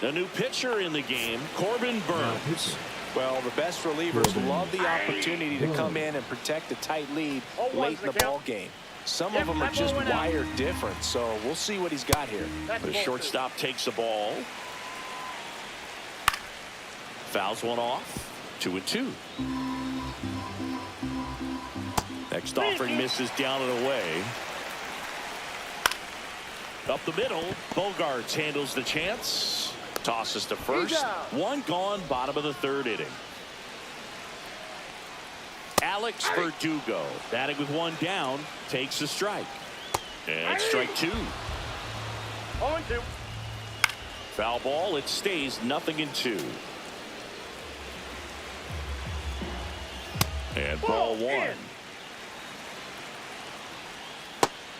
The new pitcher in the game, Corbin Burns. Well, the best relievers love the opportunity to come in and protect a tight lead late in the ball game. Some of them are just wired different, so we'll see what he's got here. The shortstop takes the ball. Fouls one off. 2-2. Next offering misses down and away. Up the middle, Bogaerts handles the chance. Tosses to first. 1 gone, bottom of the 3rd inning. Alex Verdugo, batting with 1 down, takes a strike. And strike 2. 0-2. Foul ball, it stays 0-2. And ball 1.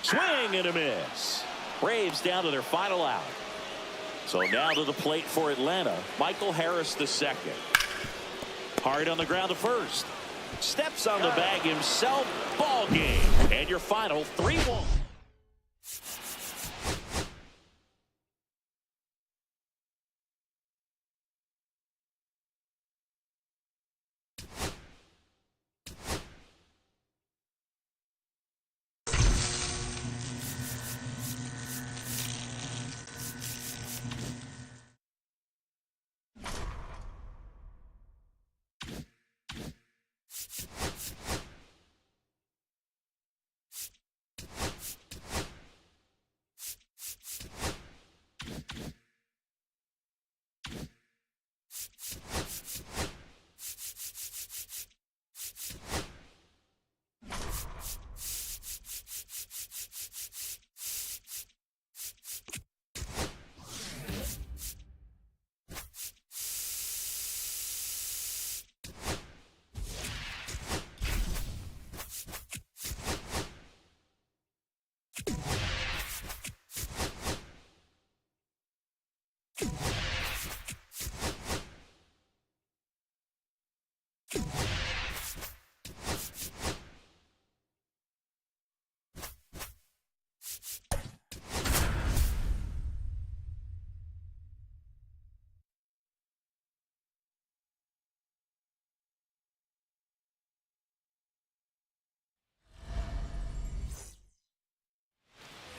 Swing and a miss. Braves down to their final out. So now to the plate for Atlanta, Michael Harris II. Hard on the ground to first. Steps on the bag himself. Ball game. And your final 3-1.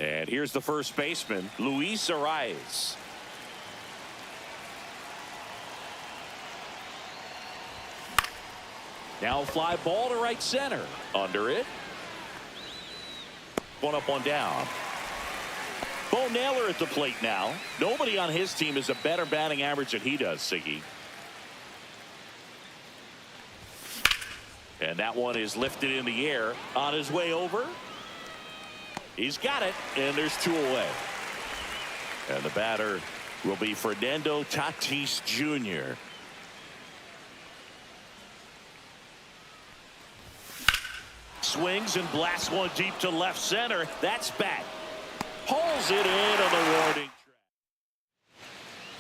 And here's the first baseman, Luis Arias. Now fly ball to right center. Under it. One up, one down. Bo Naylor at the plate now. Nobody on his team has a better batting average than he does, Siggy. And that one is lifted in the air on his way over. He's got it, and there's two away. And the batter will be Fernando Tatis Jr. Swings and blasts one deep to left center. That's back. Pulls it in on the warning track.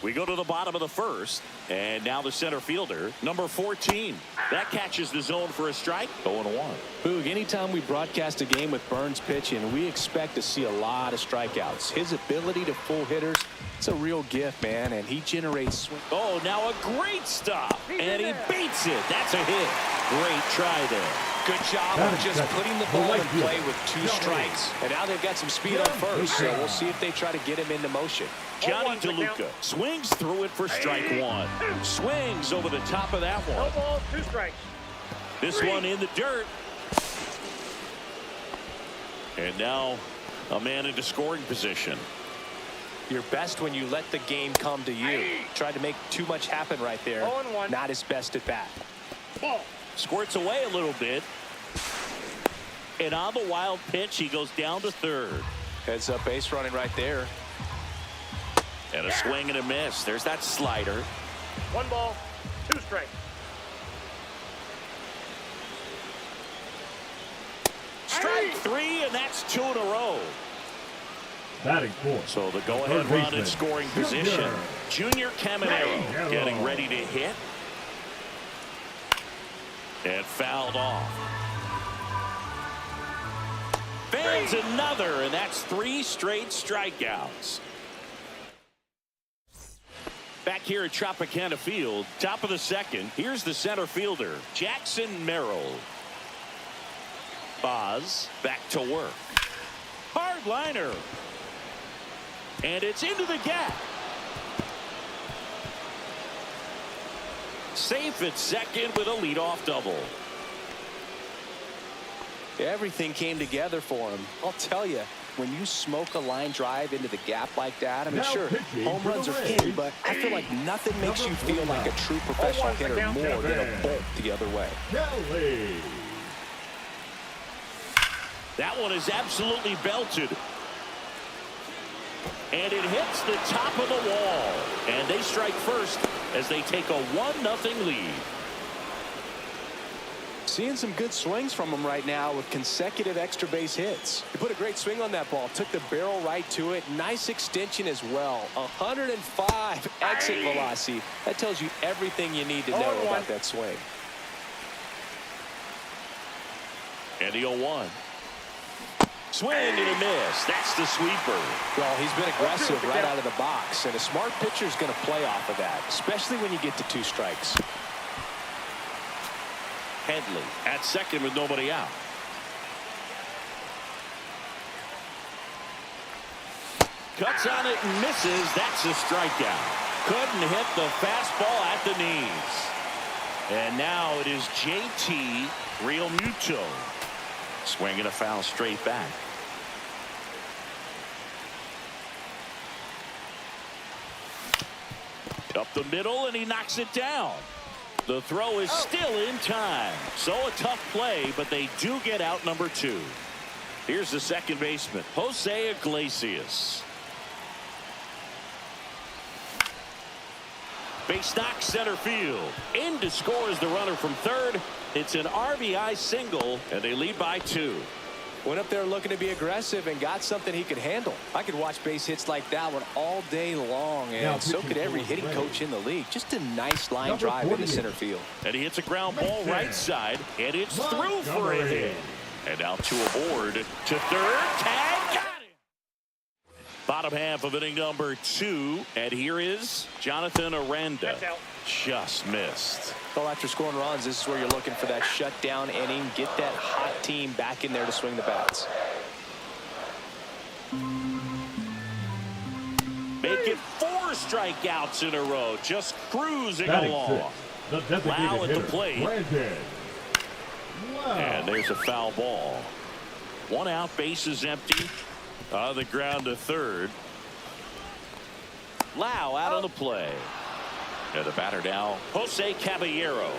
We go to the bottom of the first, and now the center fielder, number 14. That catches the zone for a strike. 0-1. Boog, anytime we broadcast a game with Burns pitching, we expect to see a lot of strikeouts. His ability to pull hitters, it's a real gift, man, and he generates swing. Oh, now a great stop, and he beats it. That's a hit. Great try there. Good job of just putting the ball in play with 2 strikes. And now they've got some speed on first, so we'll see if they try to get him into motion. Johnny DeLuca swings through it for strike 1. Swings over the top of that one. No balls, 2 strikes. This one in the dirt. And now a man into scoring position. You're best when you let the game come to you. Tried to make too much happen right there. 0-1. Not his best at bat. Ball. Squirts away a little bit. And on the wild pitch, he goes down to third. Heads up base running right there. And a swing and a miss. There's that slider. 1 ball, 2 strikes. Strike 3, and that's 2 in a row. Batting fourth. So the go-ahead run in scoring position. Junior Caminero getting ready to hit. And fouled off. Fans another, and that's 3 straight strikeouts. Back here at Tropicana Field, top of the second. Here's the center fielder, Jackson Merrill. Boz back to work. Hard liner. And it's into the gap. Safe at second with a leadoff double. Everything came together for him. I'll tell you, when you smoke a line drive into the gap like that, I mean, sure, home runs are king, but I feel like nothing makes you feel like a true professional hitter more than a bolt the other way. Kelly. That one is absolutely belted. And it hits the top of the wall. And they strike first as they take a 1-0 lead. Seeing some good swings from him right now with consecutive extra base hits. He put a great swing on that ball. Took the barrel right to it. Nice extension as well. 105 exit velocity. That tells you everything you need to know about that swing. And the 0-1. Swing and a miss. That's the sweeper. Well, he's been aggressive right out of the box, and a smart pitcher is going to play off of that, especially when you get to 2 strikes. Headley at second with nobody out. Cuts on it and misses. That's a strikeout. Couldn't hit the fastball at the knees. And now it is JT Realmuto. Swinging a foul straight back. Up the middle, and he knocks it down. The throw is still in time. So a tough play, but they do get out number 2. Here's the second baseman, Jose Iglesias. Base knock center field. In to score is the runner from third. It's an RBI single, and they lead by 2. Went up there looking to be aggressive and got something he could handle. I could watch base hits like that one all day long, and so could every hitting coach in the league. Just a nice line drive into center field. And he hits a ground ball right side, and it's through for a hit. And now 2 aboard to third. Tag, got it. Bottom half of inning number 2, and here is Jonathan Aranda. Just missed. Well, after scoring runs, this is where you're looking for that shutdown inning. Get that hot team back in there to swing the bats. strikeouts in a row, just cruising Batting along. sixth, the Lau designated at the hitter, plate. Brandon. Wow. And there's a foul ball. 1 out, bases empty. On the ground to third. Lau out on the play. And the batter now, Jose Caballero.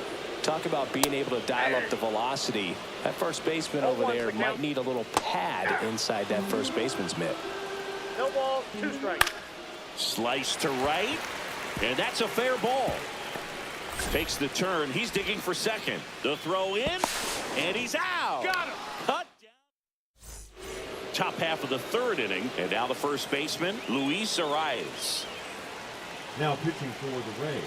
Talk about being able to dial up the velocity. That first baseman over there might need a little pad inside that first baseman's mitt. No ball, 2 strikes. Slice to right. And that's a fair ball. Takes the turn. He's digging for second. The throw in. And he's out. Got him. Cut down. Top half of the third inning. And now the first baseman, Luis Arias. Now pitching for the Rays,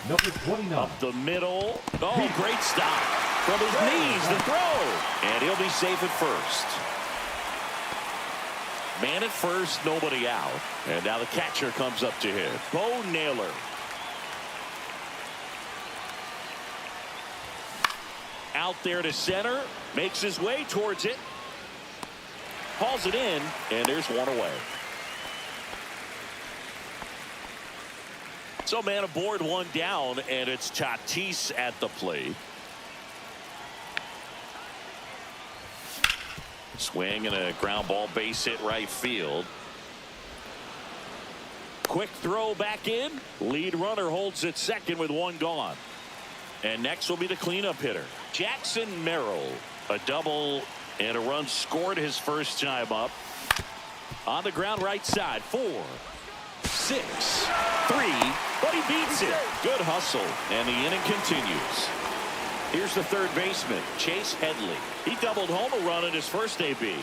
number 29. Up the middle. Oh, great stop. From his knees, the throw. And he'll be safe at first. Man at first, nobody out. And now the catcher comes up to him. Bo Naylor. Out there to center. Makes his way towards it. Hauls it in. And there's one away. So man aboard, 1 down, and it's Tatis at the plate. Swing and a ground ball, base hit right field. Quick throw back in. Lead runner holds at second with 1 gone. And next will be the cleanup hitter, Jackson Merrill. A double and a run scored his first time up. On the ground right side, 4, 6, 3, but he beats it. Good hustle, and the inning continues. Here's the third baseman, Chase Headley. He doubled home a run in his first AB.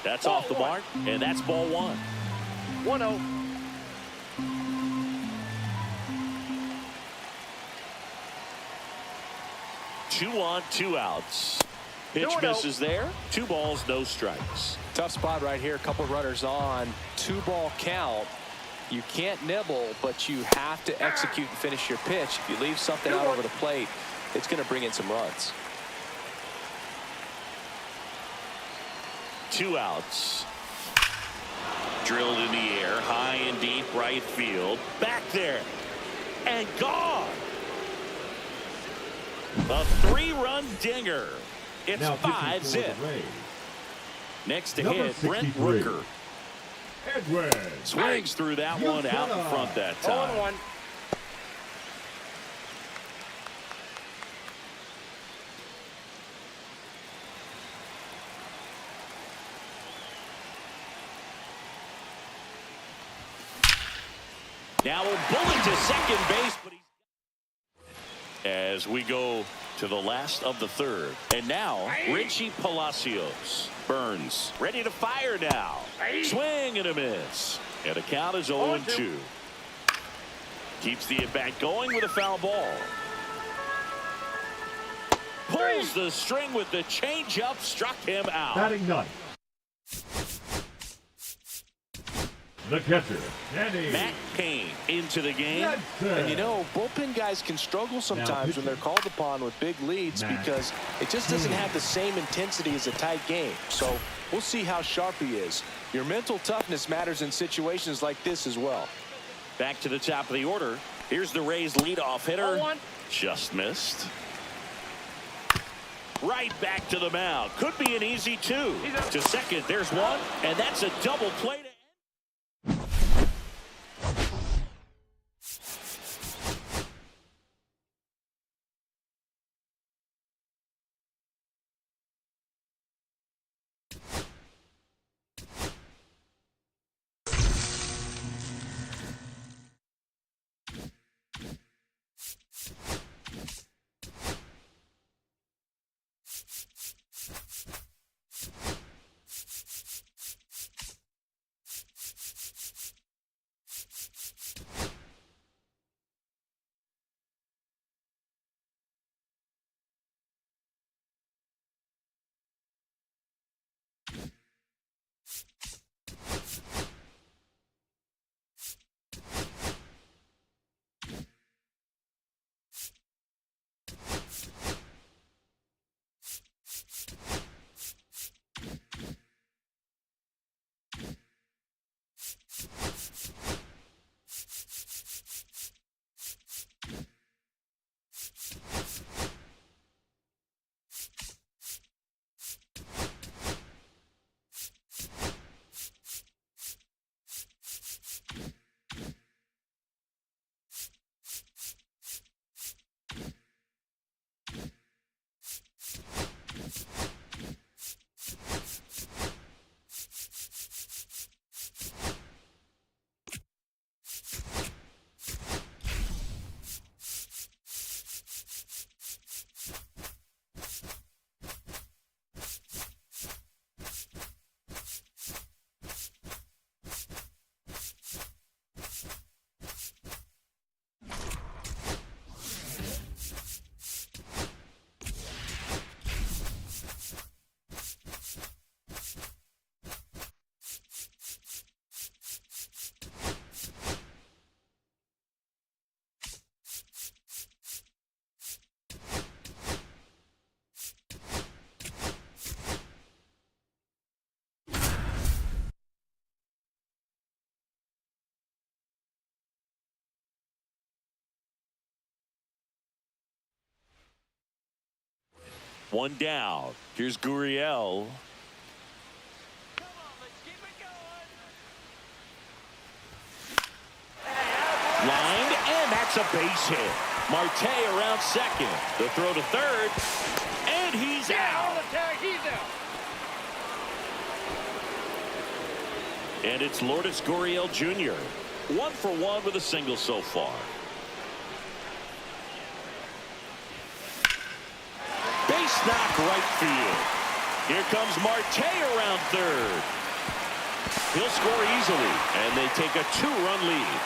That's off the mark, and that's ball 1. 1-0. Two on, 2 outs. Pitch 2-0. misses there. 2 balls, no strikes. Tough spot right here. A couple runners on. 2-ball count. You can't nibble, but you have to execute and finish your pitch. If you leave something out over the plate, it's going to bring in some runs. 2 outs. Drilled in the air, high and deep right field. Back there. And gone. A 3-run dinger. It's Now 5-zip. Next to Number hit, Brent 63. Rooker. Edwards. Swings through that one out in front that time. 0-1. Now a bullet to second base, but as we go to the last of the third. And now Richie Palacios. Burns ready to fire now. Swing and a miss. And the count is 0-2. Keeps the at-bat going with a foul ball. Pulls the string with the changeup, struck him out. Batting 9. The catcher, Danny. Matt Payne into the game. And you know, bullpen guys can struggle sometimes when they're called upon with big leads because it just doesn't have the same intensity as a tight game. So we'll see how sharp he is. Your mental toughness matters in situations like this as well. Back to the top of the order. Here's the Rays leadoff hitter. 0-1. Just missed. Right back to the mound. Could be an easy 2. To second, there's one, and that's a double play. One down. Here's Gurriel. Lined, and that's a base hit. Marte around second. The throw to third, and he's out. On the tag, he's out. And it's Lourdes Gurriel Jr. 1 for 1 with a single so far. Base knock right field. Here comes Marte around third. He'll score easily, and they take a 2-run lead.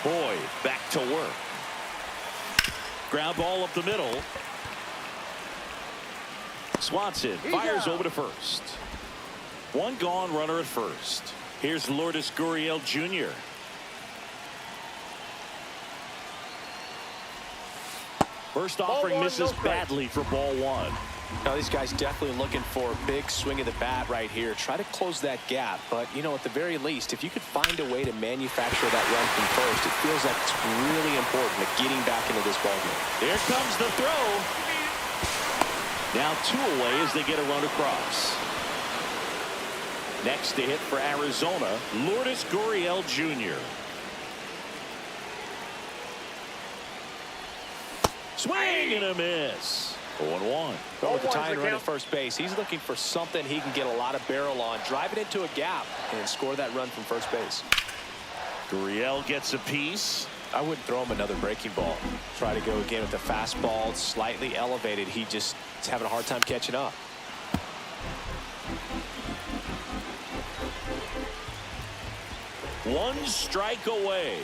Boyd back to work. Ground ball up the middle. Swanson fires over to first. One gone, runner at first. Here's Lourdes Gurriel Jr. First offering misses badly for ball one. Now these guys definitely looking for a big swing of the bat right here. Try to close that gap, but you know, at the very least, if you could find a way to manufacture that run from first, it feels like it's really important at getting back into this ballgame. Here comes the throw. Now 2 away as they get a run across. Next to hit for Arizona, Lourdes Gurriel Jr. Swing and a miss. 0-1. But with the tying run at first base, he's looking for something he can get a lot of barrel on, drive it into a gap, and score that run from first base. Gurriel gets a piece. I wouldn't throw him another breaking ball. Try to go again with the fastball, slightly elevated. He just is having a hard time catching up. One strike away.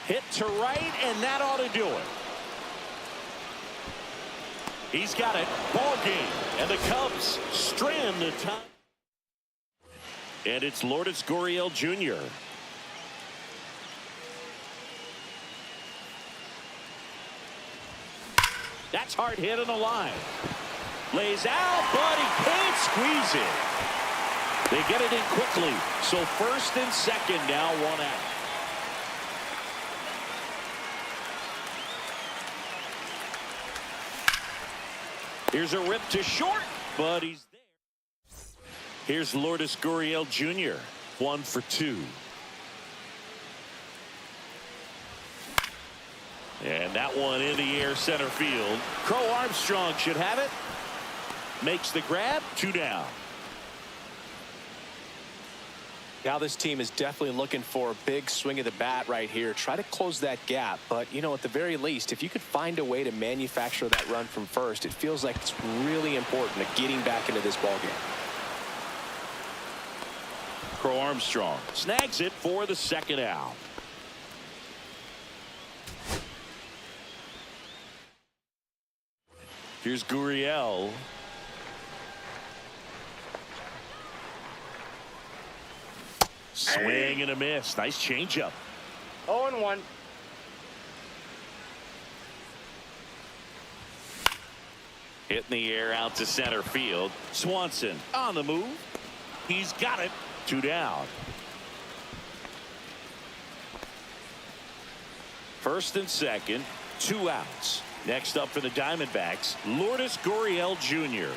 Hit to right, and that ought to do it. He's got it. Ball game. And the Cubs strand the time. And it's Lourdes Gurriel Jr. That's hard hit on the line. Lays out, but he can't squeeze it. They get it in quickly. So first and second now, 1 out. Here's a rip to short, but he's there. Here's Lourdes Gurriel Jr. 1 for 2. And that one in the air center field. Crow Armstrong should have it. Makes the grab. 2 down. Now this team is definitely looking for a big swing of the bat right here. Try to close that gap, but you know, at the very least, if you could find a way to manufacture that run from first, it feels like it's really important at getting back into this ballgame. Crow Armstrong snags it for the second out. Here's Gurriel. Swing and a miss. Nice changeup. 0-1. Hit in the air out to center field. Swanson on the move. He's got it. 2 down. First and second, 2 outs. Next up for the Diamondbacks, Lourdes Gurriel Jr.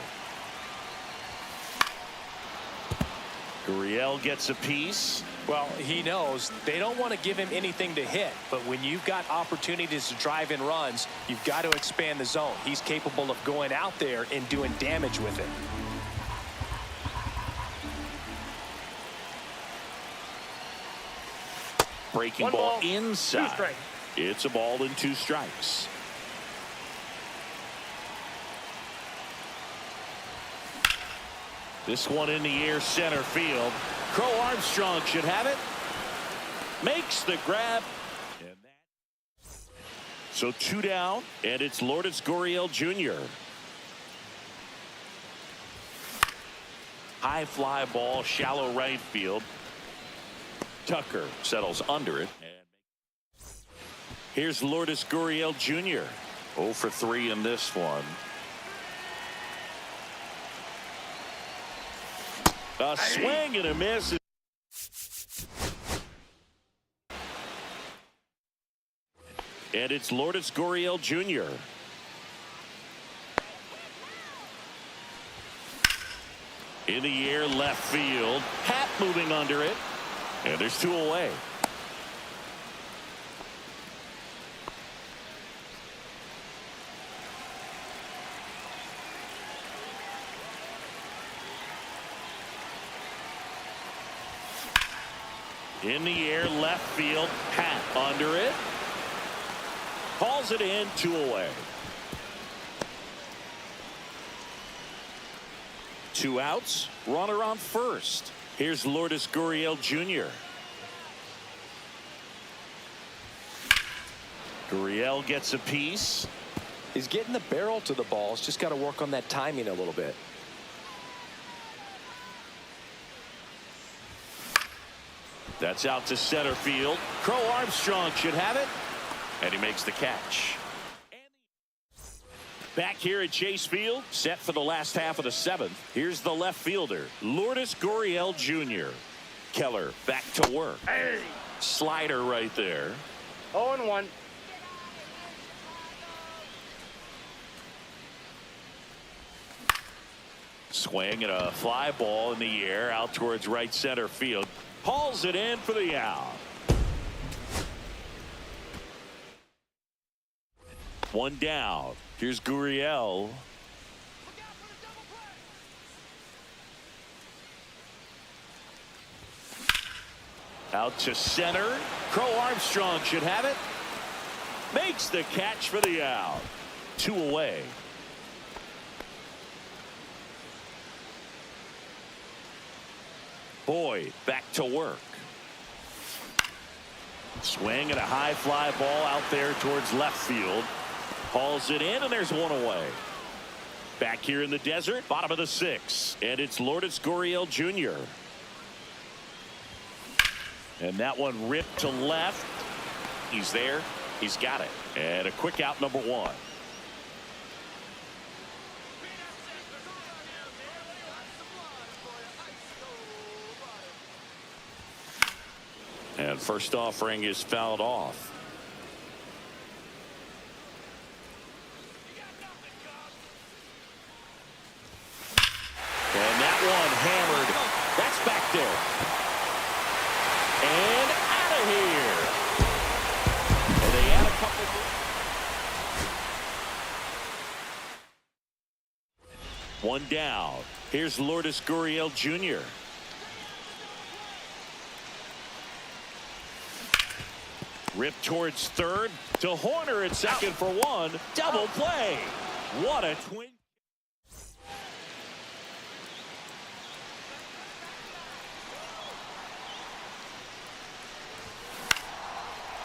Gurriel gets a piece. Well, he knows they don't want to give him anything to hit, but when you've got opportunities to drive in runs, you've got to expand the zone. He's capable of going out there and doing damage with it. Breaking ball inside. It's a ball and 2 strikes. This one in the air center field. Crow Armstrong should have it. Makes the grab. So 2 down, and it's Lourdes Gurriel Jr. High fly ball, shallow right field. Tucker settles under it. Here's Lourdes Gurriel Jr. 0 for 3 in this one. A swing and a miss. And it's Lourdes Gurriel Jr. In the air, left field. Hat moving under it. And there's 2 away. In the air, left field. Hat under it. Calls it in, 2 away. 2 outs, runner on first. Here's Lourdes Gurriel Jr. Gurriel gets a piece. He's getting the barrel to the ball. He's just got to work on that timing a little bit. That's out to center field. Crow Armstrong should have it. And he makes the catch. Back here at Chase Field, set for the last half of the 7th. Here's the left fielder, Lourdes Gurriel Jr. Keller back to work. Hey. Slider right there. 0-1. Swing and a fly ball in the air out towards right center field. Hauls it in for the out. 1 down. Here's Gurriel. Out to center. Crow Armstrong should have it. Makes the catch for the out. 2 away. Boyd back to work. Swing and a high fly ball out there towards left field. Hauls it in, and there's 1 away. Back here in the desert, bottom of the 6th. And it's Lourdes Gurriel Jr. And that one ripped to left. He's there. He's got it. And a quick out, number 1. And first offering is fouled off. And that one hammered. That's back there. And out of here. And they add a couple more. 1 down. Here's Lourdes Gurriel Jr. Ripped towards third to Horner at second for 1. Double play. What a twin.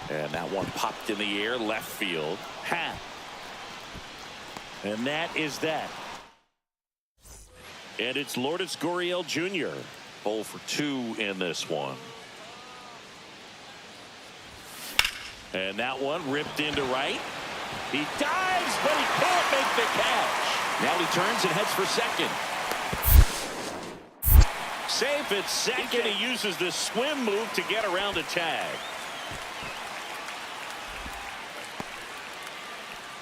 And that one popped in the air, left field. Hat. And that is that. And it's Lourdes Gurriel Jr. 0 for 2 in this one. And that one ripped into right. He dives, but he can't make the catch. Now he turns and heads for second. Safe at second. He uses the swim move to get around the tag.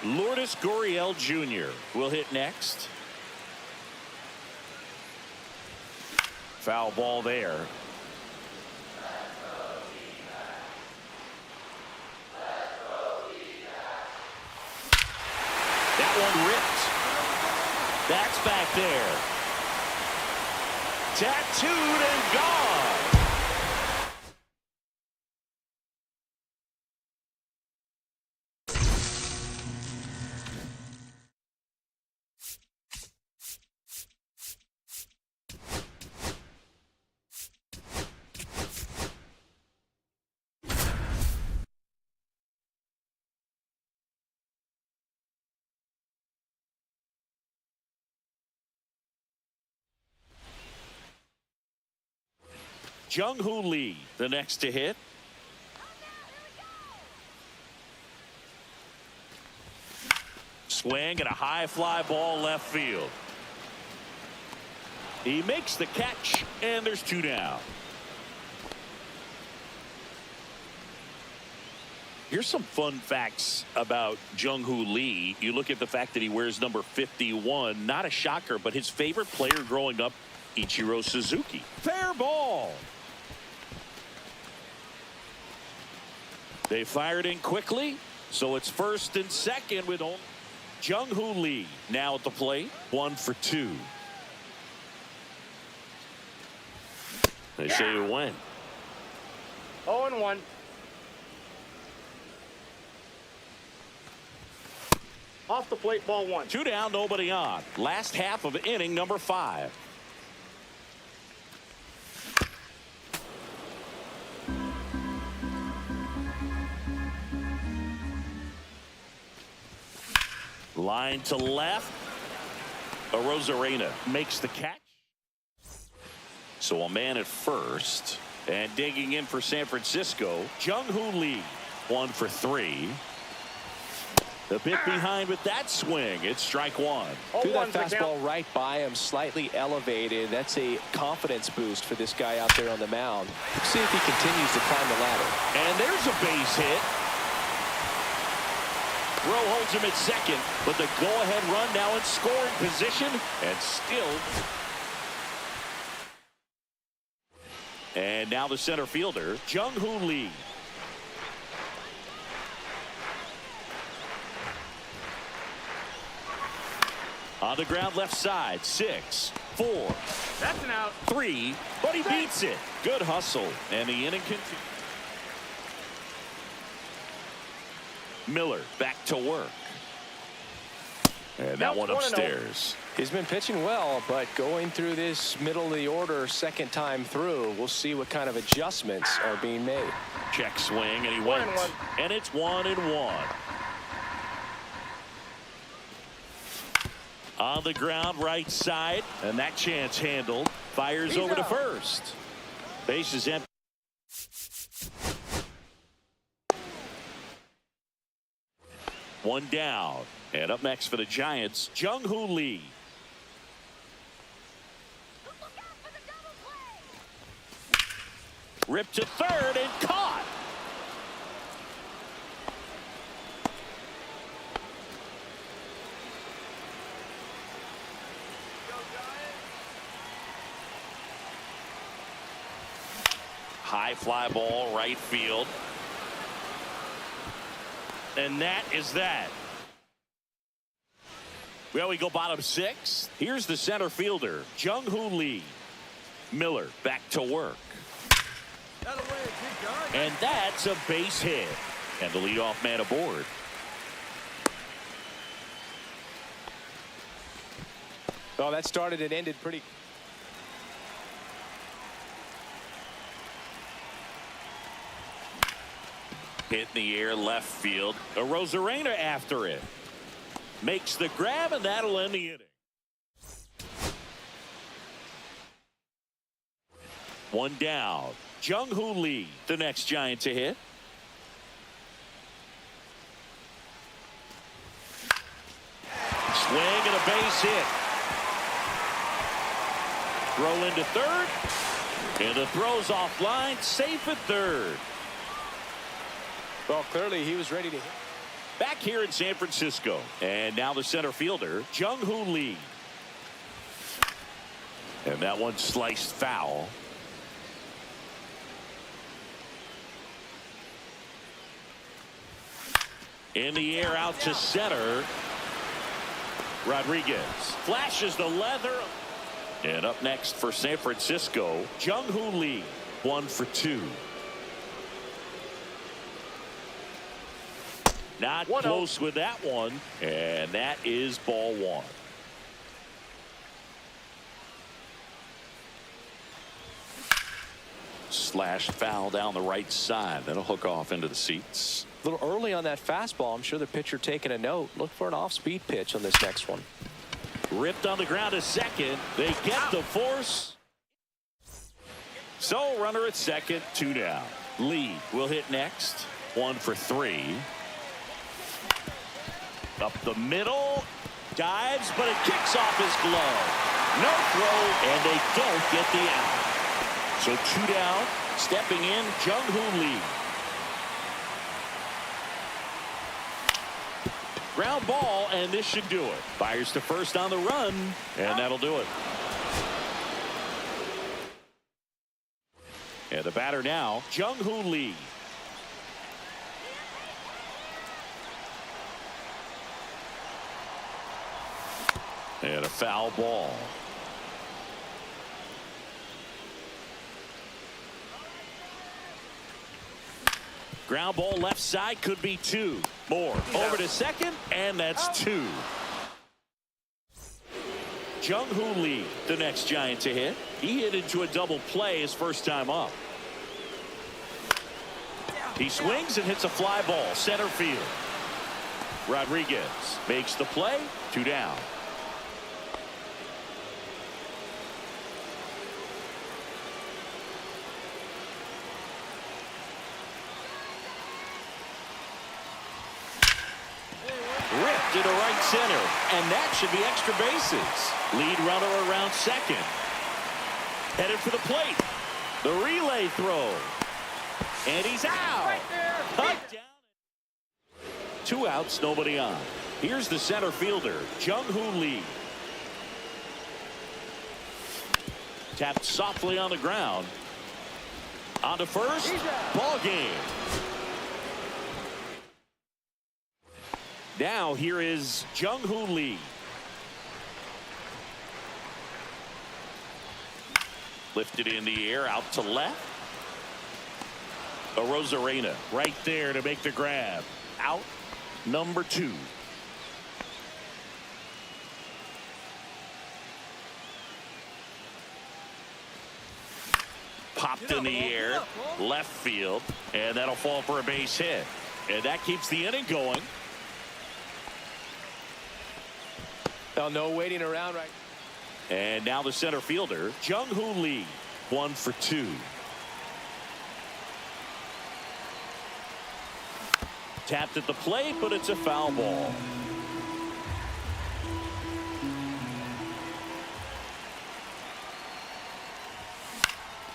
Lourdes Gurriel Jr. will hit next. Foul ball there. That one ripped. That's back there. Tattooed and gone. Jung-Hoo Lee, the next to hit. Swing and a high fly ball left field. He makes the catch, and there's 2 down. Here's some fun facts about Jung-Hoo Lee. You look at the fact that he wears number 51. Not a shocker, but his favorite player growing up, Ichiro Suzuki. Fair ball. They fired in quickly, so it's first and second with only Jung-Hoo Lee now at the plate. 1 for 2. They say you win. 0-1. Off the plate, ball 1. 2 down, nobody on. Last half of inning number 5. Line to left. Arozarena makes the catch. So a man at first. And digging in for San Francisco, Jung-Hoo Lee. 1 for 3. The bit behind with that swing. It's strike 1. Threw that fastball right by him, slightly elevated. That's a confidence boost for this guy out there on the mound. Let's see if he continues to climb the ladder. And there's a base hit. Rowe holds him at second, but the go-ahead run now in scoring position, and still. And now the center fielder, Jung-Hoo Lee. On the ground left side, 6, 4. That's an out. 3, but he beats it. Good hustle, and the inning continues. Miller back to work. And that one upstairs. He's been pitching well, but going through this middle of the order second time through, we'll see what kind of adjustments are being made. Check swing, and he went. And it's 1-1. On the ground right side, and that chance handled. Fires over to first. Base is empty. One down. And up next for the Giants, Jung-Hoo Lee. Ripped to third and caught. High fly ball right field. And that is that. Well, we go bottom 6. Here's the center fielder, Jung-Hoo Lee. Miller back to work. And that's a base hit. And the leadoff man aboard. Well, that started and ended pretty. Hit in the air left field. Arozarena after it. Makes the grab, and that'll end the inning. One down. Jung-Hoo Lee, the next Giant to hit. Swing and a base hit. Throw into third. And the throw's offline. Safe at third. Well, clearly he was ready to hit. Back here in San Francisco. And now the center fielder, Jung-Hoo Lee. And that one sliced foul. In the air out to center. Rodriguez flashes the leather. And up next for San Francisco, Jung-Hoo Lee. 1 for 2. Not close with that one. And that is ball 1. Slash foul down the right side. That'll hook off into the seats. A little early on that fastball. I'm sure the pitcher taking a note. Look for an off-speed pitch on this next one. Ripped on the ground to second. They get the force. So runner at second, 2 down. Lee will hit next. 1 for 3. Up the middle. Dives, but it kicks off his glove. No throw, and they don't get the out. So 2 down. Stepping in, Jung-Hoo Lee. Ground ball, and this should do it. Fires to first on the run, and that'll do it. And the batter now, Jung-Hoo Lee. And a foul ball. Ground ball left side, could be two. More. Over to second, and that's two. Jung-Hoo Lee, the next Giant to hit. He hit into a double play his first time up. He swings and hits a fly ball, center field. Rodriguez makes the play, 2 down. Ripped into right center, and that should be extra bases. Lead runner around second. Headed for the plate. The relay throw. And he's out. Right there. Cut down. 2 outs, nobody on. Here's the center fielder, Jung-Hoo Lee. Tapped softly on the ground. On to first. Ball game. Now here is Jung-Hoo Lee. Lifted in the air, out to left. A Rosarena right there to make the grab. Out number 2. Popped in the air, left field, and that'll fall for a base hit. And that keeps the inning going. Well, no waiting around right. And now the center fielder, Jung-Hoo Lee, 1 for 2. Tapped at the plate, but it's a foul ball.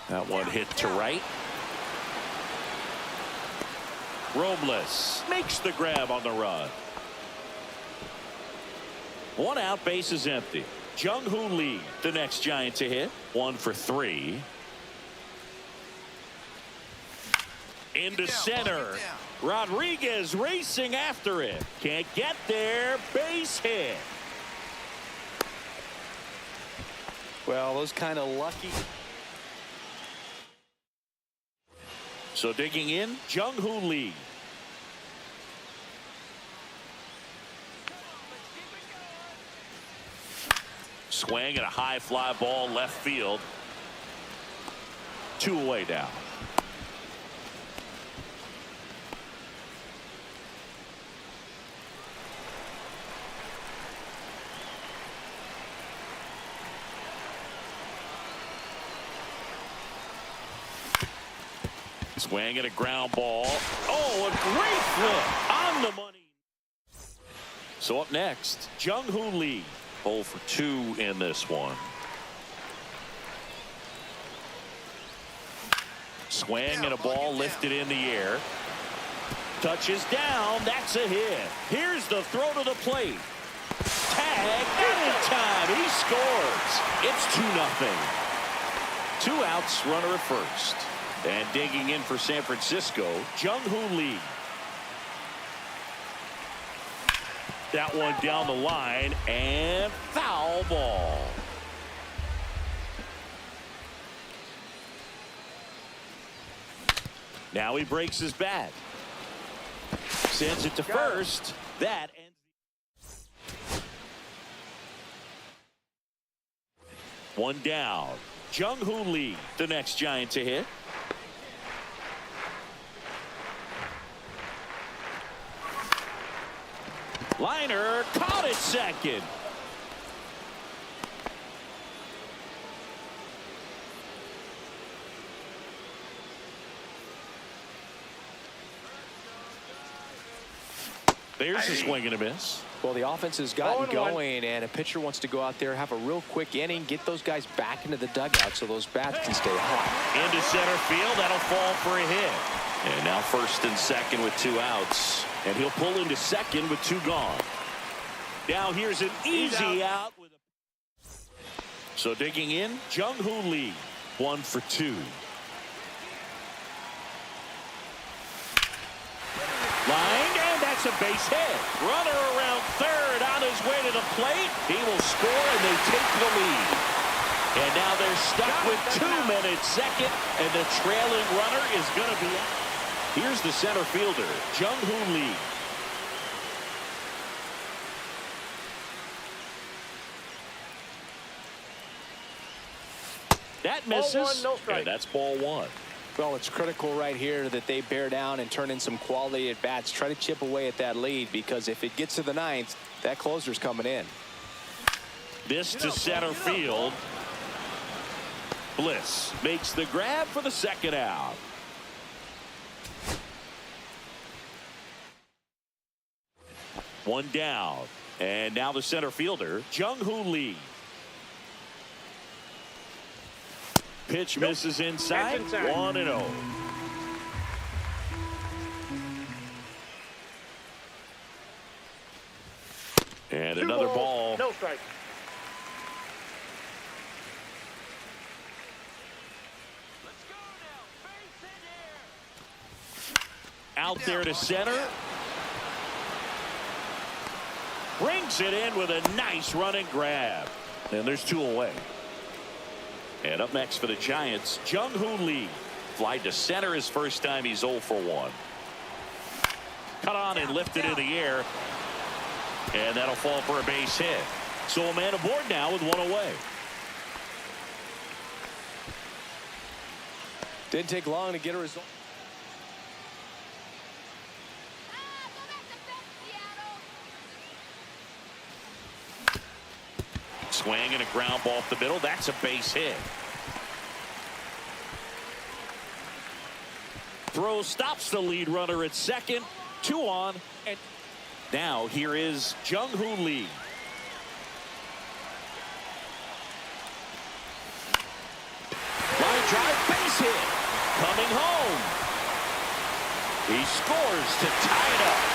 That one hit to right. Robles makes the grab on the run. 1 out, base is empty. Jung-Hoo Lee, the next Giant to hit, 1 for 3. Into center. Rodriguez racing after it. Can't get there. Base hit. Well, those kind of lucky. So digging in, Jung-Hoo Lee. Swing and a high fly ball left field. 2 away now. Swing and a ground ball. Oh, a great flip on the money. So up next, Jung-Hoo Lee. 0 for 2 in this one. Swing and a ball lifted in the air. Touches down. That's a hit. Here's the throw to the plate. Tag. And in time, he scores. It's 2-0. 2 outs, runner at first. And digging in for San Francisco, Jung-Hoo Lee. That one down the line, and foul ball. Now he breaks his bat. Sends it to first. That ends. 1 down. Jung-Hoo Lee, the next Giant to hit. Liner caught it second. There's a swing and a miss. Well, the offense has gotten 0-1. going, and a pitcher wants to go out there, have a real quick inning, get those guys back into the dugout so those bats can stay hot. Into center field. That'll fall for a hit. And now first and second with 2 outs. And he'll pull into second with 2 gone. Now here's an easy out. So digging in, Jung-Hoo Lee. 1 for 2. Line, and that's a base hit. Runner around third on his way to the plate. He will score, and they take the lead. And now they're stuck with 2 minutes second, and the trailing runner is going to be out. Here's the center fielder, Jung-Hoo Lee. That misses, 0-1, no strike. and that's ball 1. Well, it's critical right here that they bear down and turn in some quality at bats. Try to chip away at that lead, because if it gets to the 9th, that closer's coming in. This to center field. Bliss makes the grab for the second out. One down. And now the center fielder, Jung-Hoo Lee. Pitch misses inside. 1-0. And 2 another balls, ball. no strike. Out there to center. Brings it in with a nice running grab. And there's 2 away. And up next for the Giants, Jung-Hoo Lee. Fly to center his first time. He's 0 for 1. Cut on and lifted in the air. And that'll fall for a base hit. So a man aboard now with 1 away. Didn't take long to get a result. Swing and a ground ball off the middle. That's a base hit. Throw stops the lead runner at second. 2 on. And now here is Jung-Hoo Lee. Line drive, base hit. Coming home. He scores to tie it up.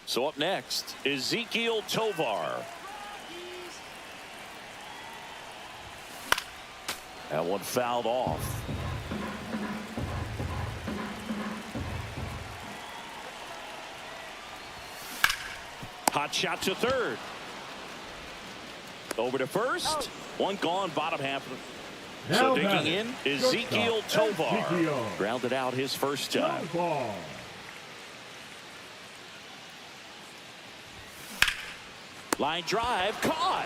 So up next, Ezequiel Tovar. That one fouled off. Hot shot to third. Over to first. One gone, bottom half of the. So digging in, Ezequiel Tovar. Grounded out his first time. Line drive, caught.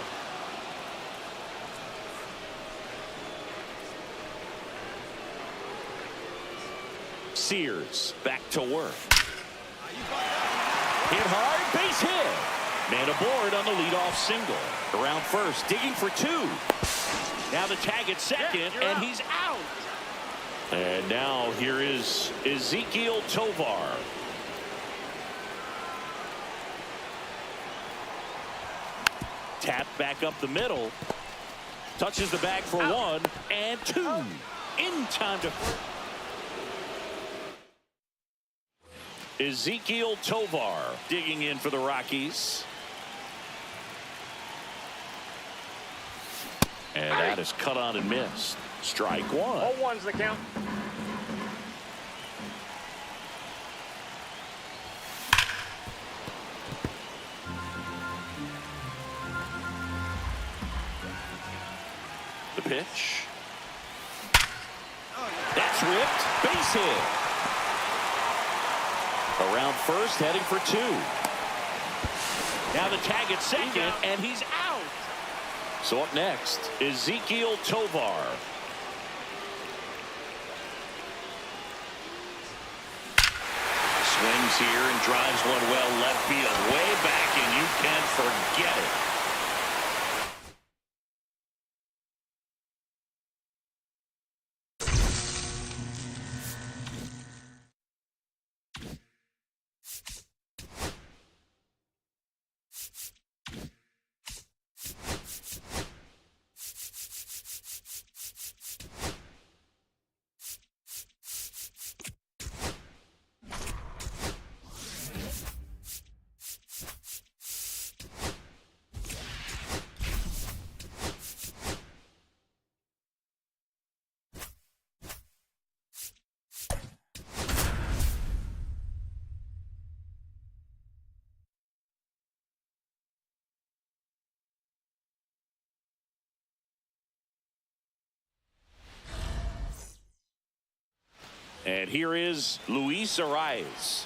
Sears back to work. Hit hard, base hit. Man aboard on the leadoff single. Around first, digging for 2. Now the tag at second, and he's out. And now here is Ezequiel Tovar. Tap back up the middle. Touches the bag for 1 and 2. In time to. Ezequiel Tovar digging in for the Rockies. And that is cut on and missed. Strike 1. 0-1's the count. The pitch. That's ripped. Base hit. Around first, heading for 2. Now the tag at second, and he's out. So up next, Ezekiel Tovar. Swings here and drives one well left field. Way back, and you can forget it. And here is Luis Arias.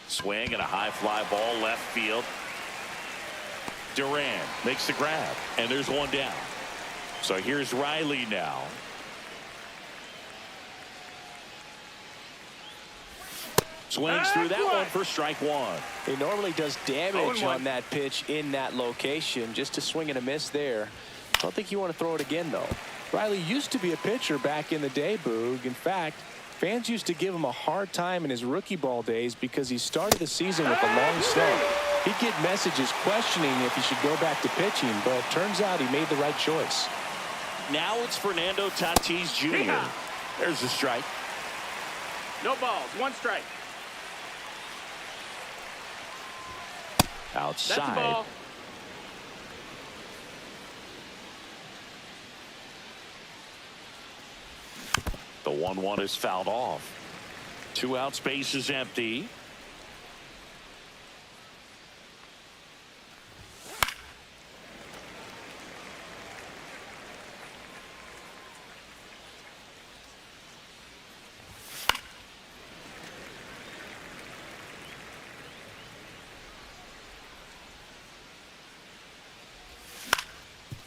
Swing and a high fly ball left field. Duran makes the grab, and there's one down. So here's Riley now. Swings through that one for strike one. He normally does damage on that pitch in that location. Just a swing and a miss there. I don't think you want to throw it again, though. Riley used to be a pitcher back in the day, Boog. In fact, fans used to give him a hard time in his rookie ball days because he started the season with a long slump. He'd get messages questioning if he should go back to pitching, but it turns out he made the right choice. Now it's Fernando Tatis Jr. There's the strike. No balls, one strike. Outside. That's a ball. The 1-1 is fouled off. 2 out, space is empty.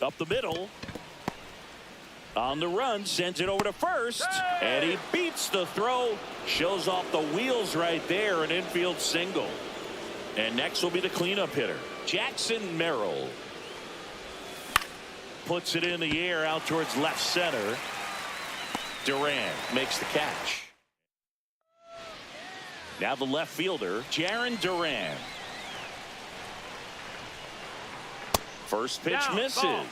Up the middle. On the run, sends it over to first, and he beats the throw. Shows off the wheels right there, an infield single. And next will be the cleanup hitter, Jackson Merrill. Puts it in the air out towards left center. Duran makes the catch. Now the left fielder, Jarren Duran. First pitch misses. Ball.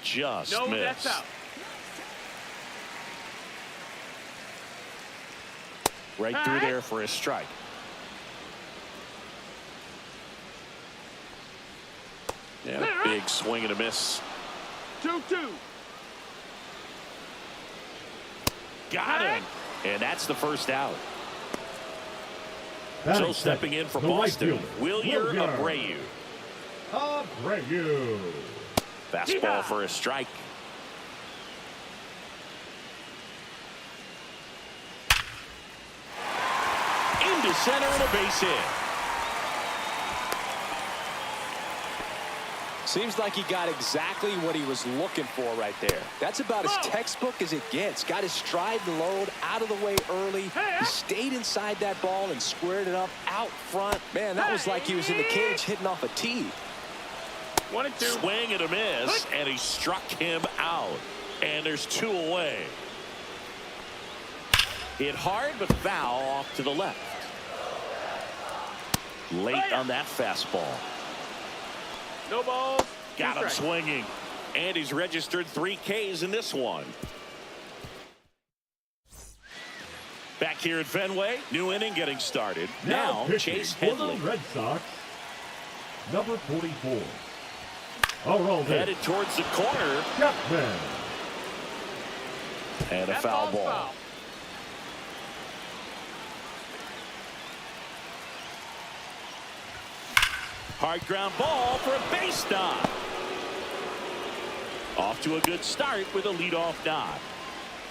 Just no, missed. That's out. Right through there for a strike. Yeah, big swing and a miss. 2-2. Got him. And that's the first out. Batting So stepping in for the right Boston, fielder, Wilyer Abreu. Abreu. Fastball for a strike. Into center and a base hit. Seems like he got exactly what he was looking for right there. That's about as textbook as it gets. Got his stride and load out of the way early. He stayed inside that ball and squared it up out front. Man, that was like he was in the cage hitting off a tee. 1-2. Swing and a miss, and he struck him out. And there's 2 away. Hit hard but foul off to the left. Late on that fastball. No balls. Got him swinging. And he's registered 3 Ks in this one. Back here at Fenway, new inning getting started. Now Chase Headley. For the Red Sox, number 44. Headed towards the corner. Chapman. And a foul ball. Hard ground ball for a base stop. Off to a good start with a leadoff knock.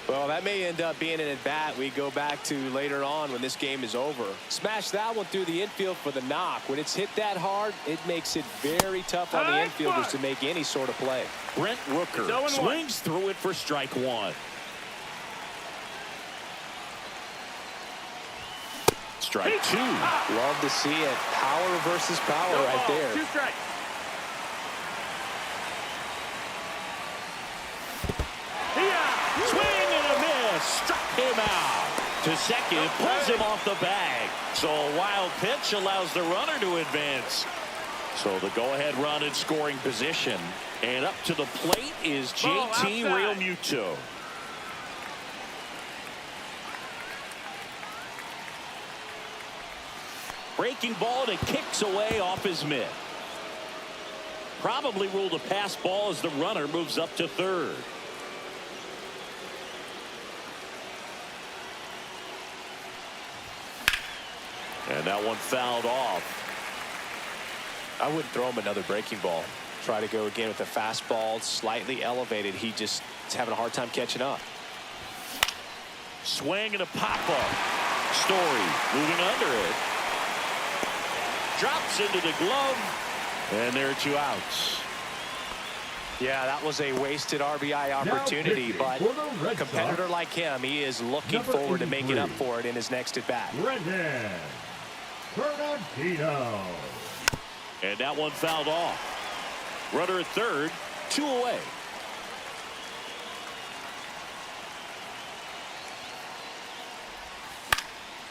Well, that may end up being an at-bat we go back to later on when this game is over. Smash that one through the infield for the knock. When it's hit that hard, it makes it very tough on the infielders to make any sort of play. Brent Rooker swings through it for strike one. Strike two. Love to see it. Power versus power right there. 2 strikes. Swing and a miss. Struck him out. To second, pulls him off the bag. So a wild pitch allows the runner to advance. So the go-ahead run in scoring position. And up to the plate is JT Realmuto. Breaking ball, and it kicks away off his mitt. Probably ruled a pass ball as the runner moves up to third. And that one fouled off. I wouldn't throw him another breaking ball. Try to go again with a fastball, slightly elevated. He just is having a hard time catching up. Swing and a pop-up. Story moving under it. Drops into the glove. And there are 2 outs. Yeah, that was a wasted RBI opportunity, but a competitor like him, he is looking forward to making up for it in his next at-bat. Brendan Bernardino. And that one fouled off. Runner at third, 2 away.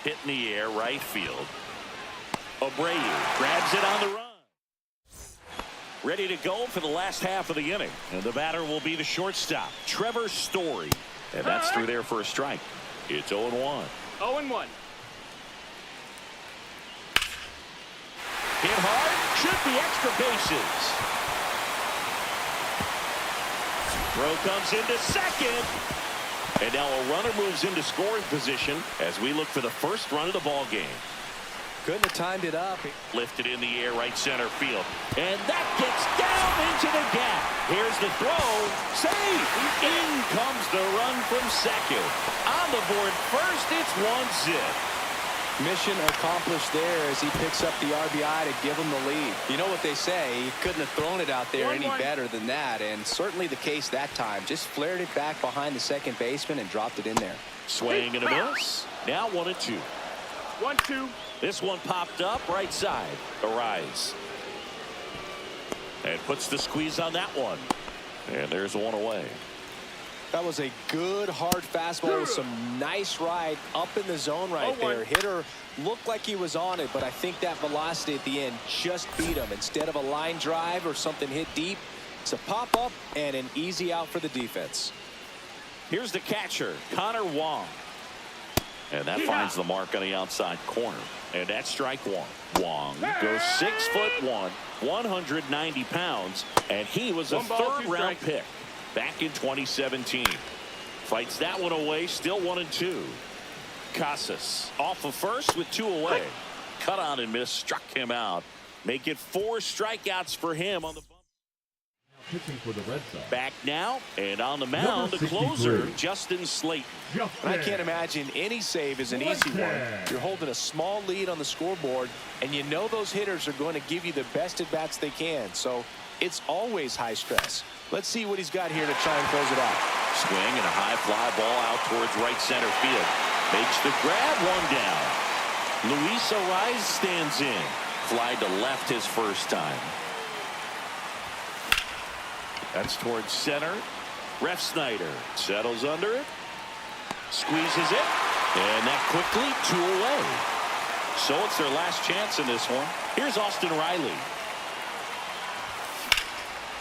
Hit in the air, right field. Abreu grabs it on the run. Ready to go for the last half of the inning. And the batter will be the shortstop, Trevor Story. And that's through there for a strike. It's 0-1. 0-1. Hit hard, should be extra bases. Throw comes into second. And now a runner moves into scoring position as we look for the first run of the ball game. Couldn't have timed it up. Lifted in the air, right center field. And that gets down into the gap. Here's the throw. Safe. In comes the run from second. On the board first, it's 1-zip. Mission accomplished there as he picks up the RBI to give him the lead. You know what they say, he couldn't have thrown it out there any better than that, and certainly the case that time. Just flared it back behind the second baseman and dropped it in there. Swing and a miss. Now 1-2. 1-2. This one popped up right side. Arise. And puts the squeeze on that one. And there's one away. That was a good hard fastball with some nice ride up in the zone right there. Hitter looked like he was on it, but I think that velocity at the end just beat him. Instead of a line drive or something hit deep, it's a pop up and an easy out for the defense. Here's the catcher, Connor Wong. And that finds the mark on the outside corner. And that's strike one. Wong goes 6'1", 190 pounds, and he was a third-round pick back in 2017. Fights that one away, still 1-2. Casas off of first with 2 away. Cut on and miss, struck him out. Make it 4 strikeouts for him on the bump. Pitching for the Red Sox. Back now, and on the mound, the closer, Justin Slayton. I can't imagine any save is an easy one. You're holding a small lead on the scoreboard, and you know those hitters are going to give you the best at-bats they can. So it's always high stress. Let's see what he's got here to try and close it out. Swing and a high fly ball out towards right center field. Makes the grab, one down. Luis Ariz stands in. Fly to left his first time. That's towards center. Ref Snyder settles under it. Squeezes it. And that quickly 2 away. So it's their last chance in this one. Here's Austin Riley.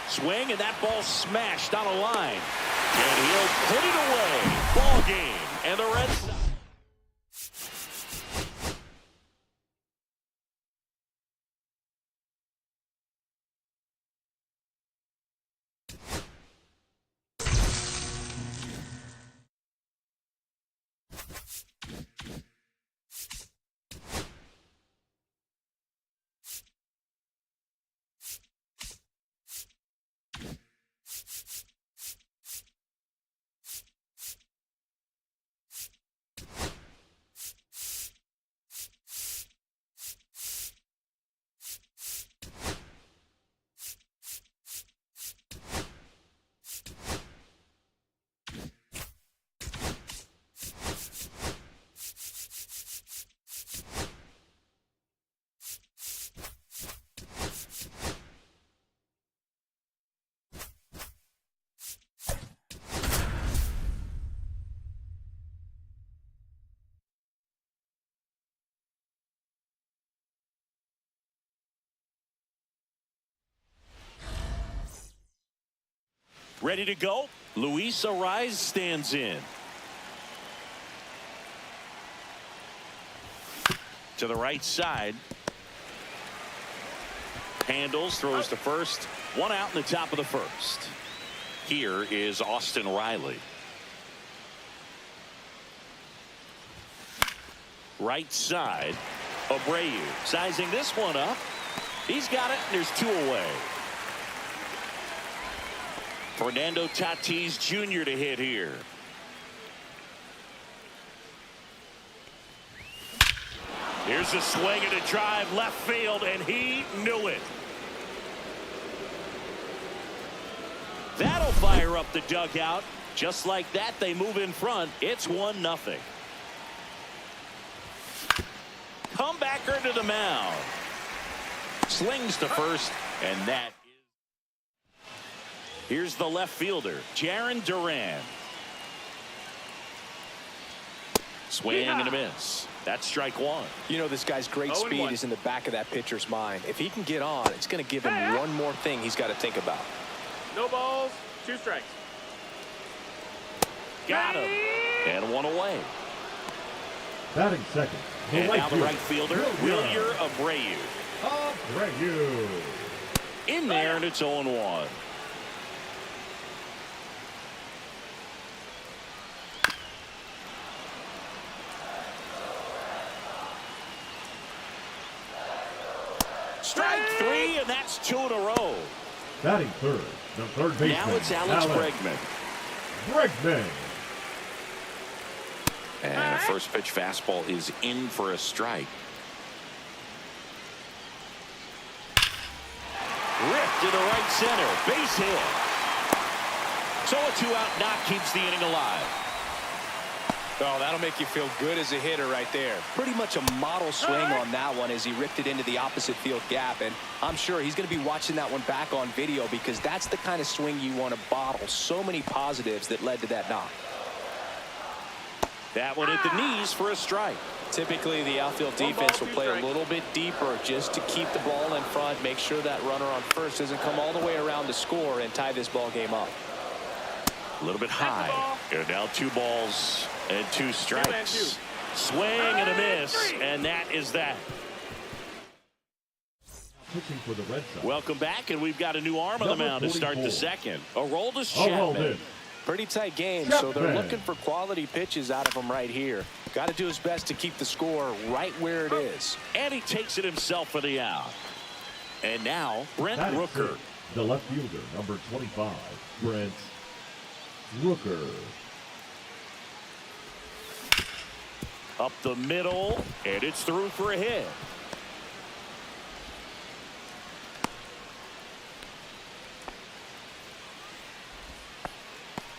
Swing, and that ball smashed on a line. And he'll put it away. Ball game. And the Red Sox. Ready to go. Luis Ariz stands in. To the right side. Handles, throws to first. One out in the top of the first. Here is Austin Riley. Right side. Abreu sizing this one up. He's got it, and there's 2 away. Fernando Tatis Jr. to hit here. Here's a swing and a drive left field, and he knew it. That'll fire up the dugout. Just like that, they move in front. It's 1-0. Comebacker to the mound. Slings to first, and that is. Here's the left fielder, Jarren Duran. Swing and a miss. That's strike 1. You know, this guy's great speed is in the back of that pitcher's mind. If he can get on, it's going to give him one more thing he's got to think about. No balls, 2 strikes. Got him. And 1 away. Batting second. And now the right fielder, Wilyer Abreu. Abreu. In there, and it's 0-1. Strike 3, and that's 2 in a row. Batting third, the third baseman. Now it's Alex Bregman. Bregman. And a first pitch fastball is in for a strike. Ripped to the right center. Base hit. So a 2-out knock keeps the inning alive. Oh, that'll make you feel good as a hitter right there. Pretty much a model swing on that one as he ripped it into the opposite field gap. And I'm sure he's going to be watching that one back on video because that's the kind of swing you want to bottle. So many positives that led to that knock. That one at the knees for a strike. Typically, the outfield defense will play a little bit deeper just to keep the ball in front, make sure that runner on first doesn't come all the way around to score and tie this ball game up. A little bit high. And now 2 balls and 2 strikes. Swing and a miss, and that is that. Pitching for the Red Sox. Welcome back, and we've got a new arm on the mound to start the second. Aroldis Aroldis. Chapman. Pretty tight game, so they're looking for quality pitches out of him right here. Got to do his best to keep the score right where it is. And he takes it himself for the out. And now, Brent Rooker. The left fielder, number 25, Brent Rooker. Up the middle, and it's through for a hit.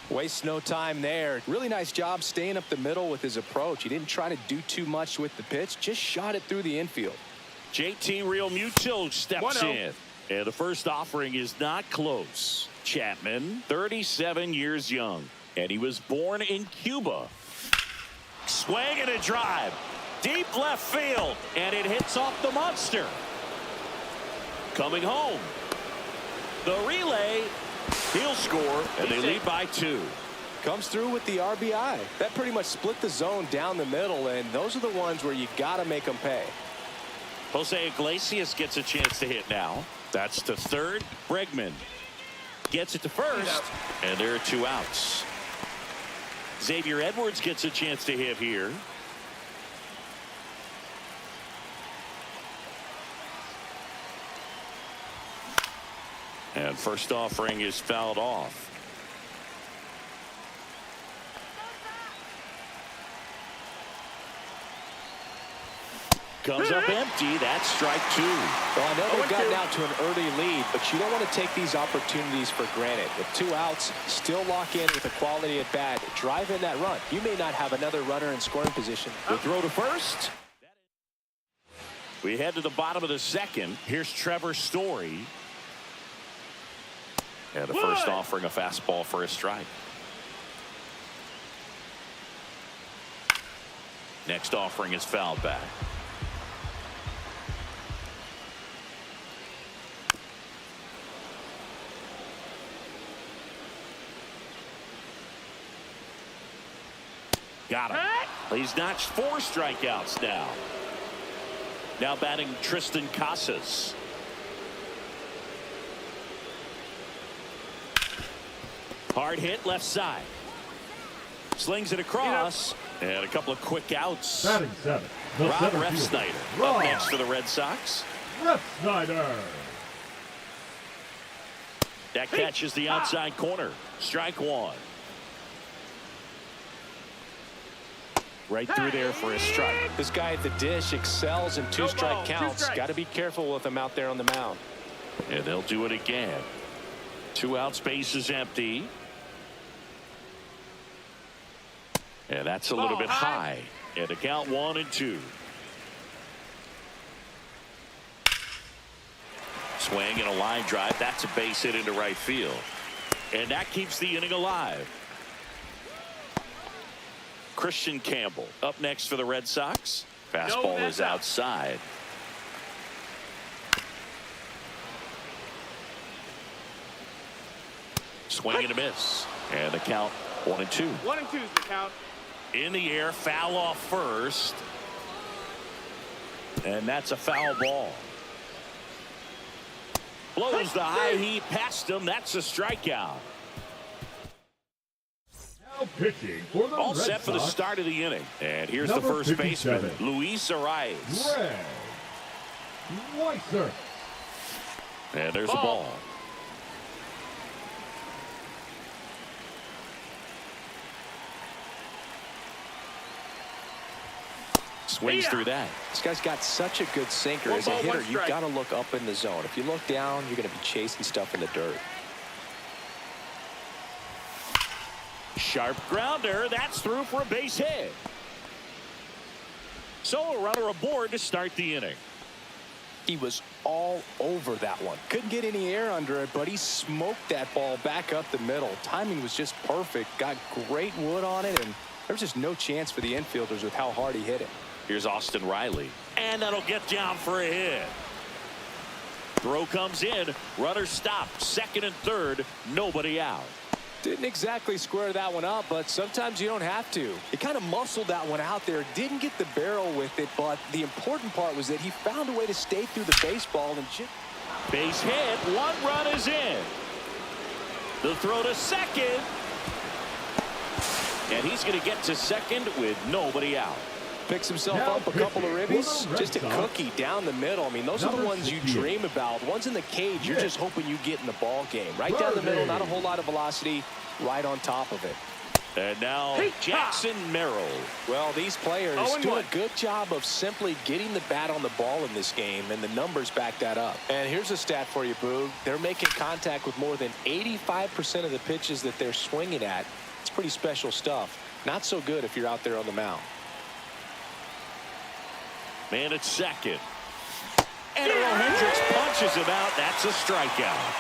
Wastes no time there. Really nice job staying up the middle with his approach. He didn't try to do too much with the pitch, just shot it through the infield. JT Realmuto steps in. And the first offering is not close. Chapman, 37 years young, and he was born in Cuba. Swing and a drive. Deep left field, and it hits off the monster. Coming home. The relay. He'll score, and they lead by 2. Comes through with the RBI. That pretty much split the zone down the middle, and those are the ones where you got to make them pay. Jose Iglesias gets a chance to hit now. That's to third. Bregman gets it to first, and there are 2 outs. Xavier Edwards gets a chance to hit here. And first offering is fouled off. Comes up empty. That's strike 2. Well, I know they've gotten out to an early lead, but you don't want to take these opportunities for granted. With 2 outs, still lock in with a quality at bat. Drive in that run. You may not have another runner in scoring position. The throw to first. We head to the bottom of the second. Here's Trevor Story. And the first offering a fastball for a strike. Next offering is fouled back. got him. He's notched 4 strikeouts now. Now batting Tristan Casas. Hard hit left side. Slings it across. And a couple of quick outs. Batting 7. The Rob center fielder, Refsnyder Rob up next for the Red Sox. Refsnyder. That catches the outside corner. Strike 1. Right through there for a strike. This guy at the dish excels in 2-strike counts. Got to be careful with him out there on the mound. And they'll do it again. 2 outs, base is empty. And that's a little bit high. And the count 1-2. Swing and a line drive. That's a base hit into right field. And that keeps the inning alive. Christian Campbell up next for the Red Sox. Fastball is outside. Swing and a miss. And the count 1-2. 1-2 is the count. In the air, foul off first. And that's a foul ball. Blows the high heat past him. That's a strikeout. Now pitching for the All Red set for the Sox, start of the inning. And here's the number first 57, baseman, Luis Arias. Greg Weiser. And there's a ball. Swings through that. This guy's got such a good sinker. As a hitter, you've got to look up in the zone. If you look down, you're going to be chasing stuff in the dirt. Sharp grounder. That's through for a base hit. So a runner aboard to start the inning. He was all over that one. Couldn't get any air under it, but he smoked that ball back up the middle. Timing was just perfect. Got great wood on it, and there was just no chance for the infielders with how hard he hit it. Here's Austin Riley. And that'll get down for a hit. Throw comes in. Runner stopped. Second and third. Nobody out. Didn't exactly square that one up, but sometimes you don't have to. He kind of muscled that one out there. Didn't get the barrel with it, but the important part was that he found a way to stay through the baseball and base hit. 1 run is in. The throw to second. And he's going to get to second with nobody out. picks himself up a couple of ribbies. Just a cookie down the middle. I mean, those are the ones you dream about. Ones in the cage, you're just hoping you get in the ball game. Right down the middle, not a whole lot of velocity, right on top of it. And now Jackson Merrill. Well, these players do a good job of simply getting the bat on the ball in this game, and the numbers back that up. And here's a stat for you, Boog. They're making contact with more than 85% of the pitches that they're swinging at. It's pretty special stuff. Not so good if you're out there on the mound. Man at second. And Earl Hendricks punches him out. That's a strikeout.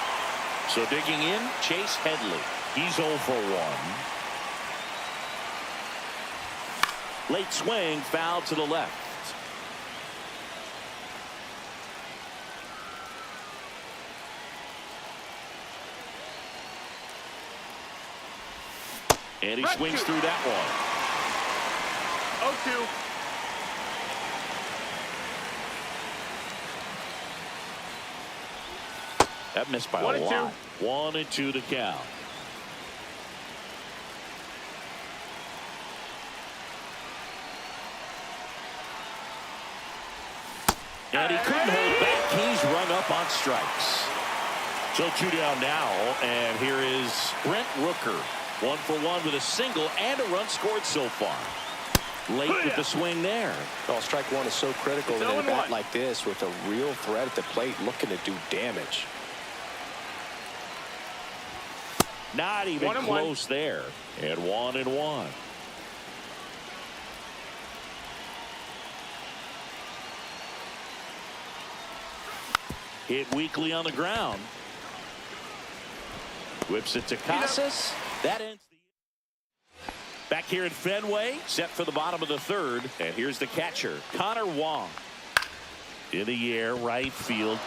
So digging in, Chase Headley. He's 0 for 1. Late swing, foul to the left. And he swings through that one. 0-2. That missed by a lot. 1-2 to count. And he couldn't hold back. He's rung up on strikes. So 2 down now, and here is Brent Rooker. 1 for 1 with a single and a run scored so far. Late with the swing there. Well, strike one is so critical in a bat like this with a real threat at the plate looking to do damage. Not even close there. And 1-1. Hit weakly on the ground. Whips it to Casas. That ends the back here at Fenway, set for the bottom of the third. And here's the catcher, Connor Wong. In the air, right field.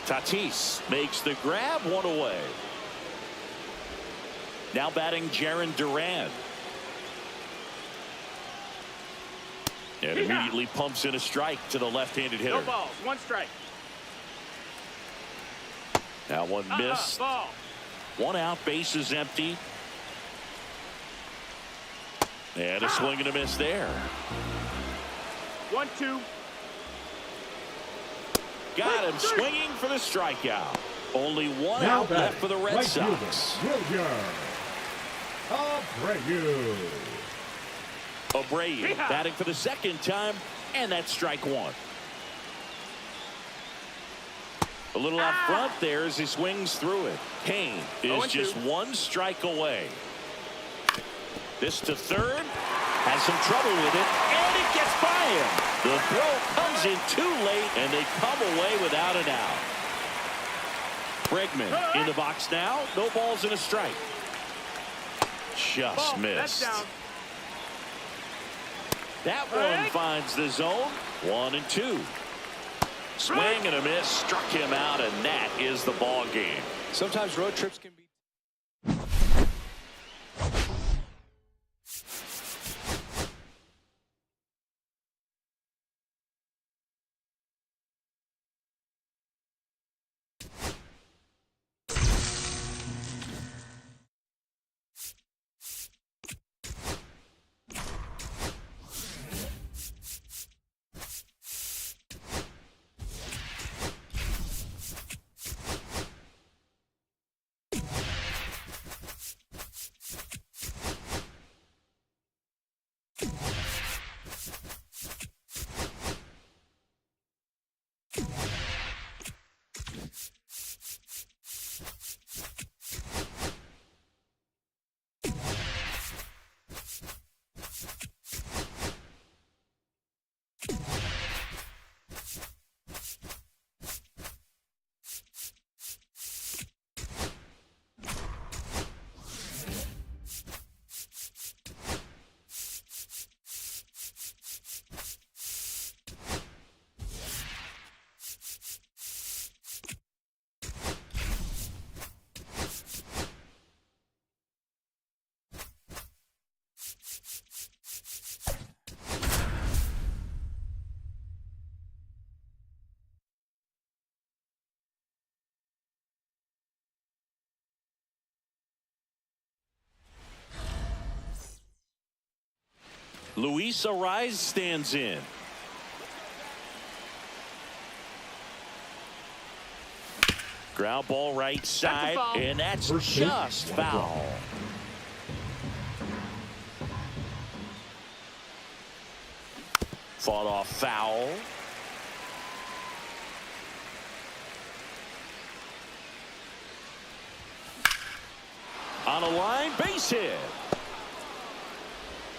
Tatis makes the grab, 1 away. Now batting Jarren Duran. And immediately pumps in a strike to the left-handed hitter. No balls. 1 strike. Now one missed. Ball. 1 out, base is empty. And a swing and a miss there. 1-2. Got him swinging for the strikeout. Only 1 Now out left for the Red right Sox. fielder, Abreu. Abreu batting for the 2nd time, and that's strike 1. A little out front there as he swings through it. Payne is just 1 strike away. This to third. Has some trouble with it, and it gets by him. The throw comes in too late, and they come away without an out. Bregman in the box now. No balls and a strike. Just Ball. missed. That's down. That one finds the zone. 1-2. Swing and a miss. Struck him out, and that is the ball game. Sometimes road trips can be. Luis Ariz stands in. Ground ball right side, and that's just foul. Fought off foul. On a line, base hit.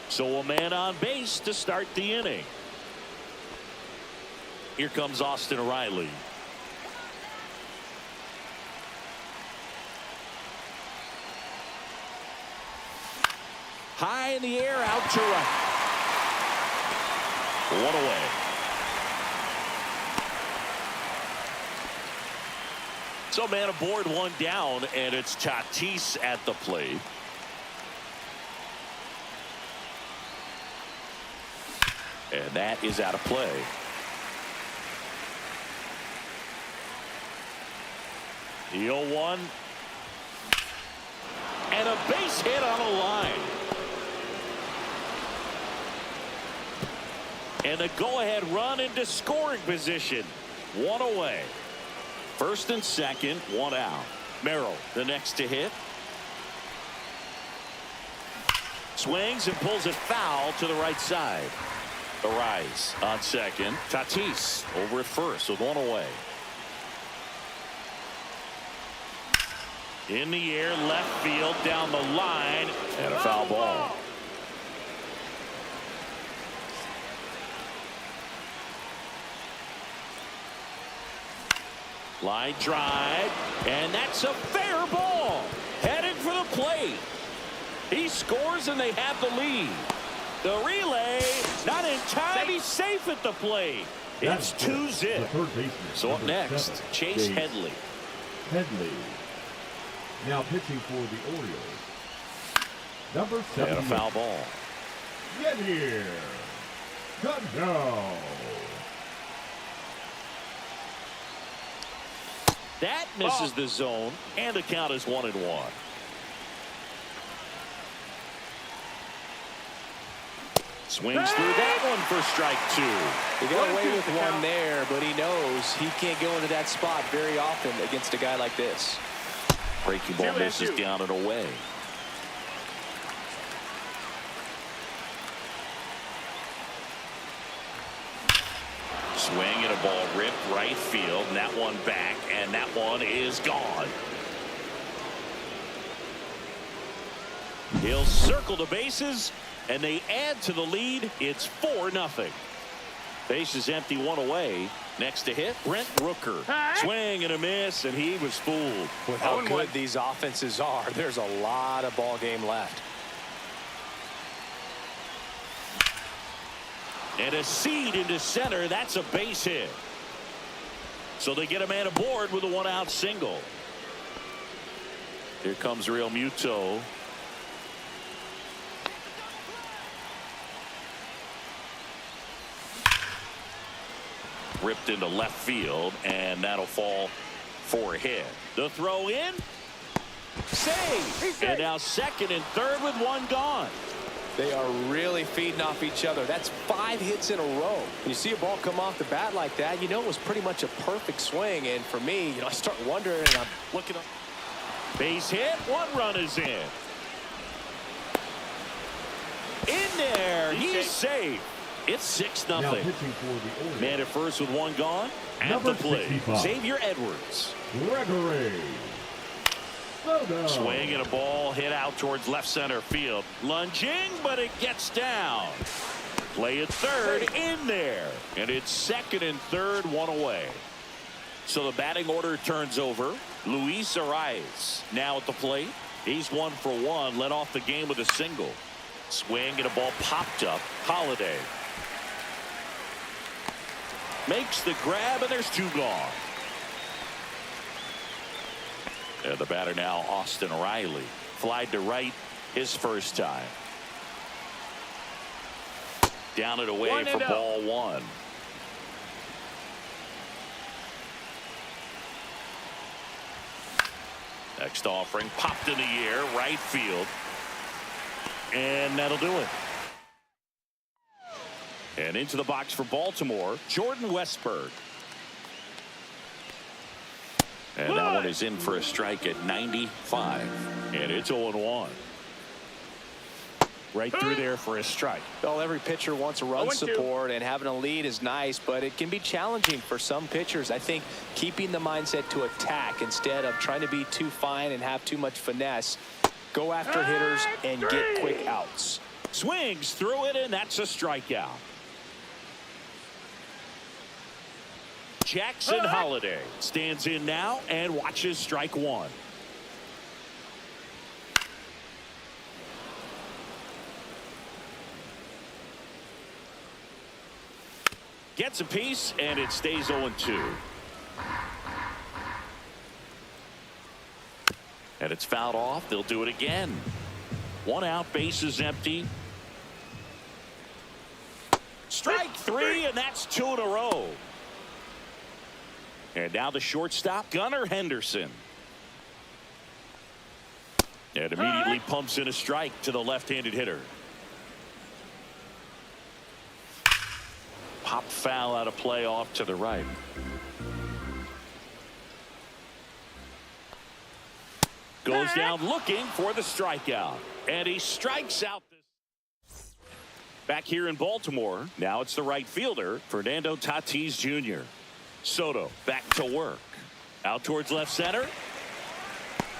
So a man on base to start the inning. Here comes Austin Riley. High in the air, out to right. 1 away. So man aboard, 1 down, and it's Tatis at the plate. And that is out of play. The 0-1. And a base hit on a line. And a go-ahead run into scoring position. 1 away. First and second, 1 out. Merrill, the next to hit. Swings and pulls it foul to the right side. Ariz on second. Tatis over at first with 1 away. In the air, left field, down the line, and a foul ball. Line drive, and that's a fair ball. Heading for the plate. He scores, and they have the lead. The relay, not in time. He's safe at the plate. It's 2-zip. So up next, Chase Headley. Headley. Now pitching for the Orioles. Number 7. And a foul ball. Get here. Shutout. That misses the zone, and the count is 1-1. Swings through that one for strike 2. He got away with one there, but he knows he can't go into that spot very often against a guy like this. Breaking ball misses down and away. Swing and a ball ripped right field, and that one back, and that one is gone. He'll circle the bases, and they add to the lead. It's 4-0. Base is empty, one away. Next to hit, Brent Rooker. Swing and a miss, and he was fooled. With how good these offenses are, there's a lot of ball game left. And a seed into center. That's a base hit. So they get a man aboard with a one-out single. Here comes Real Muto. Ripped into left field, and that'll fall for a hit. The throw in. Save. And now second and third with one gone. They are really feeding off each other. That's 5 hits in a row. When you see a ball come off the bat like that, you know it was pretty much a perfect swing. And for me, I start wondering, and I'm looking up. Base hit. One run is in. In there. He's safe. It's 6-0. Now pitching for the Orioles. Man at first with one gone. At Number the plate, 65. Xavier Edwards. Gregory Soto. Swing and a ball hit out towards left center field. Lunging, but it gets down. Play at third, in there. And it's second and third, one away. So the batting order turns over. Luis Arias now at the plate. He's 1 for 1. Led off the game with a single. Swing and a ball popped up. Holiday makes the grab, and there's 2 gone. And the batter now, Austin Riley. Flied to right his first time. Down and away for ball 1. Next offering popped in the air, right field. And that'll do it. And into the box for Baltimore, Jordan Westburg. And that one is in for a strike at 95. And it's 0-1. Right through there for a strike. Well, every pitcher wants a run support, and having a lead is nice, but it can be challenging for some pitchers. I think keeping the mindset to attack instead of trying to be too fine and have too much finesse. Go after hitters and get quick outs. Swings through it, and that's a strikeout. Jackson Holiday stands in now and watches strike 1. Gets a piece, and it stays 0-2. And it's fouled off. They'll do it again. 1 out, base is empty. Strike 3, and that's 2 in a row. And now the shortstop, Gunnar Henderson. And immediately pumps in a strike to the left-handed hitter. Pop foul out of play off to the right. Goes down looking for the strikeout. And he strikes out. Back here in Baltimore, now it's the right fielder, Fernando Tatis Jr. Soto back to work. Out towards left center.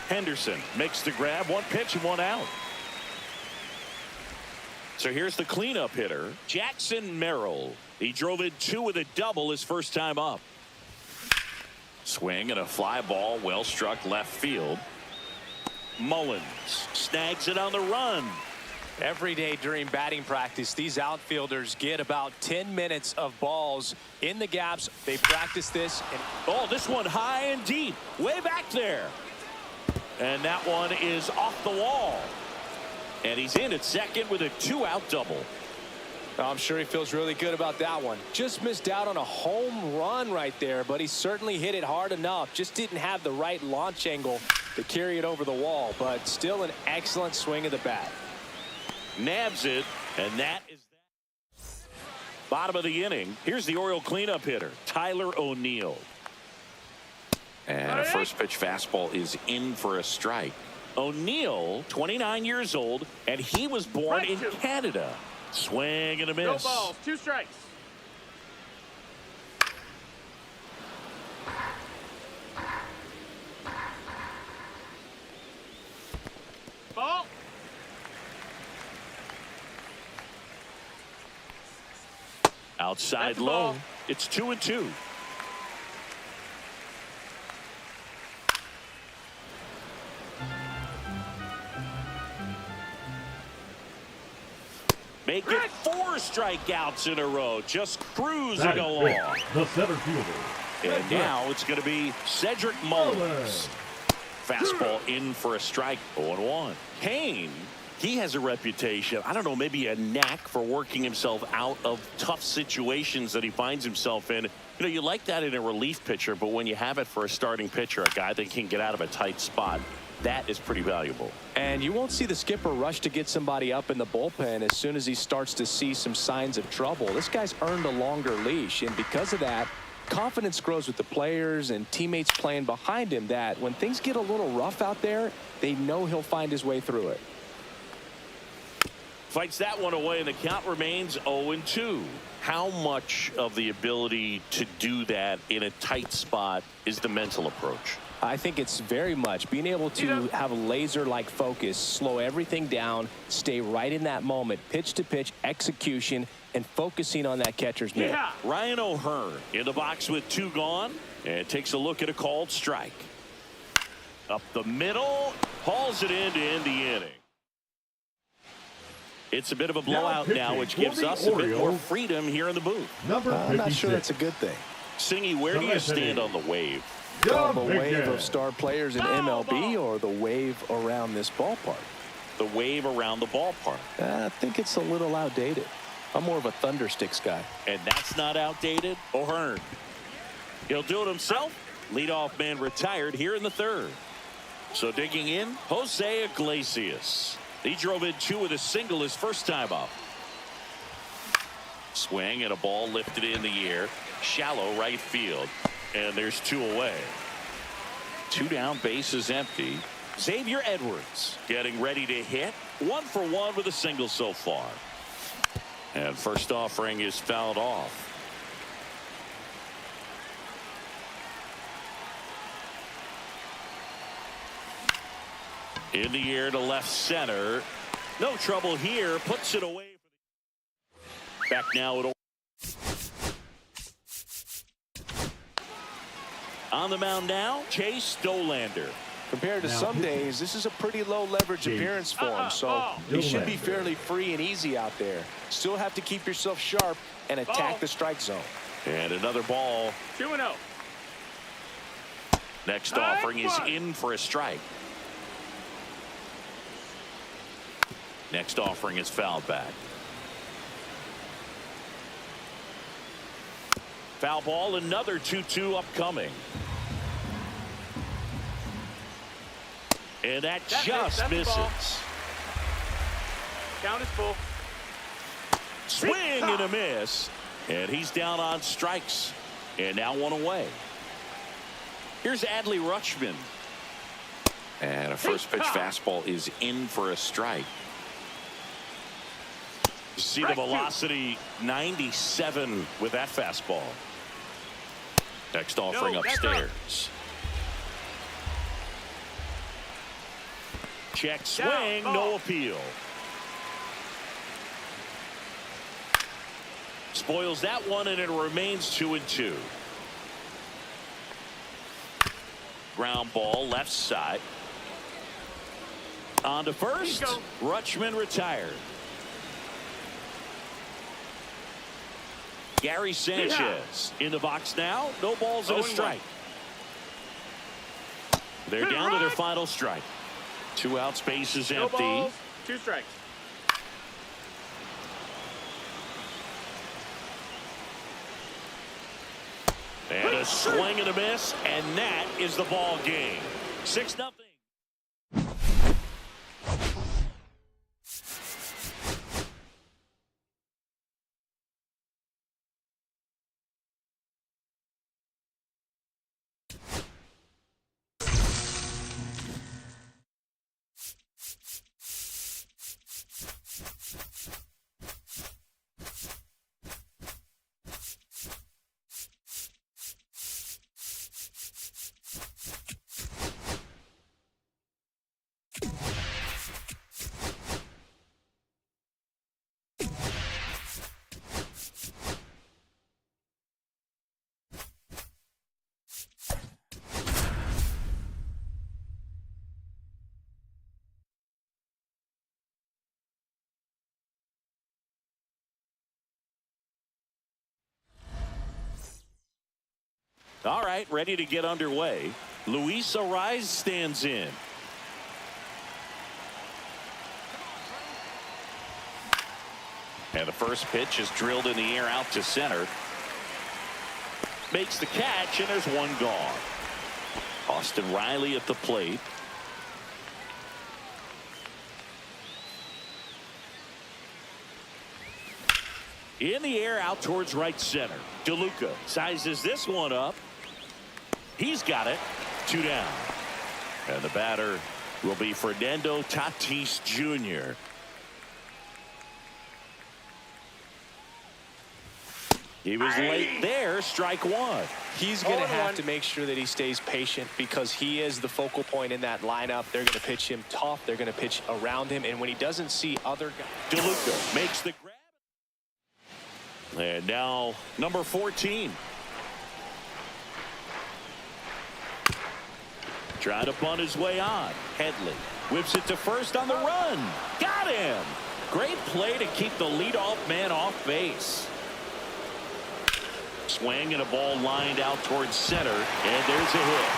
Henderson makes the grab. 1 pitch and 1 out. So here's the cleanup hitter, Jackson Merrill. He drove in 2 with a double his first time up. Swing and a fly ball, well struck left field. Mullins snags it on the run. Every day during batting practice, these outfielders get about 10 minutes of balls in the gaps. They practice this. And oh, this one high and deep, way back there. And that one is off the wall. And he's in at second with a 2-out double. I'm sure he feels really good about that one. Just missed out on a home run right there, but he certainly hit it hard enough. Just didn't have the right launch angle to carry it over the wall, but still an excellent swing of the bat. Nabs it, and that is that. Bottom of the inning. Here's the Oriole cleanup hitter, Tyler O'Neill. And a first pitch fastball is in for a strike. O'Neill, 29 years old, and he was born in Canada. Swing and a miss. No balls, 2 strikes. Ball. Outside That's a low. ball. It's 2-2. Make it 4 strikeouts in a row. Just cruising That is along. Rick, the center fielder. And now it's going to be Cedric Mullins. Fastball in for a strike. 0-1. Kane, he has a reputation, I don't know, maybe a knack for working himself out of tough situations that he finds himself in. You know, you like that in a relief pitcher, but when you have it for a starting pitcher, a guy that can get out of a tight spot, that is pretty valuable. And you won't see the skipper rush to get somebody up in the bullpen as soon as he starts to see some signs of trouble. This guy's earned a longer leash, and because of that, confidence grows with the players and teammates playing behind him, that when things get a little rough out there, they know he'll find his way through it. Fights that one away, and the count remains 0-2. How much of the ability to do that in a tight spot is the mental approach? I think it's very much being able to have a laser-like focus, slow everything down, stay right in that moment, pitch-to-pitch execution, and focusing on that catcher's mitt. Yeah. Ryan O'Hearn in the box with 2 gone, and takes a look at a called strike. Up the middle, hauls it in to end the inning. It's a bit of a blowout now, which gives us a bit more freedom here in the booth. Number 56. I'm not sure that's a good thing. Singy, where do you stand on the wave? The wave of star players in MLB or the wave around this ballpark? The wave around the ballpark. I think it's a little outdated. I'm more of a Thundersticks guy. And that's not outdated. O'Hearn. He'll do it himself. Leadoff man retired here in the 3rd. So digging in, Jose Iglesias. He drove in 2 with a single his first time up. Swing and a ball lifted in the air. Shallow right field. And there's 2 away. 2 down, bases empty. Xavier Edwards getting ready to hit. 1 for 1 with a single so far. And first offering is fouled off. In the air to left center. No trouble here. Puts it away. Back now at on the mound now, Chase Dolander. Compared to some days, this is a pretty low leverage appearance for him, so he should be fairly free and easy out there. Still have to keep yourself sharp and attack the strike zone. And another ball. 2-0. Next offering is in for a strike. Next offering is fouled back. Foul ball, another 2-2 upcoming. And that just misses. Count is full. Swing and a miss. And he's down on strikes. And now 1 away. Here's Adley Rutschman. And a first pitch fastball is in for a strike. You see the velocity 97 with that fastball. Next offering upstairs. Check swing, no appeal. Spoils that one, and it remains 2-2. Ground ball left side. On to first. Rutschman retired. Gary Sanchez in the box now. No balls and a strike. They're down to their final strike. 2 outs, bases empty. No balls, 2 strikes. And a swing and a miss, and that is the ball game. 6-0. All right, ready to get underway. Luis Ariz stands in. And the first pitch is drilled in the air out to center. Makes the catch, and there's one gone. Austin Riley at the plate. In the air out towards right center. DeLuca sizes this one up. He's got it. 2 down. And the batter will be Fernando Tatis Jr. He was late there. Strike one. He's going to have to make sure that he stays patient because he is the focal point in that lineup. They're going to pitch him tough. They're going to pitch around him. And when he doesn't see other guys. DeLuca makes the grab. And now number 14. Trying to bunt his way on. Headley whips it to first on the run. Got him. Great play to keep the leadoff man off base. Swing and a ball lined out towards center. And there's a hit.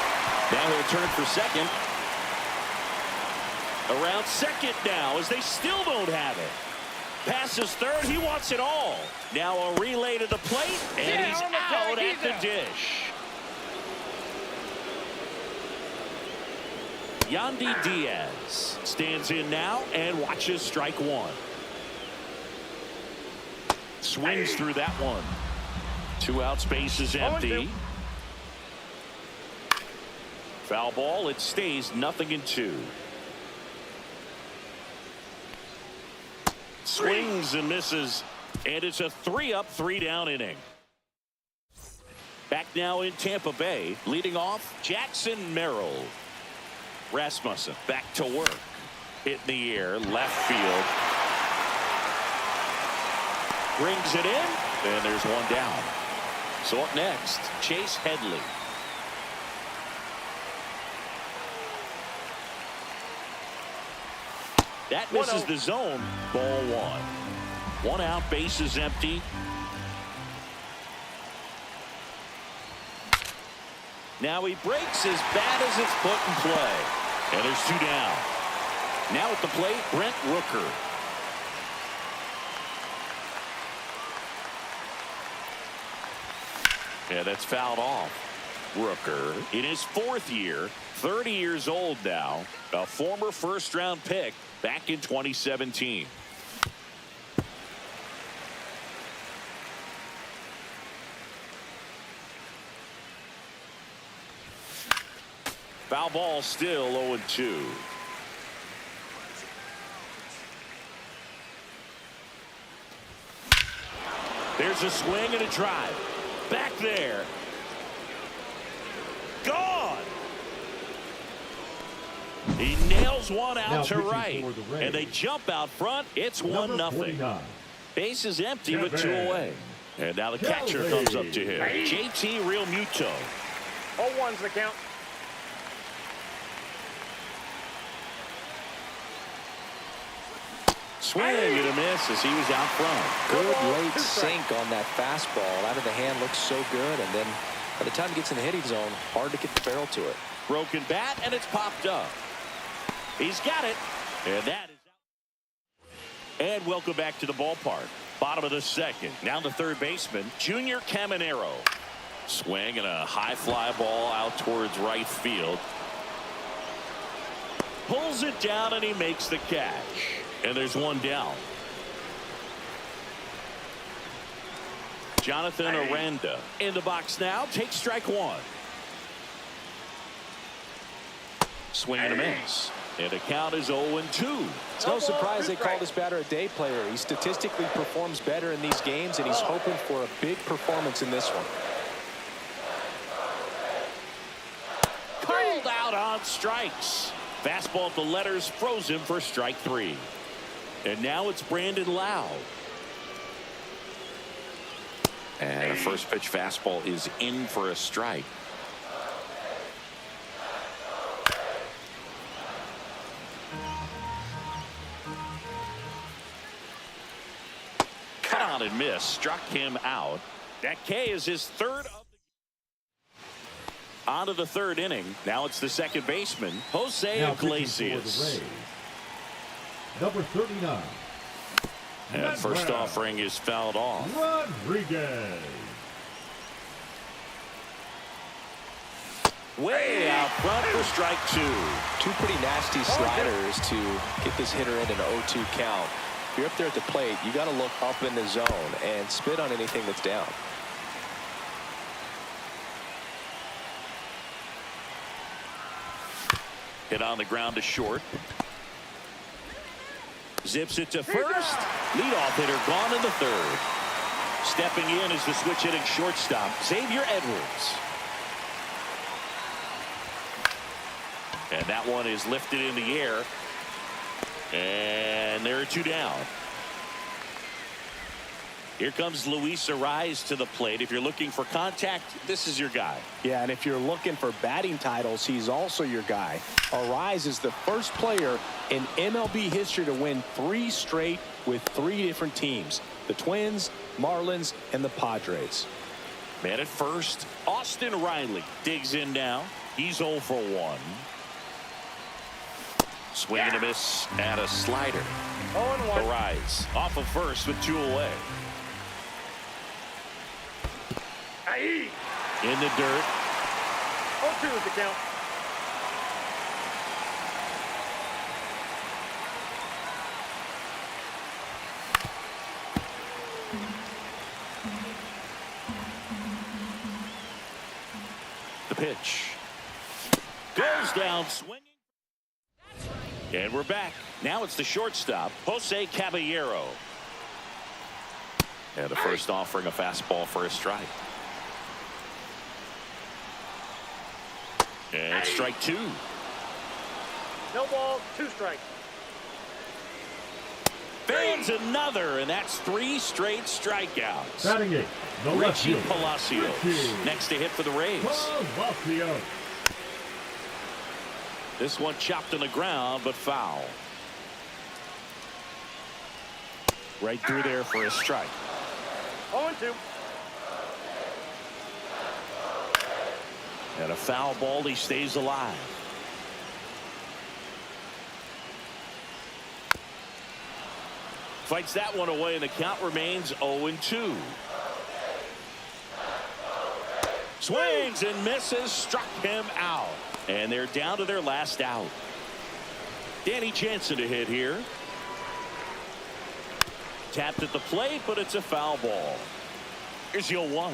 Now he'll turn for second. Around second now as they still don't have it. Passes third. He wants it all. Now a relay to the plate. And he's out at the dish. Yandy Diaz stands in now and watches strike one. Swings through that one. 2 out, space is empty. Foul ball. It stays 0-2. Swings and misses, and it's a 3-up, 3-down inning. Back now in Tampa Bay, leading off Jackson Merrill. Rasmussen back to work. Hit in the air, left field. Brings it in, and there's one down. So up next, Chase Headley. That misses the zone. Ball one. 1 out, base is empty. Now he breaks his bat as it's put in play. And there's 2 down. Now at the plate, Brent Rooker. Yeah, that's fouled off. Rooker in his 4th year, 30 years old now, a former first-round pick back in 2017. Foul ball, still 0-2. There's a swing and a drive. Back there. Gone. He nails one out Now to right. the And they jump out front. It's 1-0. Base is empty with 2 away. And now the catcher comes up to him. JT Realmuto. 0-1's the count. Swing and a miss as he was out front. Good late sink on that fastball. Out of the hand, looks so good. And then by the time he gets in the hitting zone, hard to get the barrel to it. Broken bat, and it's popped up. He's got it. And that is out. And welcome back to the ballpark. Bottom of the second. Now the third baseman, Junior Caminero. Swing and a high fly ball out towards right field. Pulls it down and he makes the catch. And there's one down. Jonathan Aranda in the box now. Takes strike one. Swing and a miss. And the count is 0-2. It's no surprise they call this batter a day player. He statistically performs better in these games, and he's hoping for a big performance in this one. Called out on strikes. Fastball at the letters froze him for strike three. And now it's Brandon Lau. And a first pitch fastball is in for a strike. Cut on and miss. Struck him out. That K is his third of the... On to the third inning. Now it's the second baseman, Jose Now Iglesias. Number 39. And first offering is fouled off. Rodriguez. Way out front for strike two. Two pretty nasty sliders to get this hitter in an 0-2 count. If you're up there at the plate, you got to look up in the zone and spit on anything that's down. Hit on the ground to short. Zips it to first. Leadoff hitter gone in the third. Stepping in is the switch hitting shortstop, Xavier Edwards. And that one is lifted in the air. And there are two down. Here comes Luis Ariz to the plate. If you're looking for contact, this is your guy. Yeah, and if you're looking for batting titles, he's also your guy. Ariz is the first player in MLB history to win 3 straight with 3 different teams. The Twins, Marlins, and the Padres. Man at first, Austin Riley digs in now. He's 0 for 1. Swing and a miss and a slider. 0-1. Ariz off of first with 2 away. In the dirt. 0-2 is the count. The pitch. Goes down swinging. And we're back. Now it's the shortstop, Jose Caballero. And the first offering a fastball for a strike. And strike 2. No ball, 2 strikes. Fans another, and that's 3 straight strikeouts. Batting it, the left Richie fielder, Palacios Richie next to hit for the Rays. Palacios. This one chopped on the ground, but foul. Right through there for a strike. 0-2. And a foul ball, he stays alive. Fights that one away, and the count remains 0-2. Swings and misses, struck him out. And they're down to their last out. Danny Jansen to hit here. Tapped at the plate, but it's a foul ball. Here's the 0-1.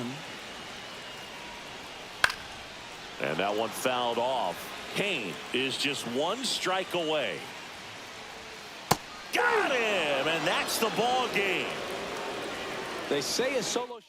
And that one fouled off. Kane is just 1 strike away. Got him, and that's the ball game. They say a solo shot.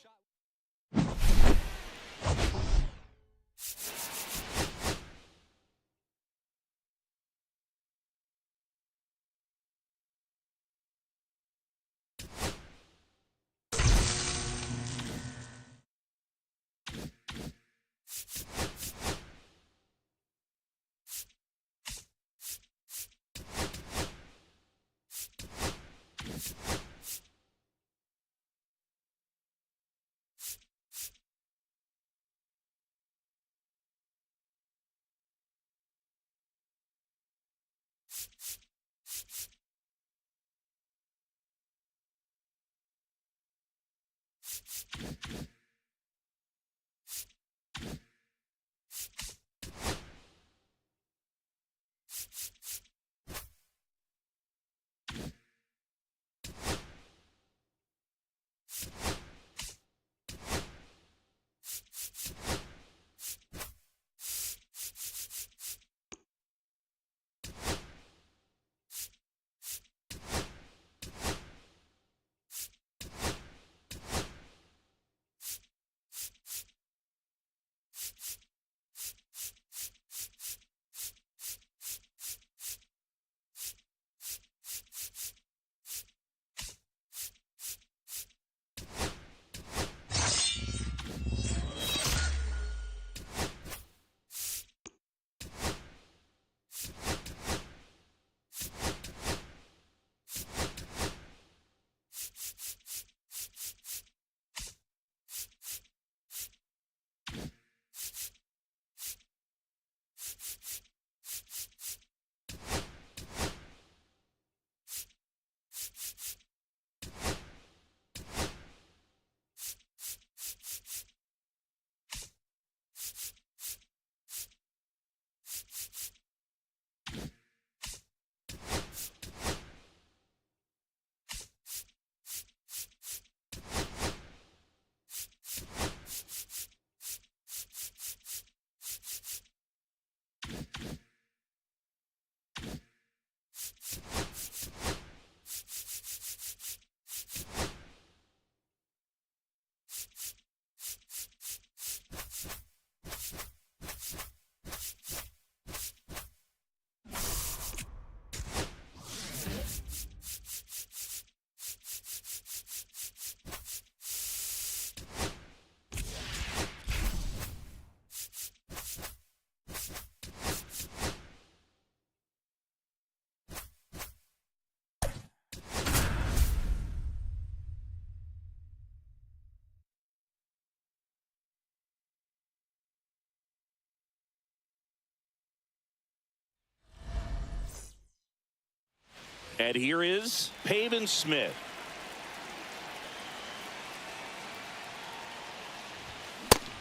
And here is Pavin Smith.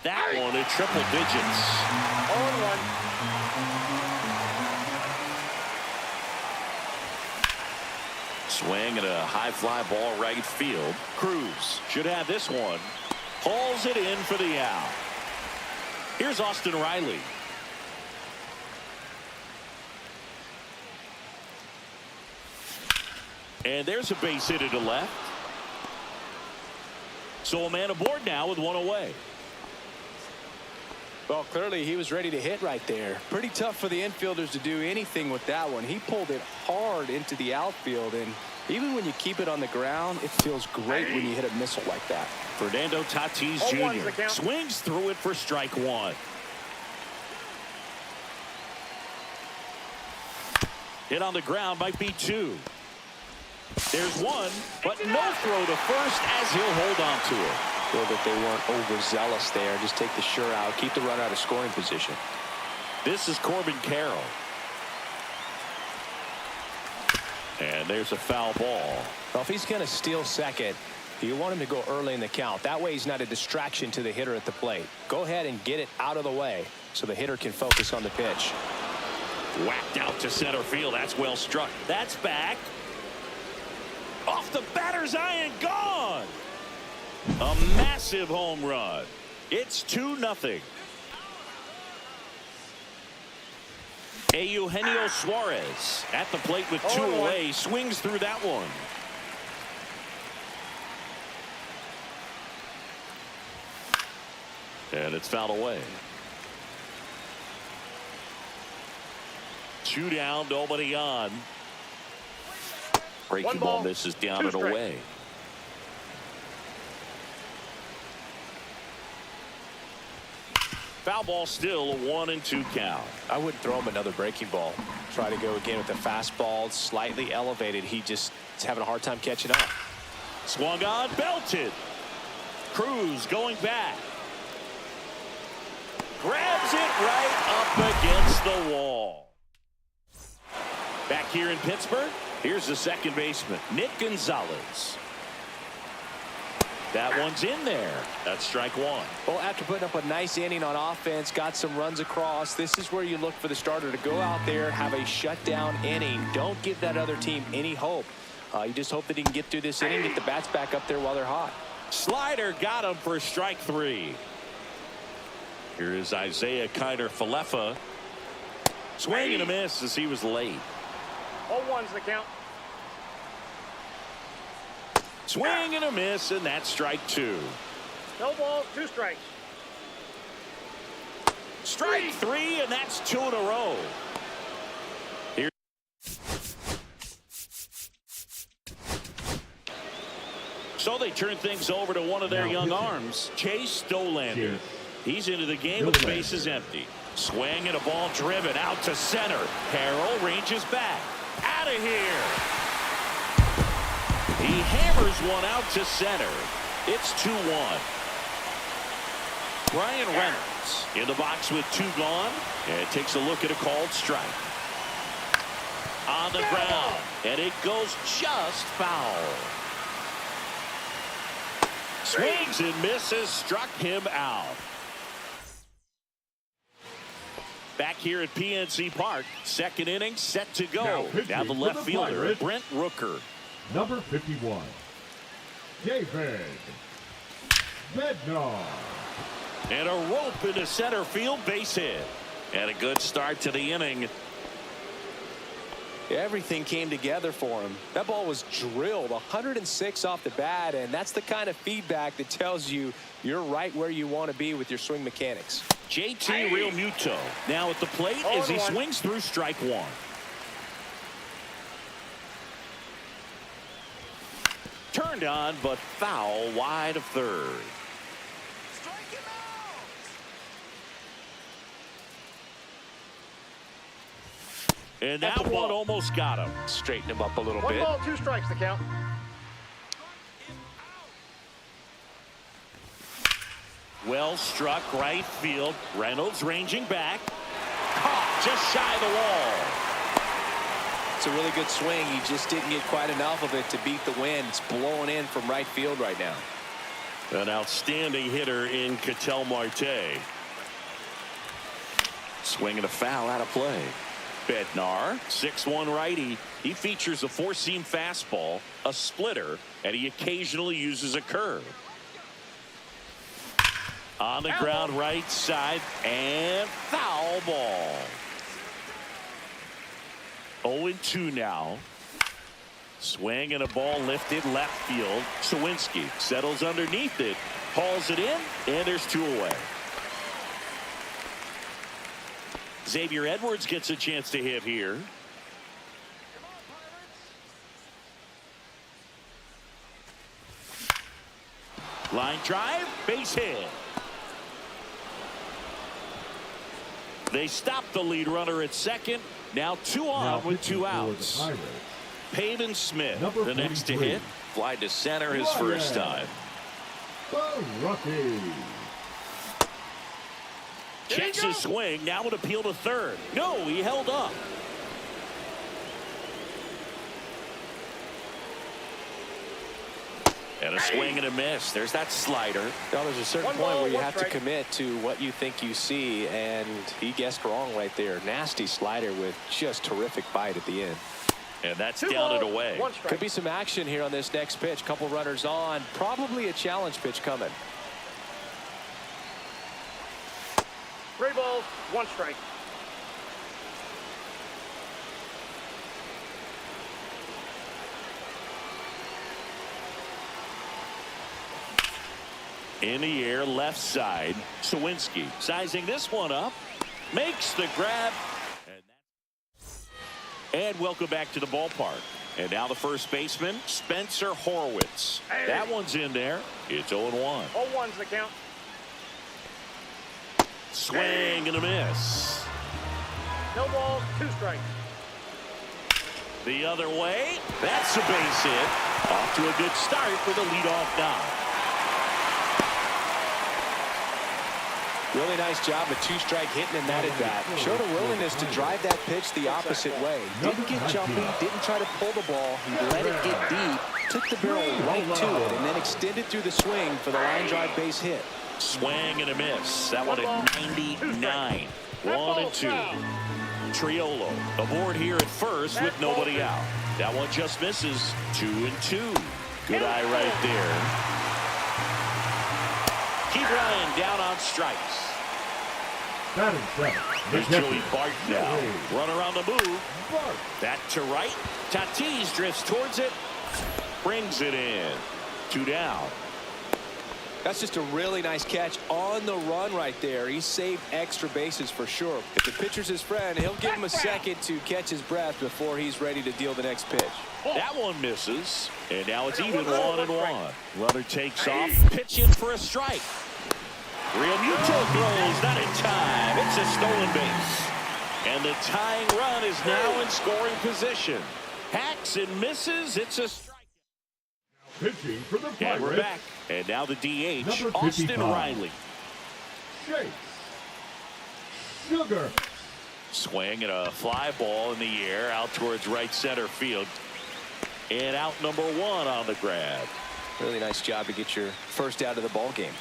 That one in triple digits. 0-1. Swing and a high fly ball right field. Cruz should have this one. Hauls it in for the out. Here's Austin Riley. And there's a base hit to left. So a man aboard now with one away. Well, clearly he was ready to hit right there. Pretty tough for the infielders to do anything with that one. He pulled it hard into the outfield, and even when you keep it on the ground, it feels great when you hit a missile like that. Fernando Tatis 0-1's the Jr. count. swings through it for strike one. Hit on the ground might be two. There's one, but no throw to first as he'll hold on to it. Feel that they weren't overzealous there. Just take the sure out. Keep the runner out of scoring position. This is Corbin Carroll. And there's a foul ball. Well, if he's going to steal second, you want him to go early in the count. That way he's not a distraction to the hitter at the plate. Go ahead and get it out of the way so the hitter can focus on the pitch. Whacked out to center field. That's well struck. That's back. Off the batter's eye and gone. A massive home run. It's 2-0. Eugenio Suarez at the plate with two away. Swings through that one. And it's fouled away. 2 down, nobody on. Breaking ball misses down and away. Foul ball still, a 1-2 count. I wouldn't throw him another breaking ball. Try to go again with the fastball, slightly elevated. He just is having a hard time catching up. Swung on, belted. Cruz going back. Grabs it right up against the wall. Back here in Pittsburgh, here's the second baseman, Nick Gonzalez. That one's in there. That's strike one. Well, after putting up a nice inning on offense, got some runs across, this is where you look for the starter to go out there, have a shutdown inning. Don't give that other team any hope. You just hope that he can get through this inning, get the bats back up there while they're hot. Slider got him for strike three. Here is Isaiah Kiner-Falefa. Swing and a miss as he was late. 0-1's the count. Swing and a miss, and that's strike two. No balls, 2 strikes. Strike three, and that's 2 in a row. Here. So they turn things over to one of their young arms, Chase Stolander. He's into the game with the bases empty. Swing and a ball driven out to center. Harrell ranges back. Out of here. He hammers one out to center. It's 2-1. Brian Reynolds in the box with 2 gone and takes a look at a called strike. On the ground, and it goes just foul. Swings and misses, struck him out. Back here at PNC Park, second inning set to go. Now the left fielder, Brent Rooker. Number 51, David Bednar. And a rope into center field, base hit. And a good start to the inning. Everything came together for him. That ball was drilled 106 off the bat, and that's the kind of feedback that tells you you're right where you want to be with your swing mechanics. JT Realmuto now at the plate as he swings through strike one. Turned on, but foul wide of third. And that one almost got him. Straighten him up a little 1 bit. ball, 2 strikes to count. Well struck right field. Reynolds ranging back. Caught just shy of the wall. It's a really good swing. He just didn't get quite enough of it to beat the wind. It's blowing in from right field right now. An outstanding hitter in Ketel Marte. Swinging a foul out of play. Bednar, 6'1" righty. He features a four-seam fastball, a splitter, and he occasionally uses a curve. On the ground right side, and foul ball. 0-2 now. Swing and a ball lifted left field. Sawinski settles underneath it, hauls it in, and there's 2 away. Xavier Edwards gets a chance to hit here. Line drive, base hit. They stop the lead runner at second. Now 2 on with 2 outs. Pavin Smith, the next to hit. Fly to center his first time. Checks his swing. Now would appeal to third. No, he held up. And a swing and a miss. There's that slider. Now, there's a certain point where you have to commit to what you think you see, and he guessed wrong right there. Nasty slider with just terrific bite at the end. And that's down and away. Could be some action here on this next pitch. Couple runners on. Probably a challenge pitch coming. 3 balls, 1 strike. In the air, left side. Sawinski sizing this one up. Makes the grab. And welcome back to the ballpark. And now the first baseman, Spencer Horwitz. Hey. That one's in there. It's 0-1. 0-1's the count. Swing and a miss. No balls, 2 strikes. The other way. That's a base hit. Off to a good start with a leadoff knock. Really nice job, a 2-strike hitting in that at bat. Showed a willingness to drive that pitch the opposite way. Didn't get jumpy, didn't try to pull the ball. He let it get deep, took the barrel right to it, and then extended through the swing for the line drive base hit. Swing and a miss. That one at 99. 1-2. Triolo aboard here at first with nobody out. That one just misses. 2-2. Good eye right there. Keep Ryan down on strikes. Here's Joey Bart now. Runner on the move. Back to right. Tatis drifts towards it. Brings it in. 2 down. That's just a really nice catch on the run right there. He saved extra bases for sure. If the pitcher's his friend, he'll give him a second to catch his breath before he's ready to deal the next pitch. That one misses. And now it's even 1-1. Runner takes off. Pitch in for a strike. Real Muto throws, not in time. It's a stolen base. And the tying run is now in scoring position. Hacks and misses. It's a strike. Pitching for the Pirates. And we're back. And now the DH, Number Austin 55. Riley. Chase Sugar. Swing and a fly ball in the air out towards right center field. And out number 1 on the grab. Really nice job to get your first out of the ball game.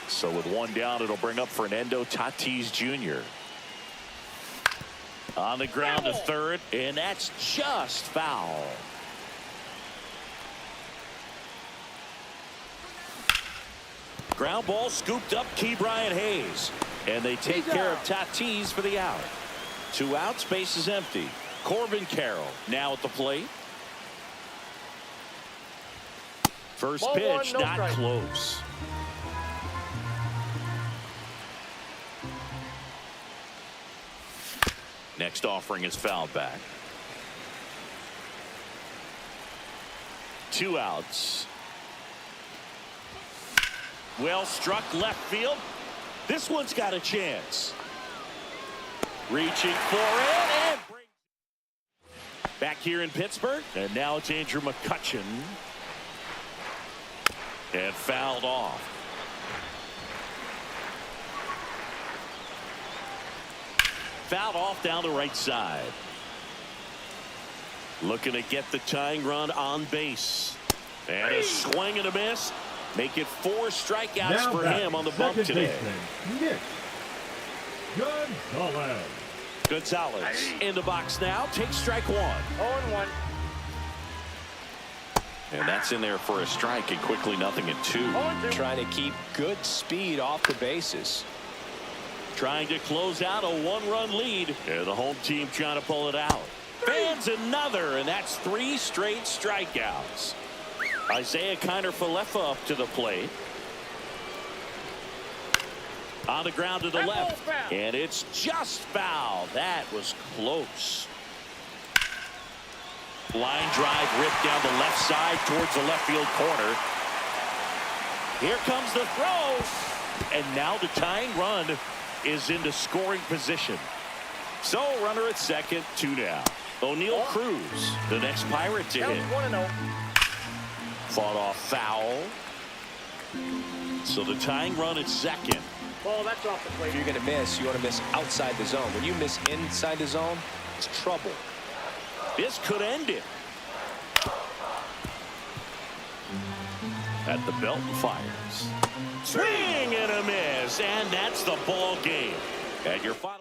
So with 1 down, it'll bring up Fernando Tatis Jr. On the ground to third, and that's just foul. Ground ball scooped up Ke'Bryan Hayes. And they take care of Tatis for the out. 2 outs, base is empty. Corbin Carroll now at the plate. First Ball pitch, 1, no not strike. close. Next offering is fouled back. 2 outs. Well struck left field. This one's got a chance. Reaching for it and back here in Pittsburgh. And now it's Andrew McCutchen. And fouled off. Fouled off down the right side. Looking to get the tying run on base. And a swing and a miss. Make it 4 strikeouts Now for him on the bump second today. baseman, Nick Gonzalez. Gonzalez in the box now. Takes strike 1. 0-1. And that's in there for a strike, and quickly 0-2. 0-2. Trying to keep good speed off the bases. Trying to close out a 1-run lead. And the home team trying to pull it out. Fans another, and that's 3 straight strikeouts. Isaiah Kiner-Falefa up to the plate. On the ground to the That left. ball's foul. And it's just foul. That was close. Line drive ripped down the left side towards the left field corner. Here comes the throw. And now the tying run is into scoring position. So runner at second, 2 down. O'Neal Cruz, the next Pirate to Counts hit. 1-0. Fought off foul. So the tying run at second. Ball, that's off the plate. If you're going to miss, you want to miss outside the zone. When you miss inside the zone, it's trouble. This could end it. At the belt and fires. Swing and a miss. And that's the ball game. And your final.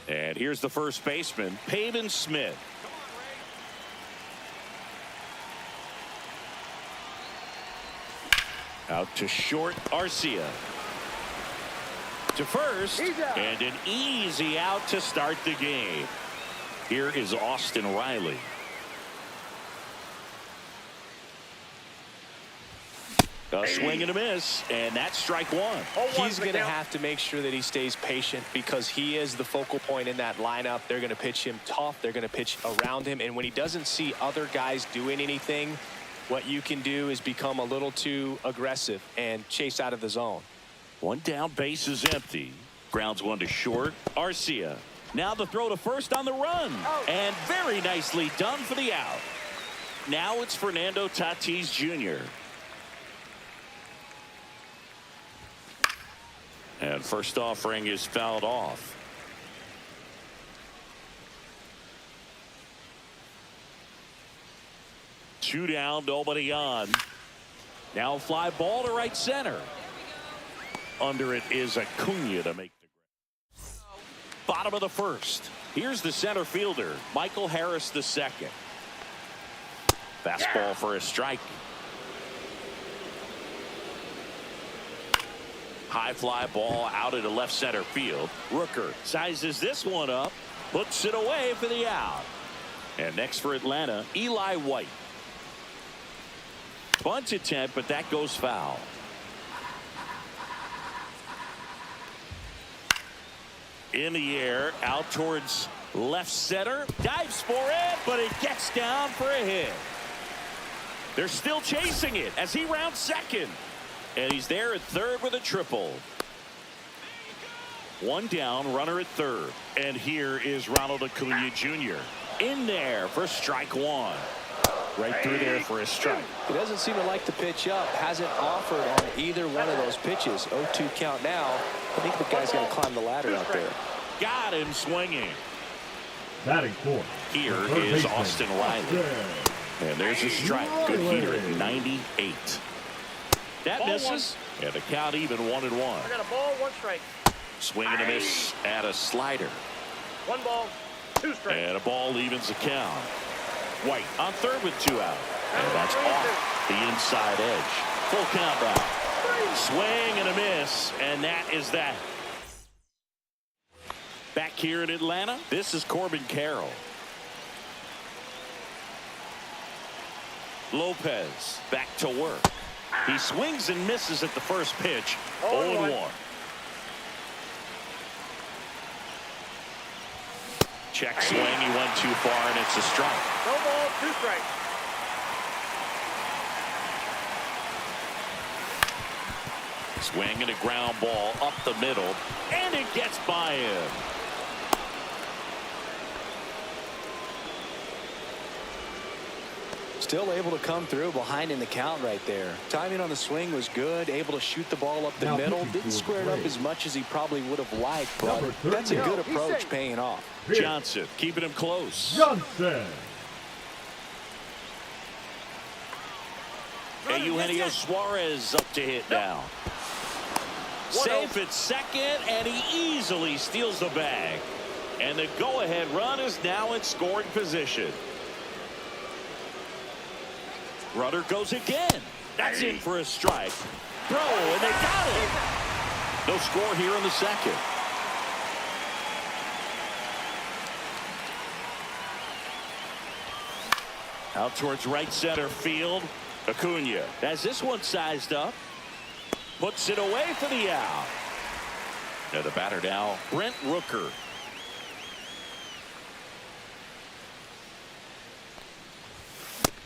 And here's the first baseman, Pavin Smith. Out to short, Arcia. To first, and an easy out to start the game. Here is Austin Riley. A swing and a miss, and that's strike 1. He's going to have to make sure that he stays patient because he is the focal point in that lineup. They're going to pitch him tough. They're going to pitch around him. And when he doesn't see other guys doing anything, what you can do is become a little too aggressive and chase out of the zone. 1 down, base is empty. Grounds 1 to short, Arcia. Now the throw to first on the run. And very nicely done for the out. Now it's Fernando Tatis Jr. And first offering is fouled off. Two down, nobody on. Now fly ball to right center. Under it is Acuna to make the grab. Bottom of the first. Here's the center fielder, Michael Harris II. Fastball for a strike. High fly ball out into left center field. Rooker sizes this one up, puts it away for the out. And next for Atlanta, Eli White. Bunt attempt, but that goes foul. In the air, out towards left center. Dives for it, but it gets down for a hit. They're still chasing it as he rounds second. And he's there at third with a triple. 1 down, runner at third. And here is Ronald Acuna Jr. in there for strike 1. Right through there for a strike. He doesn't seem to like to pitch up. Hasn't offered on either one of those pitches. 0-2 count now. I think the guy's going to climb the ladder out there. Got him swinging. Batting fourth. Here is Austin Riley. And there's a strike. Good hitter at 98. That Ball misses. And the count even 1-1. I got a ball, 1 strike. Swing and a miss at a slider. 1 ball, 2 strikes. And a ball evens the count. White on third with 2 out. And that's off the inside edge. Full count now. Swing and a miss. And that is that. Back here in Atlanta, this is Corbin Carroll. Lopez back to work. He swings and misses at the first pitch. 0-1. Check swing. He went too far, and it's a strike. No ball, 2 strikes. Swing and a ground ball up the middle, and it gets by him. Still able to come through behind in the count right there. Timing on the swing was good. Able to shoot the ball up the Now middle. pitching Didn't to square it up Gray. as much as he probably would have liked, but Number that's a 30. good approach paying off. Johnson keeping him close. Johnson. And Eugenio Suarez up to hit now. Safe at second, and he easily steals the bag. And the go-ahead run is now in scoring position. Runner goes again. That's in for a strike. Throw, and they got it. No score here in the second. Out towards right center field. Acuna has this one sized up. Puts it away for the out. Now the batter now, Brent Rooker.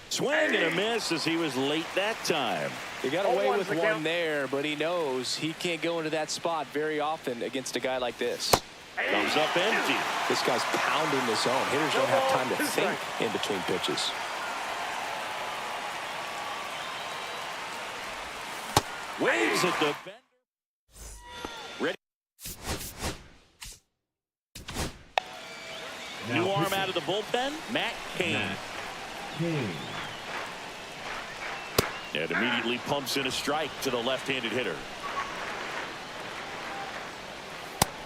Swing and a miss as he was late that time. He got away 0-1 with for one count. there, but he knows he can't go into that spot very often against a guy like this. Comes up empty. This guy's pounding the zone. Hitters don't have time to think in between pitches. Waves at the bender. Ready. Now New arm pitching. out of the bullpen. Matt Cain. Matt Cain. And immediately pumps in a strike to the left-handed hitter.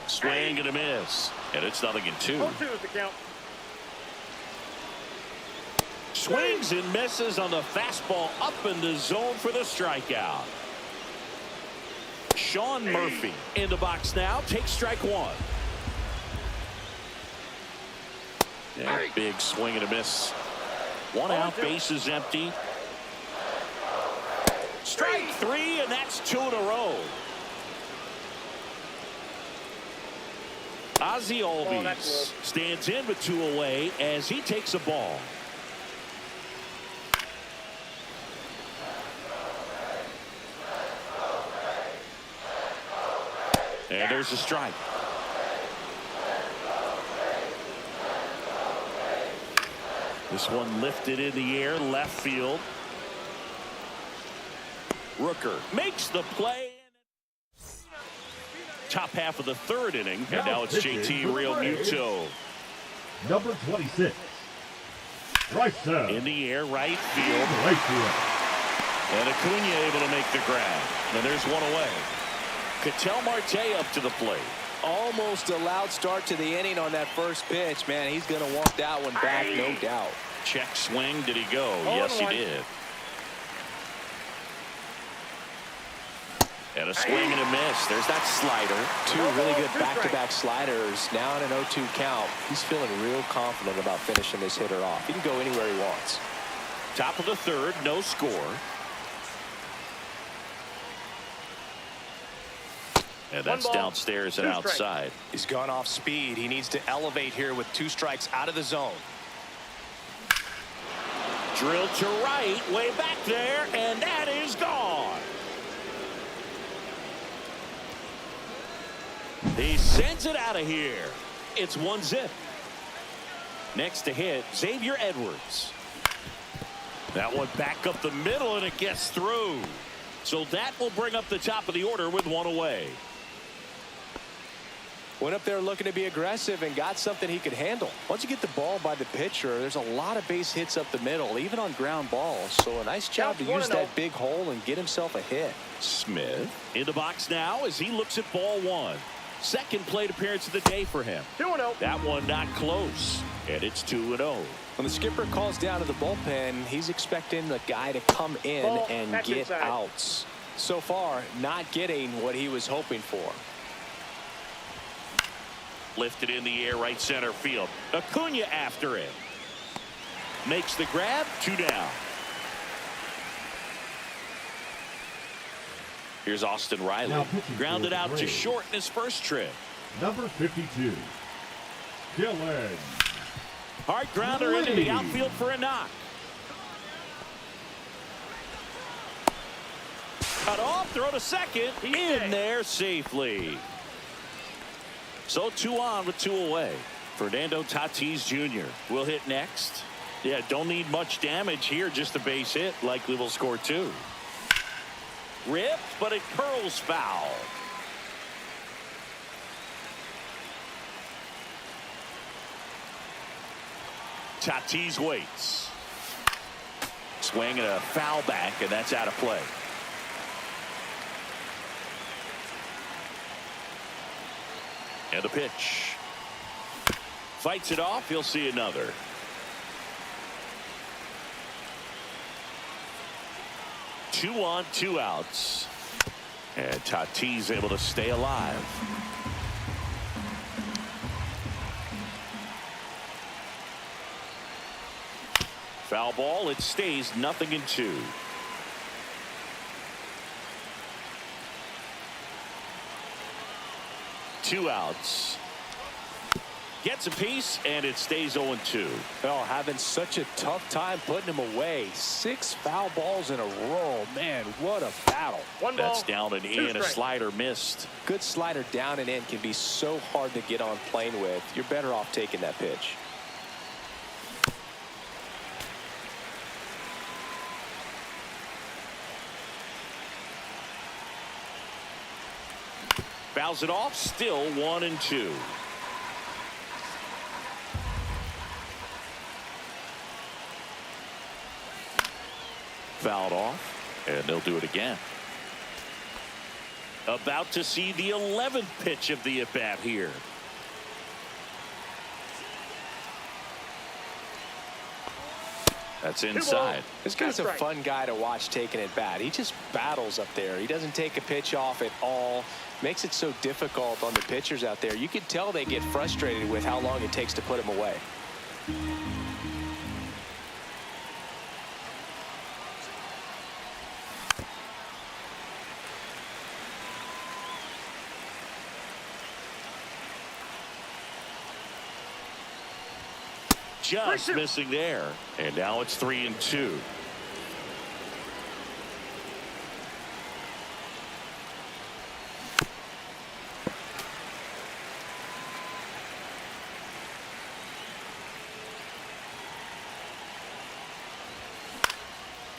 Swing and a miss. And it's 0-2. 0-2 is the count. Swings and misses on the fastball up in the zone for the strikeout. Sean Murphy in the box now. Takes strike 1. And big swing and a miss. 1 out, bases empty. Strike 3, and that's 2 in a row. Ozzie Albies stands in with 2 away as he takes a ball. And there's a strike. This one lifted in the air, left field. Rooker makes the play. Top half of the 3rd inning, and now it's JT Realmuto. Number 26. Right side. In the air, right field. Right field. And Acuna able to make the grab. And there's 1 away. Ketel Marte up to the plate. Almost a loud start to the inning on that first pitch. Man, he's going to want that one back, no doubt. Check swing. Did he go? Yes, he did. And a swing and a miss. There's that slider. 2 really good back-to-back sliders. Now in an 0-2 count. He's feeling real confident about finishing this hitter off. He can go anywhere he wants. Top of the 3rd, no score. And that's 1 ball, downstairs and 2 strikes. outside. He's gone off speed. He needs to elevate here with 2 strikes out of the zone. Drilled to right, way back there, and that is gone. He sends it out of here. It's 1-0. Next to hit, Xavier Edwards. That one back up the middle, and it gets through. So that will bring up the top of the order with 1 away. Went up there looking to be aggressive and got something he could handle. Once you get the ball by the pitcher, there's a lot of base hits up the middle, even on ground balls. So a nice job to use that big hole and get himself a hit. Smith in the box now as he looks at ball one. Second plate appearance of the day for him. 2-0. That one not close. And it's 2-0. When the skipper calls down to the bullpen, he's expecting the guy to come in and get inside. outs. So far, not getting what he was hoping for. Lifted in the air, right center field. Acuna after it. Makes the grab, 2 down. Here's Austin Riley. Grounded out to short in his first trip. Number 52. Dylan. Hard grounder into the outfield for a knock. Cut off, throw to second. In there safely. So 2 on with 2 away. Fernando Tatis Jr. will hit next. Yeah, don't need much damage here, just a base hit. Likely will score 2. Ripped, but it curls foul. Tatis waits. Swing and a foul back, and that's out of play. And a pitch. Fights it off. He'll see another. Two on, 2 outs. And Tatis able to stay alive. Foul ball. It stays 0-2. Two outs. Gets a piece, and it stays 0-2. Oh, having such a tough time putting him away. 6 foul balls in a row. Man, what a battle. That's down and in. A slider missed. Good slider down and in can be so hard to get on plane with. You're better off taking that pitch. Fouls it off. Still 1-2. Fouled off, and they'll do it again. About to see the 11th pitch of the at-bat here. That's inside. This guy's a fun guy to watch taking at bat. He just battles up there. He doesn't take a pitch off at all. Makes it so difficult on the pitchers out there. You can tell they get frustrated with how long it takes to put him away. Just missing there. And now it's 3-2.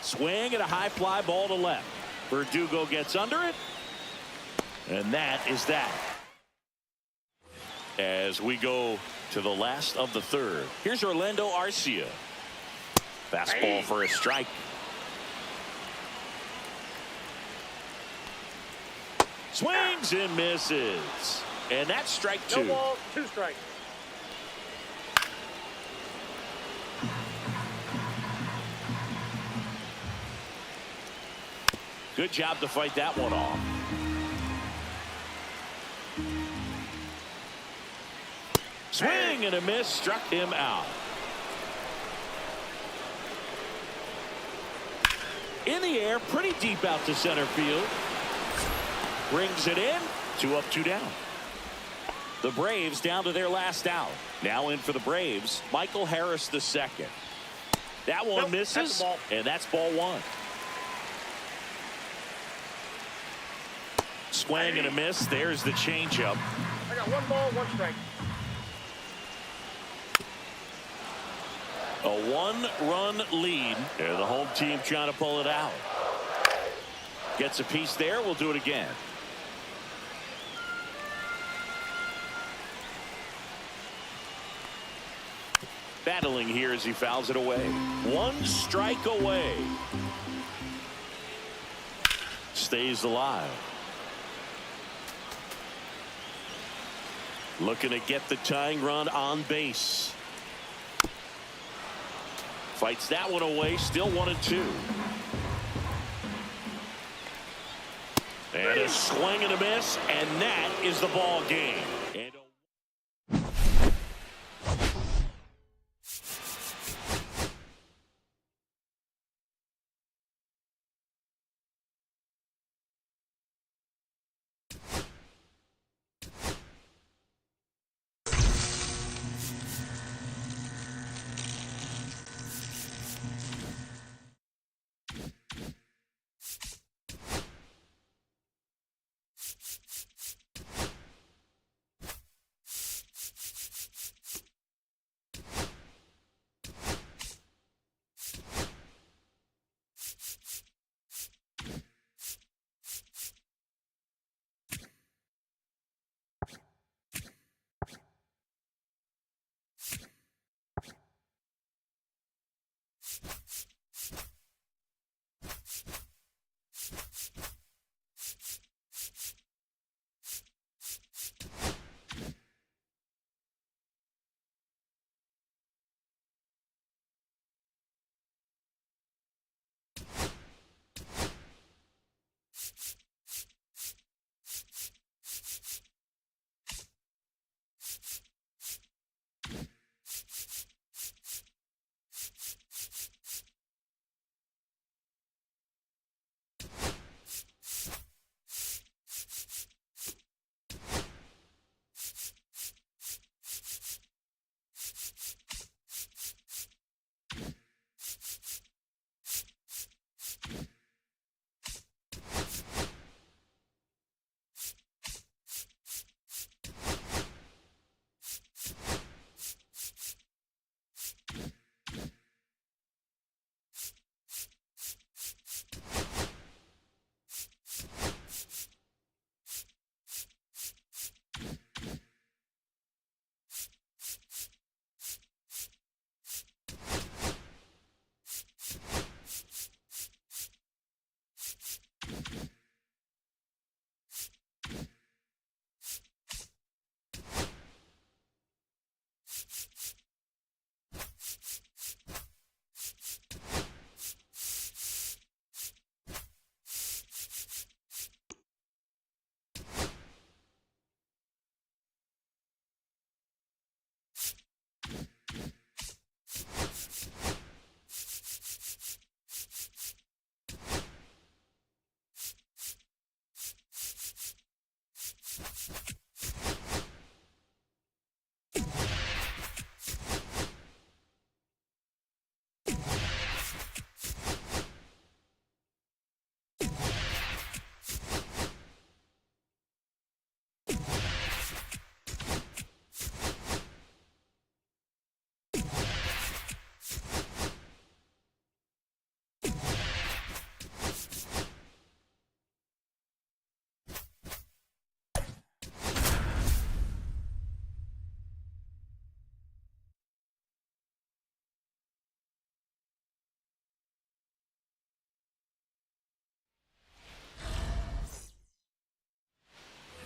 Swing and a high fly ball to left. Verdugo gets under it. And that is that. As we go to the last of the third. Here's Orlando Arcia. Fastball for a strike. Swings and misses. And that's strike 2. No ball, 2 strikes. Good job to fight that one off. Swing and a miss, struck him out. In the air, pretty deep out to center field. Brings it in. 2 up, 2 down. The Braves down to their last out. Now in for the Braves, Michael Harris II. That one misses, and that's ball 1. Swing and a miss. There's the changeup. I got 1 ball, 1 strike. A 1-run lead. And the home team trying to pull it out. Gets a piece there. We'll do it again. here as he fouls it away. One strike away. Stays alive. Looking to get the tying run on base. Fights that one away. Still 1-2. And a swing and a miss, and that is the ball game. And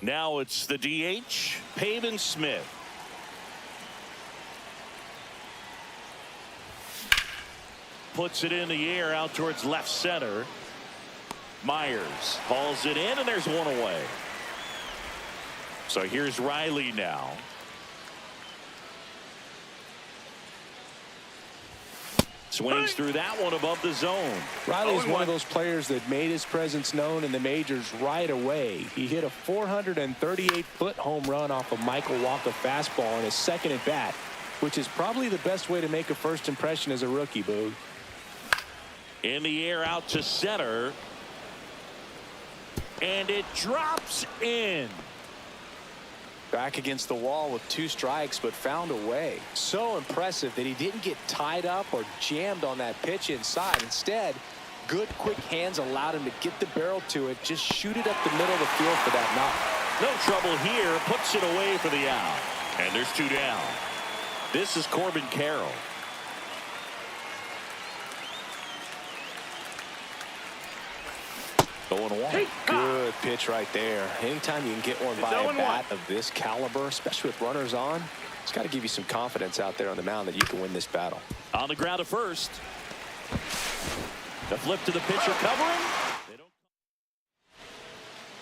now it's the DH, Pavin Smith. Puts it in the air out towards left center. Myers hauls it in, and there's one away. So here's Riley now. Swings through that one above the zone. Riley is one of those players that made his presence known in the majors right away. He hit a 438-foot home run off a Michael Walker fastball in his second at bat, which is probably the best way to make a first impression as a rookie, Boog. In the air out to center. And it drops in. Back against the wall with 2 strikes, but found a way. So impressive that he didn't get tied up or jammed on that pitch inside. Instead, good quick hands allowed him to get the barrel to it, just shoot it up the middle of the field for that knock. No trouble here, puts it away for the out. And there's 2 down. This is Corbin Carroll. 0-1. Good pitch right there. Anytime you can get one by a 0-1. bat of this caliber, especially with runners on, it's got to give you some confidence out there on the mound that you can win this battle. On the ground at first. The flip to the pitcher covering.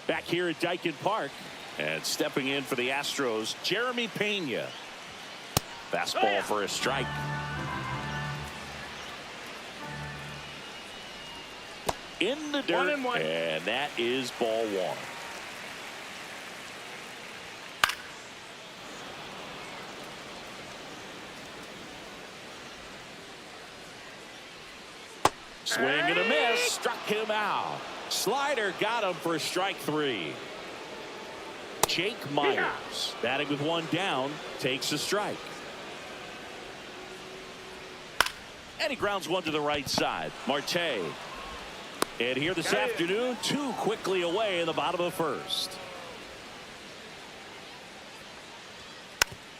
Back here at Dyken Park. And stepping in for the Astros, Jeremy Pena. Fastball for a strike. In the dirt. 1-1. And that is ball one. Swing and a miss. Struck him out. Slider got him for strike three. Jake Myers batting with one down takes a strike. And he grounds one to the right side. Marte. And here this afternoon, too quickly away in the bottom of the first.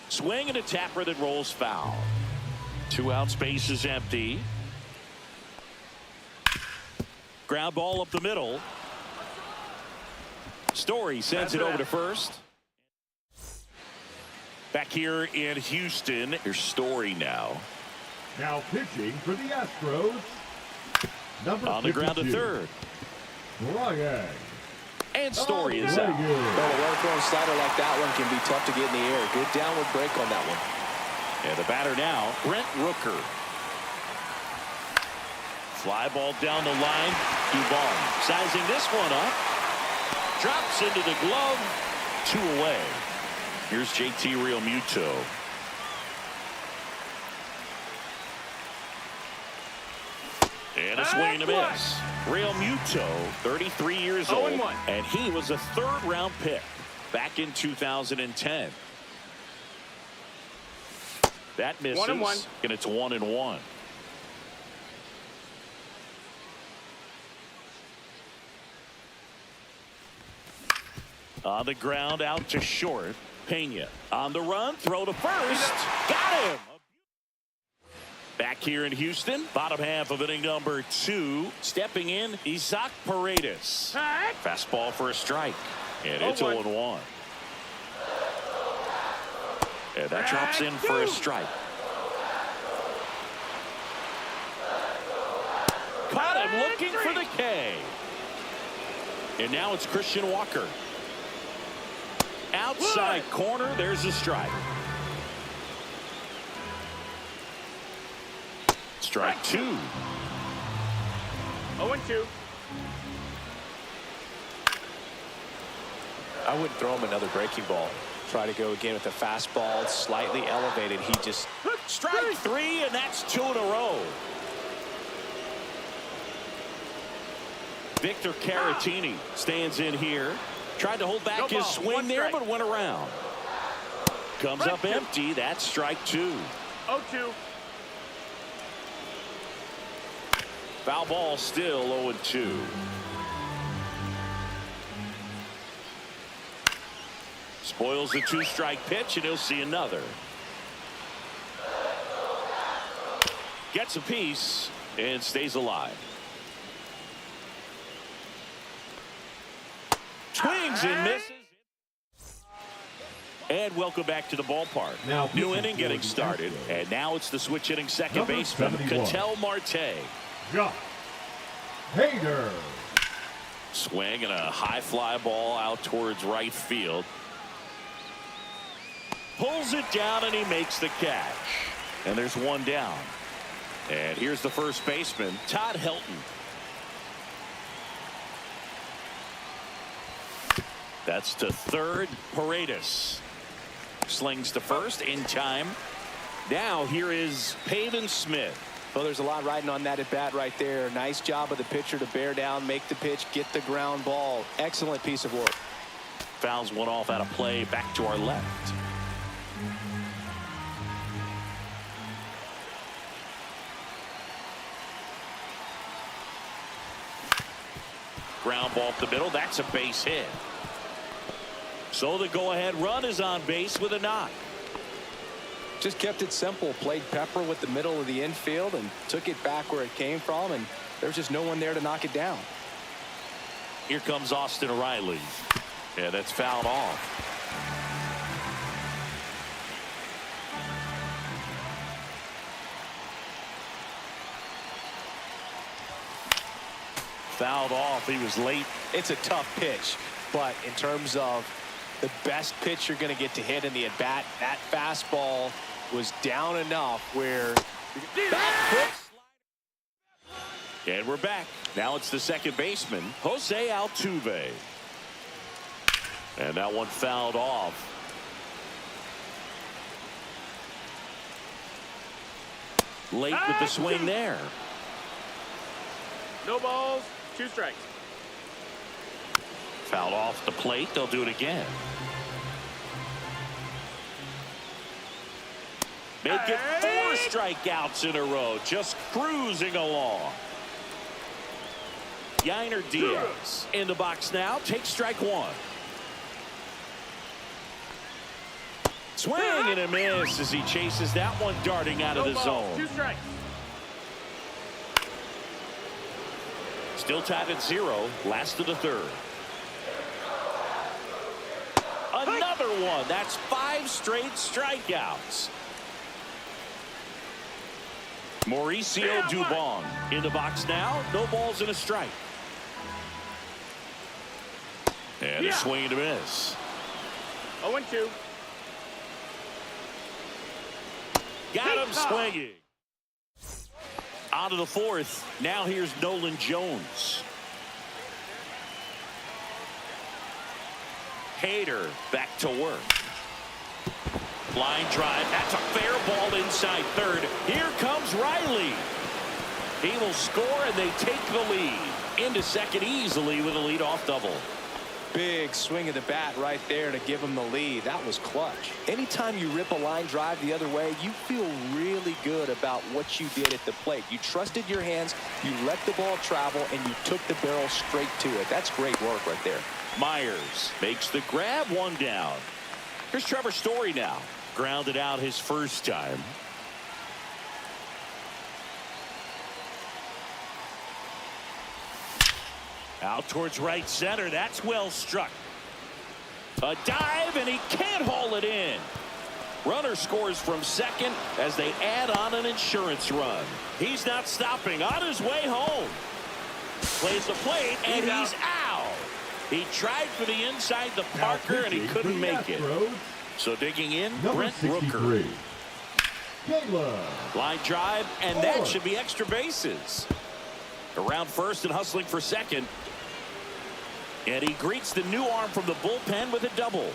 Swing and a tapper that rolls foul. 2 outs, base is empty. Ground ball up the middle. Story sends it over to first. Back here in Houston, here's Story now. Now pitching for the Astros, number On the ground to 52, third. Ryan. And Story is out. Well, a well-thrown slider like that one can be tough to get in the air. Good downward break on that one. And the batter now, Brent Rooker. Fly ball down the line. Duvall sizing this one up. Drops into the glove. 2 away. Here's JT Realmuto. And a swing and a miss. Realmuto, 33 years old, 0-1. and he was a third-round pick back in 2010. That misses, 1-1. and it's 1-1. On the ground, out to short. Pena on the run, throw to first. Got him. Back here in Houston, bottom half of inning number 2. Stepping in, Isaac Paredes. Fastball for a strike. And it's 0-1. And that drops in for a strike. Caught him looking for the K. And now it's Christian Walker. Outside corner, there's a strike. Strike 2. 0-2. I wouldn't throw him another breaking ball. Try to go again with the fastball, slightly elevated. He just... Strike 3, and that's 2 in a row. Victor Caratini stands in here. Tried to hold back his swing there, but went around. Comes up empty. That's strike 2. 0-2. Foul ball still 0-2. Spoils the 2-strike pitch, and he'll see another. Gets a piece and stays alive. Swings and misses. And welcome back to the ballpark. Now New inning getting started. And now it's the switch hitting second Number baseman, 71. Ketel Marte. Josh Hader. Swing and a high fly ball out towards right field. Pulls it down and he makes the catch. And there's one down. And here's the first baseman, Todd Helton. That's to third. Paredes slings to first in time. Now here is Pavin Smith. Well, there's a lot riding on that at bat right there. Nice job of the pitcher to bear down, make the pitch, get the ground ball. Excellent piece of work. Fouls one off out of play back to our left. Ground ball up the middle. That's a base hit. So the go-ahead run is on base with a knock. Just kept it simple. Played pepper with the middle of the infield and took it back where it came from, and there's just no one there to knock it down. Here comes Austin Riley. Yeah, that's fouled off. Fouled off. He was late. It's a tough pitch, but in terms of the best pitch you're going to get to hit in the at-bat, that fastball was down enough where and we're back. Now it's the second baseman, Jose Altuve. And that one fouled off. Late with the swing there. No balls, 2 strikes. Fouled off the plate. They'll do it again. Make it 4 strikeouts in a row. Just cruising along. Yainer Diaz in the box now. Takes strike 1. Swing and a miss as he chases that one darting out of the zone. 2 strikes. Still tied at 0. Last of the 3rd. Another one. That's 5 straight strikeouts. Mauricio Dubon in the box now. No balls and a strike. And a swing and a miss. 0-2. Got him swinging. Out of the 4th. Now here's Nolan Jones. Hader back to work. Line drive. That's a fair ball inside 3rd. Here comes Riley. He will score and they take the lead. Into 2nd easily with a leadoff double. big swing of the bat right there to give him the lead. That was clutch. Anytime you rip a line drive the other way, you feel really good about what you did at the plate. You trusted your hands, you let the ball travel, and you took the barrel straight to it. That's great work right there. Myers makes the grab, 1 down. Here's Trevor Story now. Grounded out his first time. Out towards right center. That's well struck. A dive, and he can't haul it in. Runner scores from second as they add on an insurance run. He's not stopping. On his way home. Plays the plate, and he's out. He tried for the inside the Parker, and he couldn't make it. So digging in, Brent Rooker. Line drive, and that should be extra bases. Around first and hustling for second. And he greets the new arm from the bullpen with a double.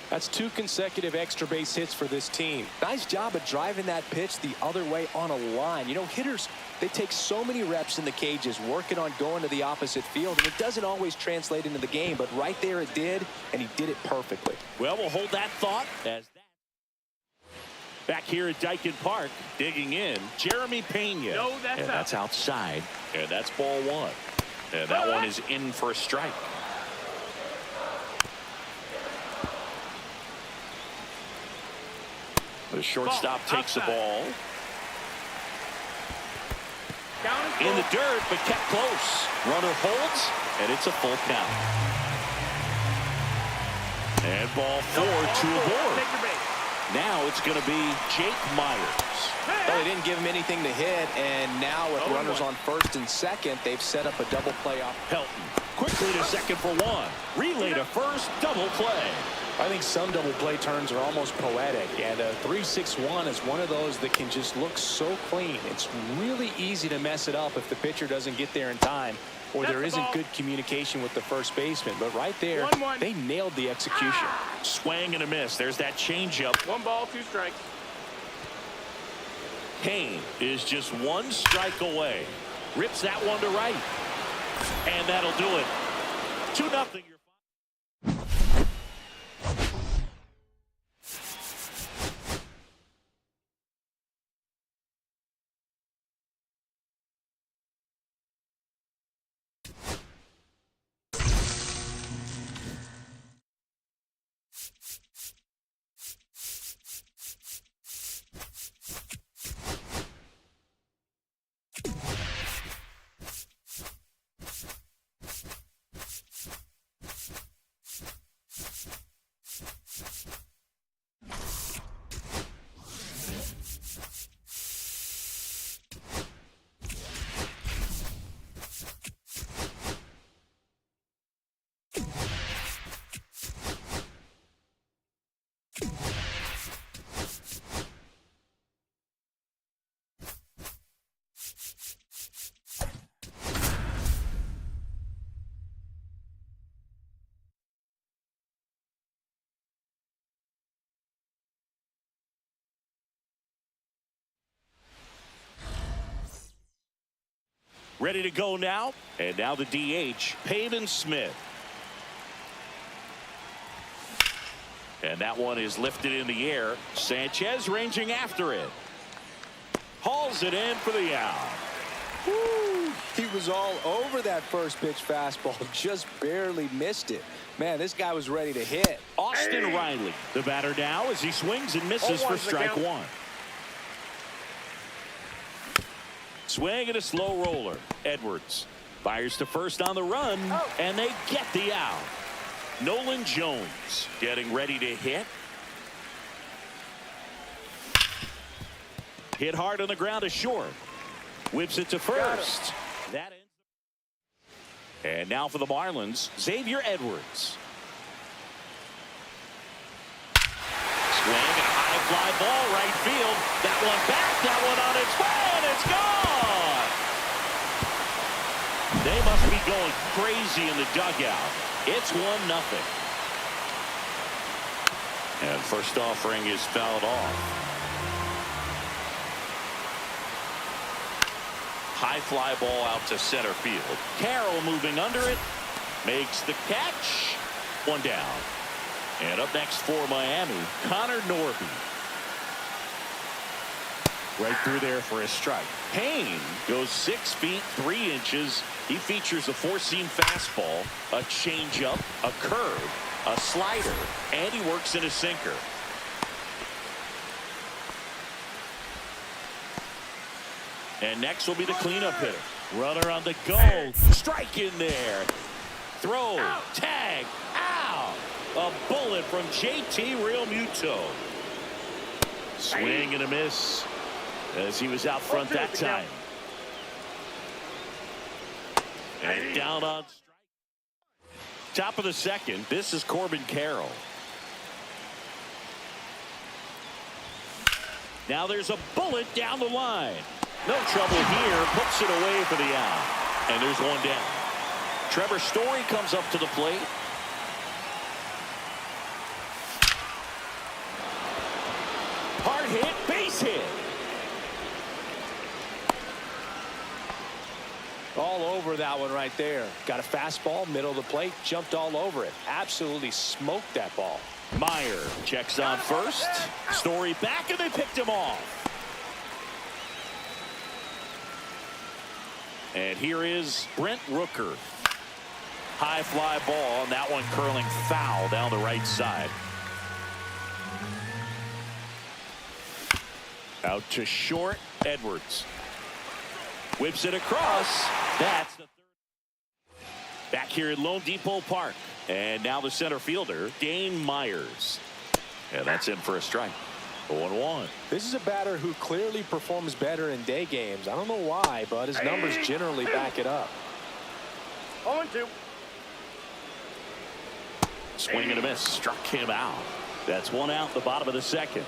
That's 2 consecutive extra base hits for this team. Nice job of driving that pitch the other way on a line. You know, hitters, they take so many reps in the cages working on going to the opposite field, and it doesn't always translate into the game, but right there it did, and he did it perfectly. Well, we'll hold that thought as that. Back here at Dyken Park, digging in, Jeremy Pena. No, that's and that's outside, and that's ball 1. And that one is in for a strike. The shortstop takes the ball. In the dirt, but kept close. Runner holds, and it's a full count. And ball 4 to a board. Now it's going to be Jake Myers. Well, they didn't give him anything to hit, and now with runners on first and second, they've set up a double play off. Helton quickly to second for 1. Relay to first, double play. I think some double play turns are almost poetic, and a 3-6-1 is one of those that can just look so clean. It's really easy to mess it up if the pitcher doesn't get there in time, or there isn't good communication with the first baseman. But right there, they nailed the execution. Swing and a miss. There's that changeup. 1 ball, 2 strikes. Kane is just 1 strike away. Rips that one to right. And that'll do it. 2-0. Ready to go now. And now the DH, Pavin Smith. And that one is lifted in the air. Sanchez ranging after it. Hauls it in for the out. Woo, he was all over that first pitch fastball. Just barely missed it. Man, this guy was ready to hit. Austin Riley, the batter now as he swings and misses for strike one. Swing and a slow roller. Edwards fires to first on the run, and they get the out. Nolan Jones getting ready to hit. Hit hard on the ground to short. Whips it to first. That ends. And now for the Marlins, Xavier Edwards. Swing and a high fly ball right field. That one back, that one on its way, and it's gone. They must be going crazy in the dugout. It's 1-0. And first offering is fouled off. High fly ball out to center field. Carroll moving under it. Makes the catch. One down. And up next for Miami, Connor Norby. Right through there for a strike. Payne goes 6 feet 3 inches. He features a four-seam fastball, a changeup, a curve, a slider, and he works in a sinker. And next will be the cleanup hitter. Runner on the go. Strike in there. Throw. Tag. Out. A bullet from JT Realmuto. Swing and a miss as he was out front that time. And down on strike. Top of the second. This is Corbin Carroll. Now there's a bullet down the line. No trouble here. Puts it away for the out. And there's one down. Trevor Story comes up to the plate. Hard hit. Base hit. All over that one right there. Got a fastball, middle of the plate, jumped all over it. Absolutely smoked that ball. Meyer checks on first. Story back, and they picked him off. And here is Brent Rooker. High fly ball, and that one curling foul down the right side. Out to short, Edwards. Whips it across. That's the third. Back here at Lone Depot Park. And now the center fielder, Dane Myers. And that's in for a strike. 0-1. This is a batter who clearly performs better in day games. I don't know why, but his numbers generally back it up. 0-2. Swing and a miss. Struck him out. That's one out, the bottom of the second.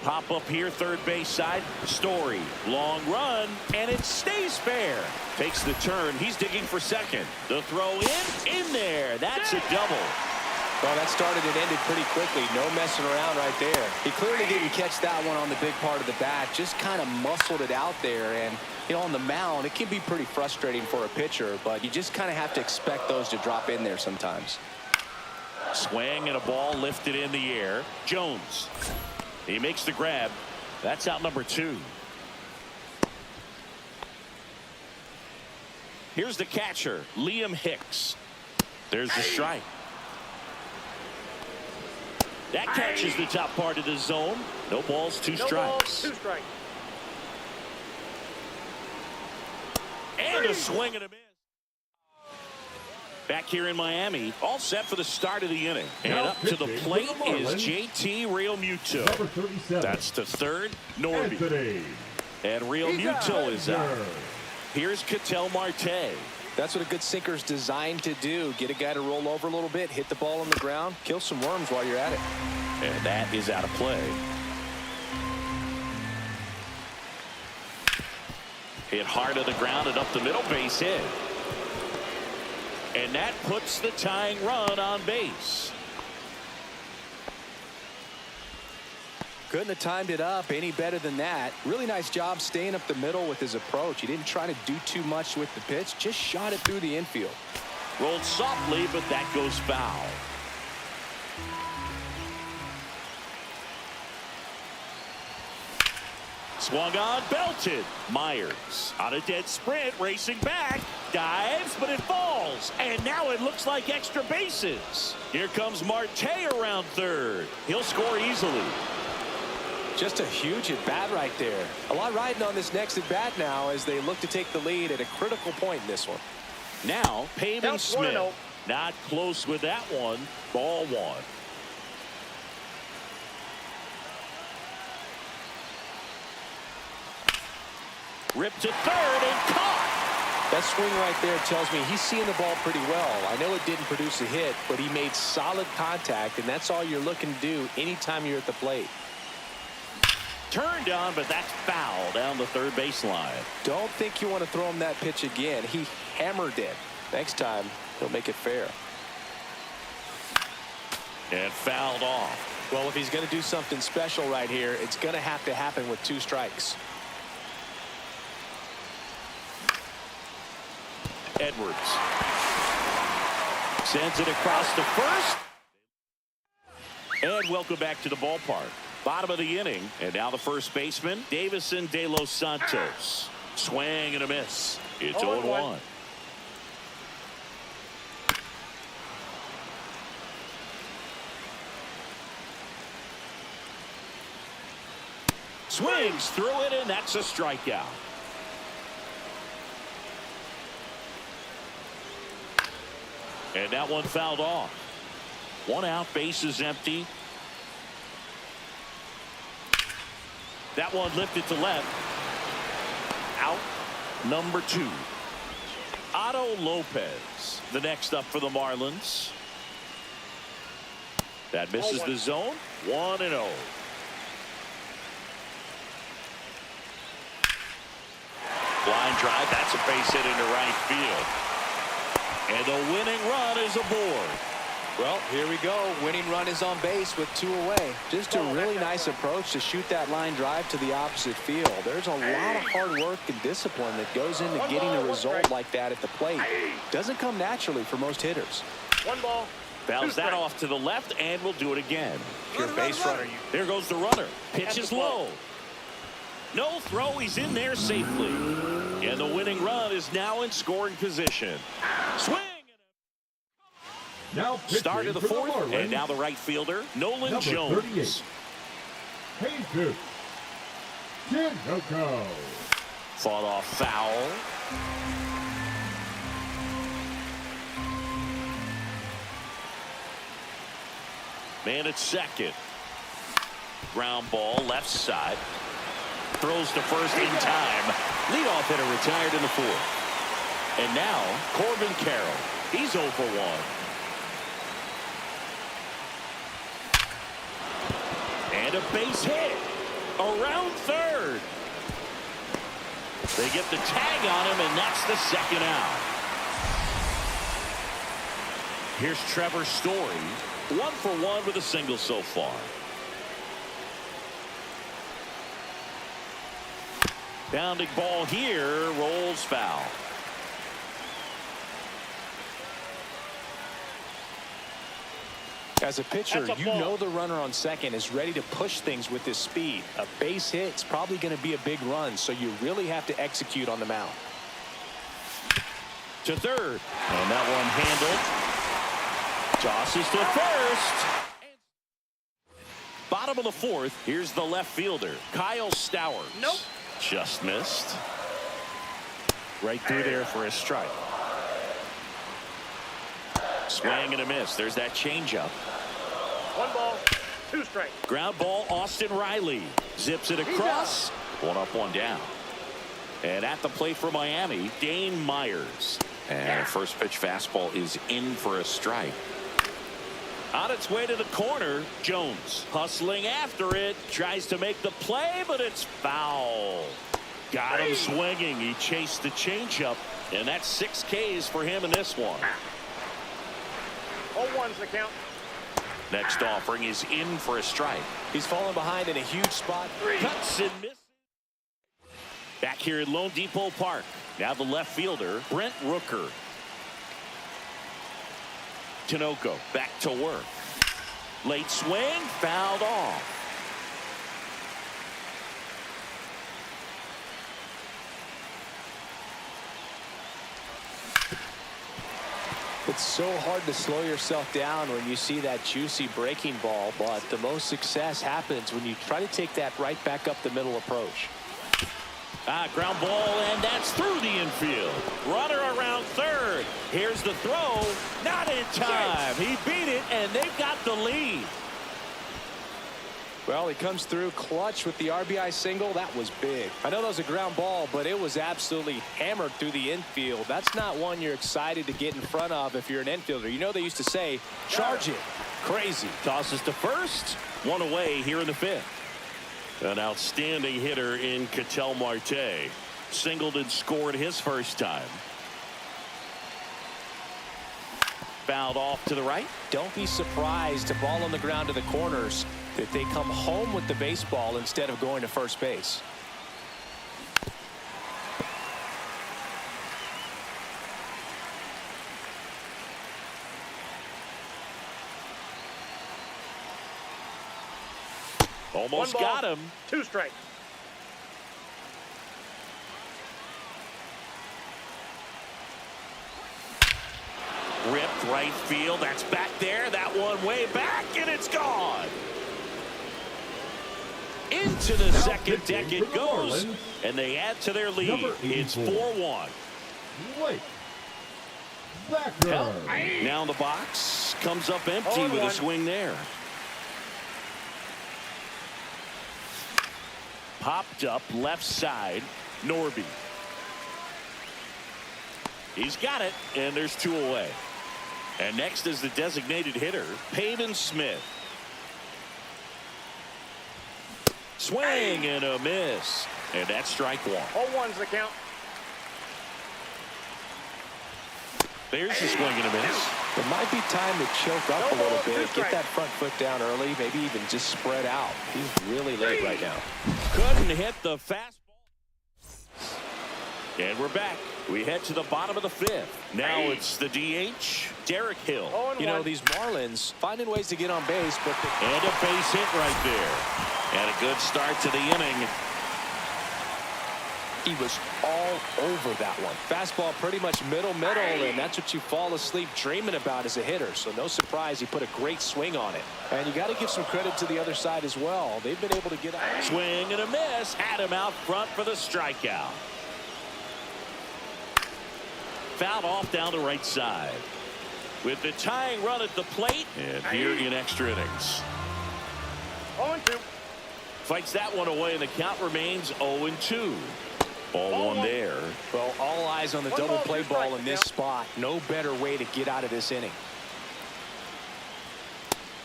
Pop up here, third base side. Story. Long run, and it stays fair. Takes the turn. He's digging for second. The throw in there. That's a double. Well, that started and ended pretty quickly. No messing around right there. He clearly didn't catch that one on the big part of the bat. Just kind of muscled it out there. And, you know, on the mound, it can be pretty frustrating for a pitcher, but you just kind of have to expect those to drop in there sometimes. Swing and a ball lifted in the air. Jones. He makes the grab. That's out number 2. Here's the catcher, Liam Hicks. There's the strike. That catches the top part of the zone. No balls, 2 strikes. No balls, 2 strikes. And a swing and a miss. Back here in Miami, all set for the start of the inning. And up to the plate is JT Realmuto. Number 37. That's to third, Norby. Anthony. And Realmuto is out. Here's Ketel Marte. That's what a good sinker's designed to do. Get a guy to roll over a little bit, hit the ball on the ground, kill some worms while you're at it. And that is out of play. Hit hard on the ground and up the middle, base hit. And that puts the tying run on base. Couldn't have timed it up any better than that. Really nice job staying up the middle with his approach. He didn't try to do too much with the pitch, just shot it through the infield. Rolled softly, but that goes foul. Swung on, belted. Myers on a dead sprint, racing back, dives, but it falls. And now it looks like extra bases. Here comes Marte around third. He'll score easily. Just a huge at-bat right there. A lot riding on this next at-bat now as they look to take the lead at a critical point in this one. Now, Pavin Smith. 1-0. Not close with that one. Ball one. Ripped to third and caught. That swing right there tells me he's seeing the ball pretty well. I know it didn't produce a hit, but he made solid contact, and that's all you're looking to do anytime you're at the plate. Turned on, but that's foul down the third baseline. Don't think you want to throw him that pitch again. He hammered it. Next time, he'll make it fair. And fouled off. Well, if he's going to do something special right here, it's going to have to happen with 2 strikes. Edwards sends it across to first. And welcome back to the ballpark. Bottom of the inning, and now the first baseman, Davison De Los Santos. Swing and a miss. It's 0-1. Swings through it, and that's a strikeout. And that one fouled off. 1 out, bases empty. That one lifted to left. Out number 2. Otto Lopez, the next up for the Marlins. That misses the zone. 1-0. Line drive. That's a base hit into right field. And the winning run is aboard. Well, here we go. Winning run is on base with 2 away. Just a really nice approach to shoot that line drive to the opposite field. There's a lot of hard work and discipline that goes into getting a result like that at the plate. Doesn't come naturally for most hitters. 1 ball. Bounce that off to the left, and we'll do it again. If you're a base runner, There goes the runner. Pitch is low. No throw. He's in there safely. And the winning run is now in scoring position. Swing. Now Start of the pitching for 4th, Marlins, and now the right fielder, Nolan number Jones. 38, Jesus Tinoco. Fought off foul. Man at second. Ground ball, left side. Throws to first in time. Leadoff hitter retired in the 4th. And now, Corbin Carroll. He's 0 for 1. And a base hit around third. They get the tag on him, and that's the second out. Here's Trevor Story, 1 for 1 with a single so far. Bounding ball here, rolls foul. As a pitcher, you know the runner on second is ready to push things with his speed. A base hit's probably going to be a big run, so you really have to execute on the mound. To third, and that one handled. Tosses to first. Bottom of the 4th, here's the left fielder, Kyle Stowers. Nope. Just missed. Right through there for a strike. Swing and a miss. There's that changeup. 1 ball, 2 strikes. Ground ball, Austin Riley zips it across. 1 up, 1 down. And at the plate for Miami, Dane Myers. And first pitch fastball is in for a strike. On its way to the corner, Jones hustling after it, tries to make the play, but it's foul. Got him swinging. He chased the changeup, and that's 6 Ks for him in this one. 0-1's the count. Next offering is in for a strike. He's falling behind in a huge spot. Cuts and misses. Back here at Lone Depot Park. Now the left fielder, Brent Rooker. Tinoco back to work. Late swing, fouled off. It's so hard to slow yourself down when you see that juicy breaking ball, but the most success happens when you try to take that right back up the middle approach. Ground ball, and that's through the infield. Runner around third. Here's the throw. Not in time. He beat it, and they've got the lead. Well, he comes through clutch with the RBI single. That was big. I know that was a ground ball, but it was absolutely hammered through the infield. That's not one you're excited to get in front of if you're an infielder. You know they used to say, charge it. Crazy. Tosses to first. One away here in the fifth. An outstanding hitter in Ketel Marte. Singled and scored his first time. Fouled off to the right. Don't be surprised to ball on the ground to the corners that they come home with the baseball instead of going to first base. Almost One ball, got him. 2 strikes. Ripped right field. That's back there. That one way back, and it's gone. Into the second deck it goes, and they add to their lead. It's 4-1. Wait. Backer. Now in the box. Comes up empty with a swing there. Popped up left side. Norby. He's got it, and there's 2 away. And next is the designated hitter, Peyton Smith. Swing and a miss. And that's strike 1. 0-1's the count. There's the swing and a miss. It might be time to choke up a little bit, get that front foot down early, maybe even just spread out. He's really late right now. Couldn't hit the fastball. And we're back. We head to the bottom of the fifth. Now it's the DH, Derek Hill. You know, these Marlins finding ways to get on base, but and a base hit right there. And a good start to the inning. he was all over that one. Fastball pretty much middle, and that's what you fall asleep dreaming about as a hitter. So no surprise he put a great swing on it. And you got to give some credit to the other side as well. They've been able to get out. Swing and a miss. Had him out front for the strikeout. Fouled off down the right side. With the tying run at the plate. And here in extra innings. 0-2. Fights that one away, and the count remains 0-2. Ball one there. Well, all eyes on the double play ball in this spot. No better way to get out of this inning.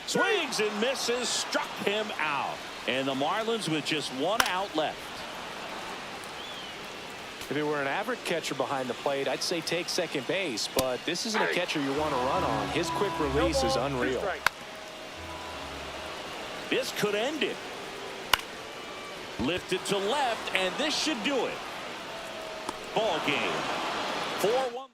Swings and misses. Struck him out. And the Marlins with just one out left. If it were an average catcher behind the plate, I'd say take second base, but this isn't a catcher you want to run on. His quick release is unreal. This could end it. Lifted to left, and this should do it. Ball game. 4-1.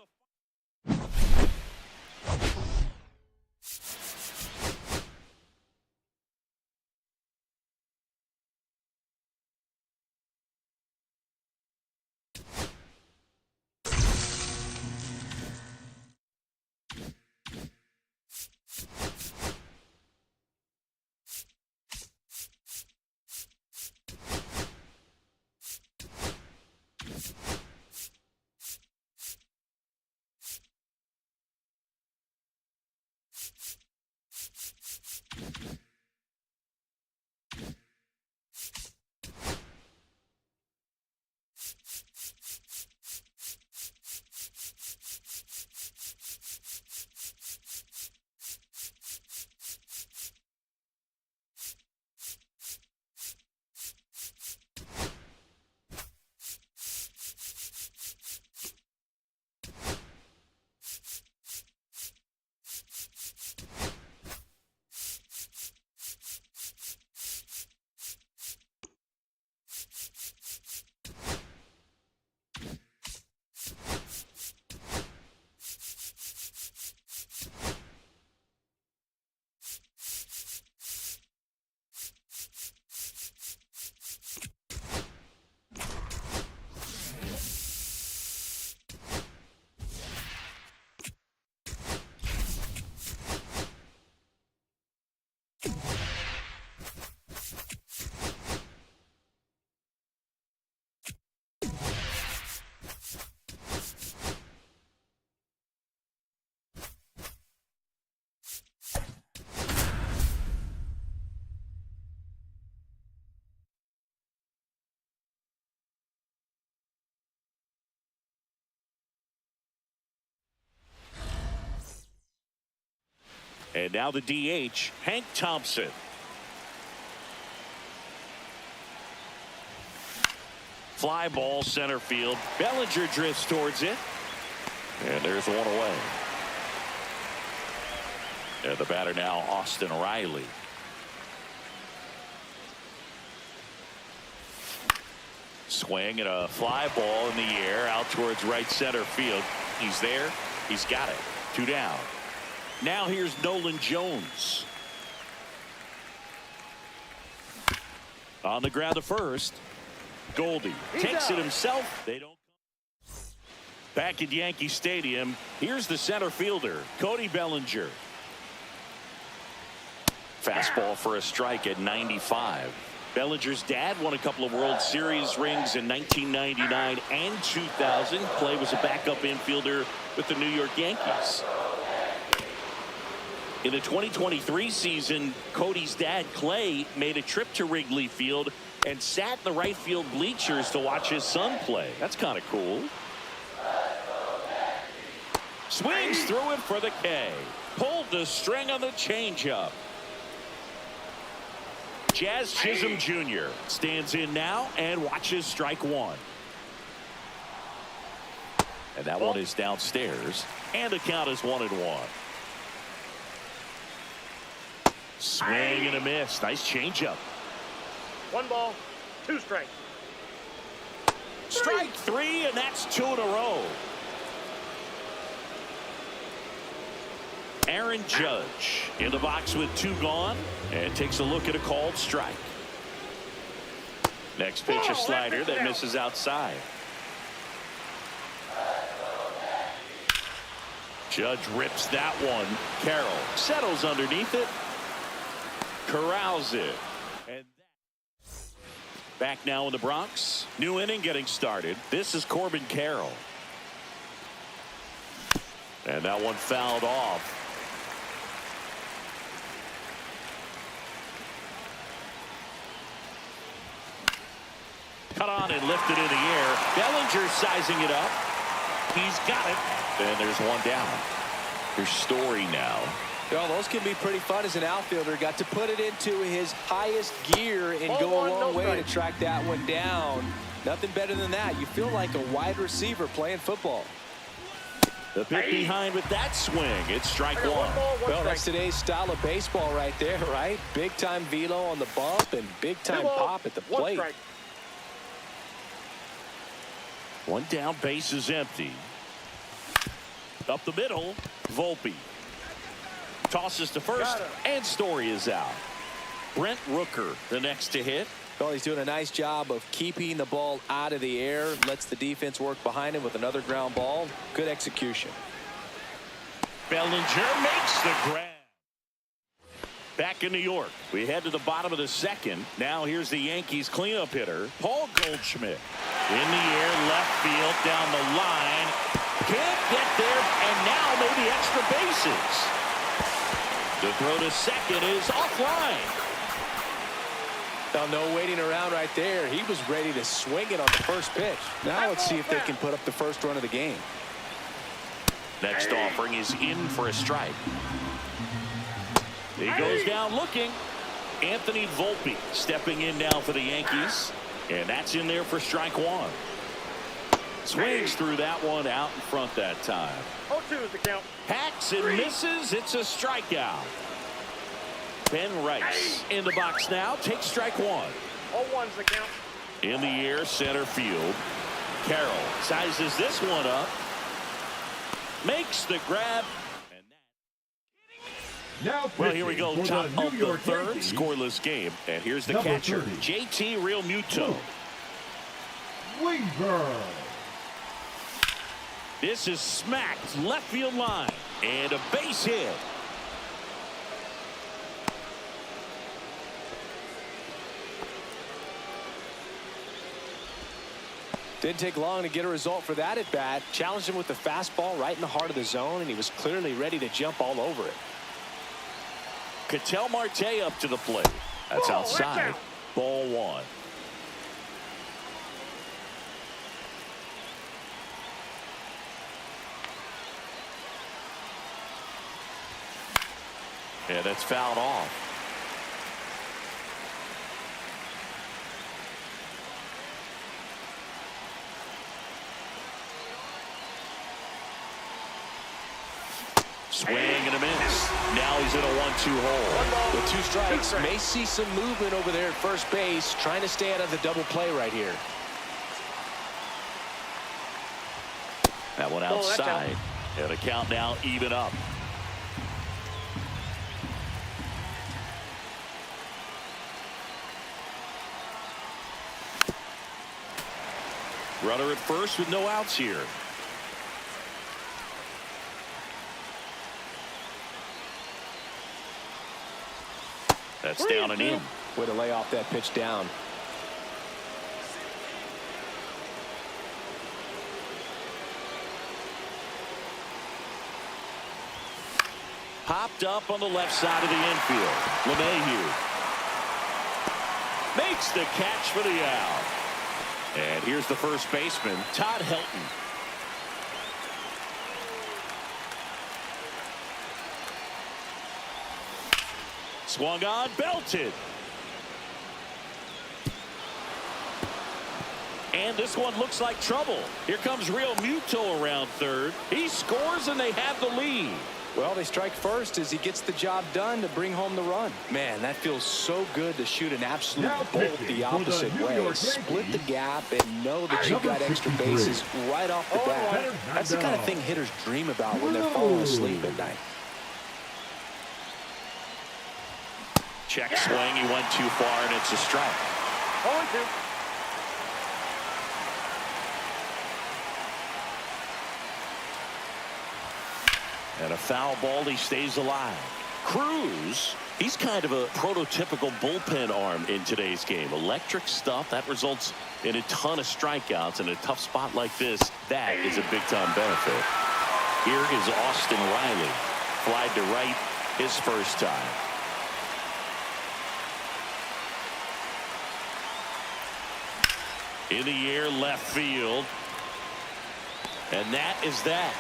And now the DH, Hank Thompson. Fly ball center field. Bellinger drifts towards it. And there's one away. And the batter now, Austin Riley. Swing and a fly ball in the air out towards right center field. He's there. He's got it. 2 down. Now here's Nolan Jones. On the ground to first. Goldie takes it himself. They don't. Back at Yankee Stadium, here's the center fielder, Cody Bellinger. Fastball for a strike at 95. Bellinger's dad won a couple of World Series rings in 1999 and 2000. Clay was a backup infielder with the New York Yankees. In the 2023 season, Cody's dad, Clay, made a trip to Wrigley Field and sat in the right field bleachers to watch his son play. That's kind of cool. Swings through it for the K. Pulled the string on the changeup. Jazz Chisholm Jr. stands in now and watches strike 1. And that one is downstairs. And the count is 1-1. Swing and a miss. Nice changeup. 1 ball, 2 strikes. Strike 3, and that's 2 in a row. Aaron Judge in the box with 2 gone and takes a look at a called strike. Next pitch, a slider that misses outside. Judge rips that one. Carroll settles underneath it. Corrals it. And back now in the Bronx. New inning getting started. This is Corbin Carroll. And that one fouled off. Cut on and lifted in the air. Bellinger sizing it up. He's got it. And there's 1 down. Here's Story now. Well, those can be pretty fun as an outfielder. Got to put it into his highest gear and Ball go one, a long no way strike. to track that one down. Nothing better than that. You feel like a wide receiver playing football. The pick behind with that swing. It's strike 1. Well, that's today's style of baseball right there, right? Big time velo on the bump and big time pop at the plate. 1 strike. 1 down, base is empty. Up the middle, Volpe. Tosses to first, and Story is out. Brent Rooker, the next to hit. Well, he's doing a nice job of keeping the ball out of the air. Lets the defense work behind him with another ground ball. Good execution. Bellinger makes the grab. Back in New York, we head to the bottom of the 2nd. Now here's the Yankees cleanup hitter, Paul Goldschmidt. In the air, left field, down the line. Can't get there, and now maybe extra bases. The throw to second is offline. Now, no waiting around right there. He was ready to swing it on the first pitch. Now let's see if they can put up the first run of the game. Next offering is in for a strike. He goes down looking. Anthony Volpe stepping in now for the Yankees. And that's in there for strike 1. Swings through that one out in front that time. 0-2 is the count. Hacks and misses. It's a strikeout. Ben Rice in the box now. Takes strike 1. 0-1 is the count. In the air, center field. Carroll sizes this one up. Makes the grab. Now Well, here we go. pitching for Top the of New the York 3rd. Yankees, Scoreless game. And here's the number catcher, 30. JT Realmuto. Weaver. This is smacked left field line. And a base hit. Didn't take long to get a result for that at bat. Challenged him with the fastball right in the heart of the zone, and he was clearly ready to jump all over it. Ketel Marte up to the plate. That's outside. Ball 1. Yeah, that's fouled off. Swing and a miss. Now he's in a 1-2 hole. With 2 strikes, may see some movement over there at first base, trying to stay out of the double play right here. That one outside. And a count now even up. Runner at first with no outs here. That's down and in. Way to lay off that pitch down. Popped up on the left side of the infield. LeMahieu makes the catch for the out. And here's the first baseman, Todd Helton. Swung on, belted. And this one looks like trouble. Here comes Real Muto around third. He scores and they have the lead. Well, they strike first as he gets the job done to bring home the run. Man, that feels so good to shoot an absolute bolt the opposite way. Split the gap and know that you've got extra bases right off the bat. That's the kind of thing hitters dream about when they're falling asleep at night. Check swing. He went too far, and it's a strike. 0-2. And a foul ball. He stays alive. Cruz, he's kind of a prototypical bullpen arm in today's game. Electric stuff that results in a ton of strikeouts. In a tough spot like this, that is a big-time benefit. Here is Austin Riley. Flied to right his first time. In the air, left field. And that is that.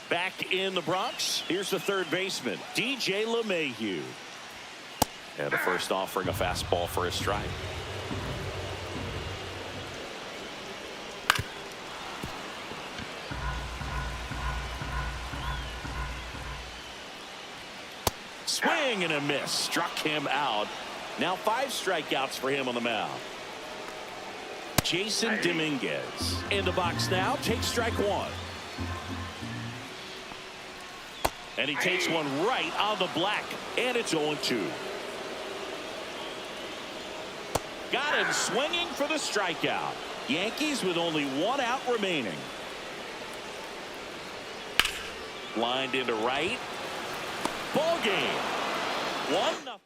Back in the Bronx, here's the third baseman, DJ LeMahieu. And the first offering, a fastball for a strike. Swing and a miss. Struck him out. Now 5 strikeouts for him on the mound. Jason Dominguez in the box now. Takes strike 1. And he takes one right on the black. And it's 0-2. Got him swinging for the strikeout. Yankees with only 1 out remaining. Lined into right. Ball game. 1-0.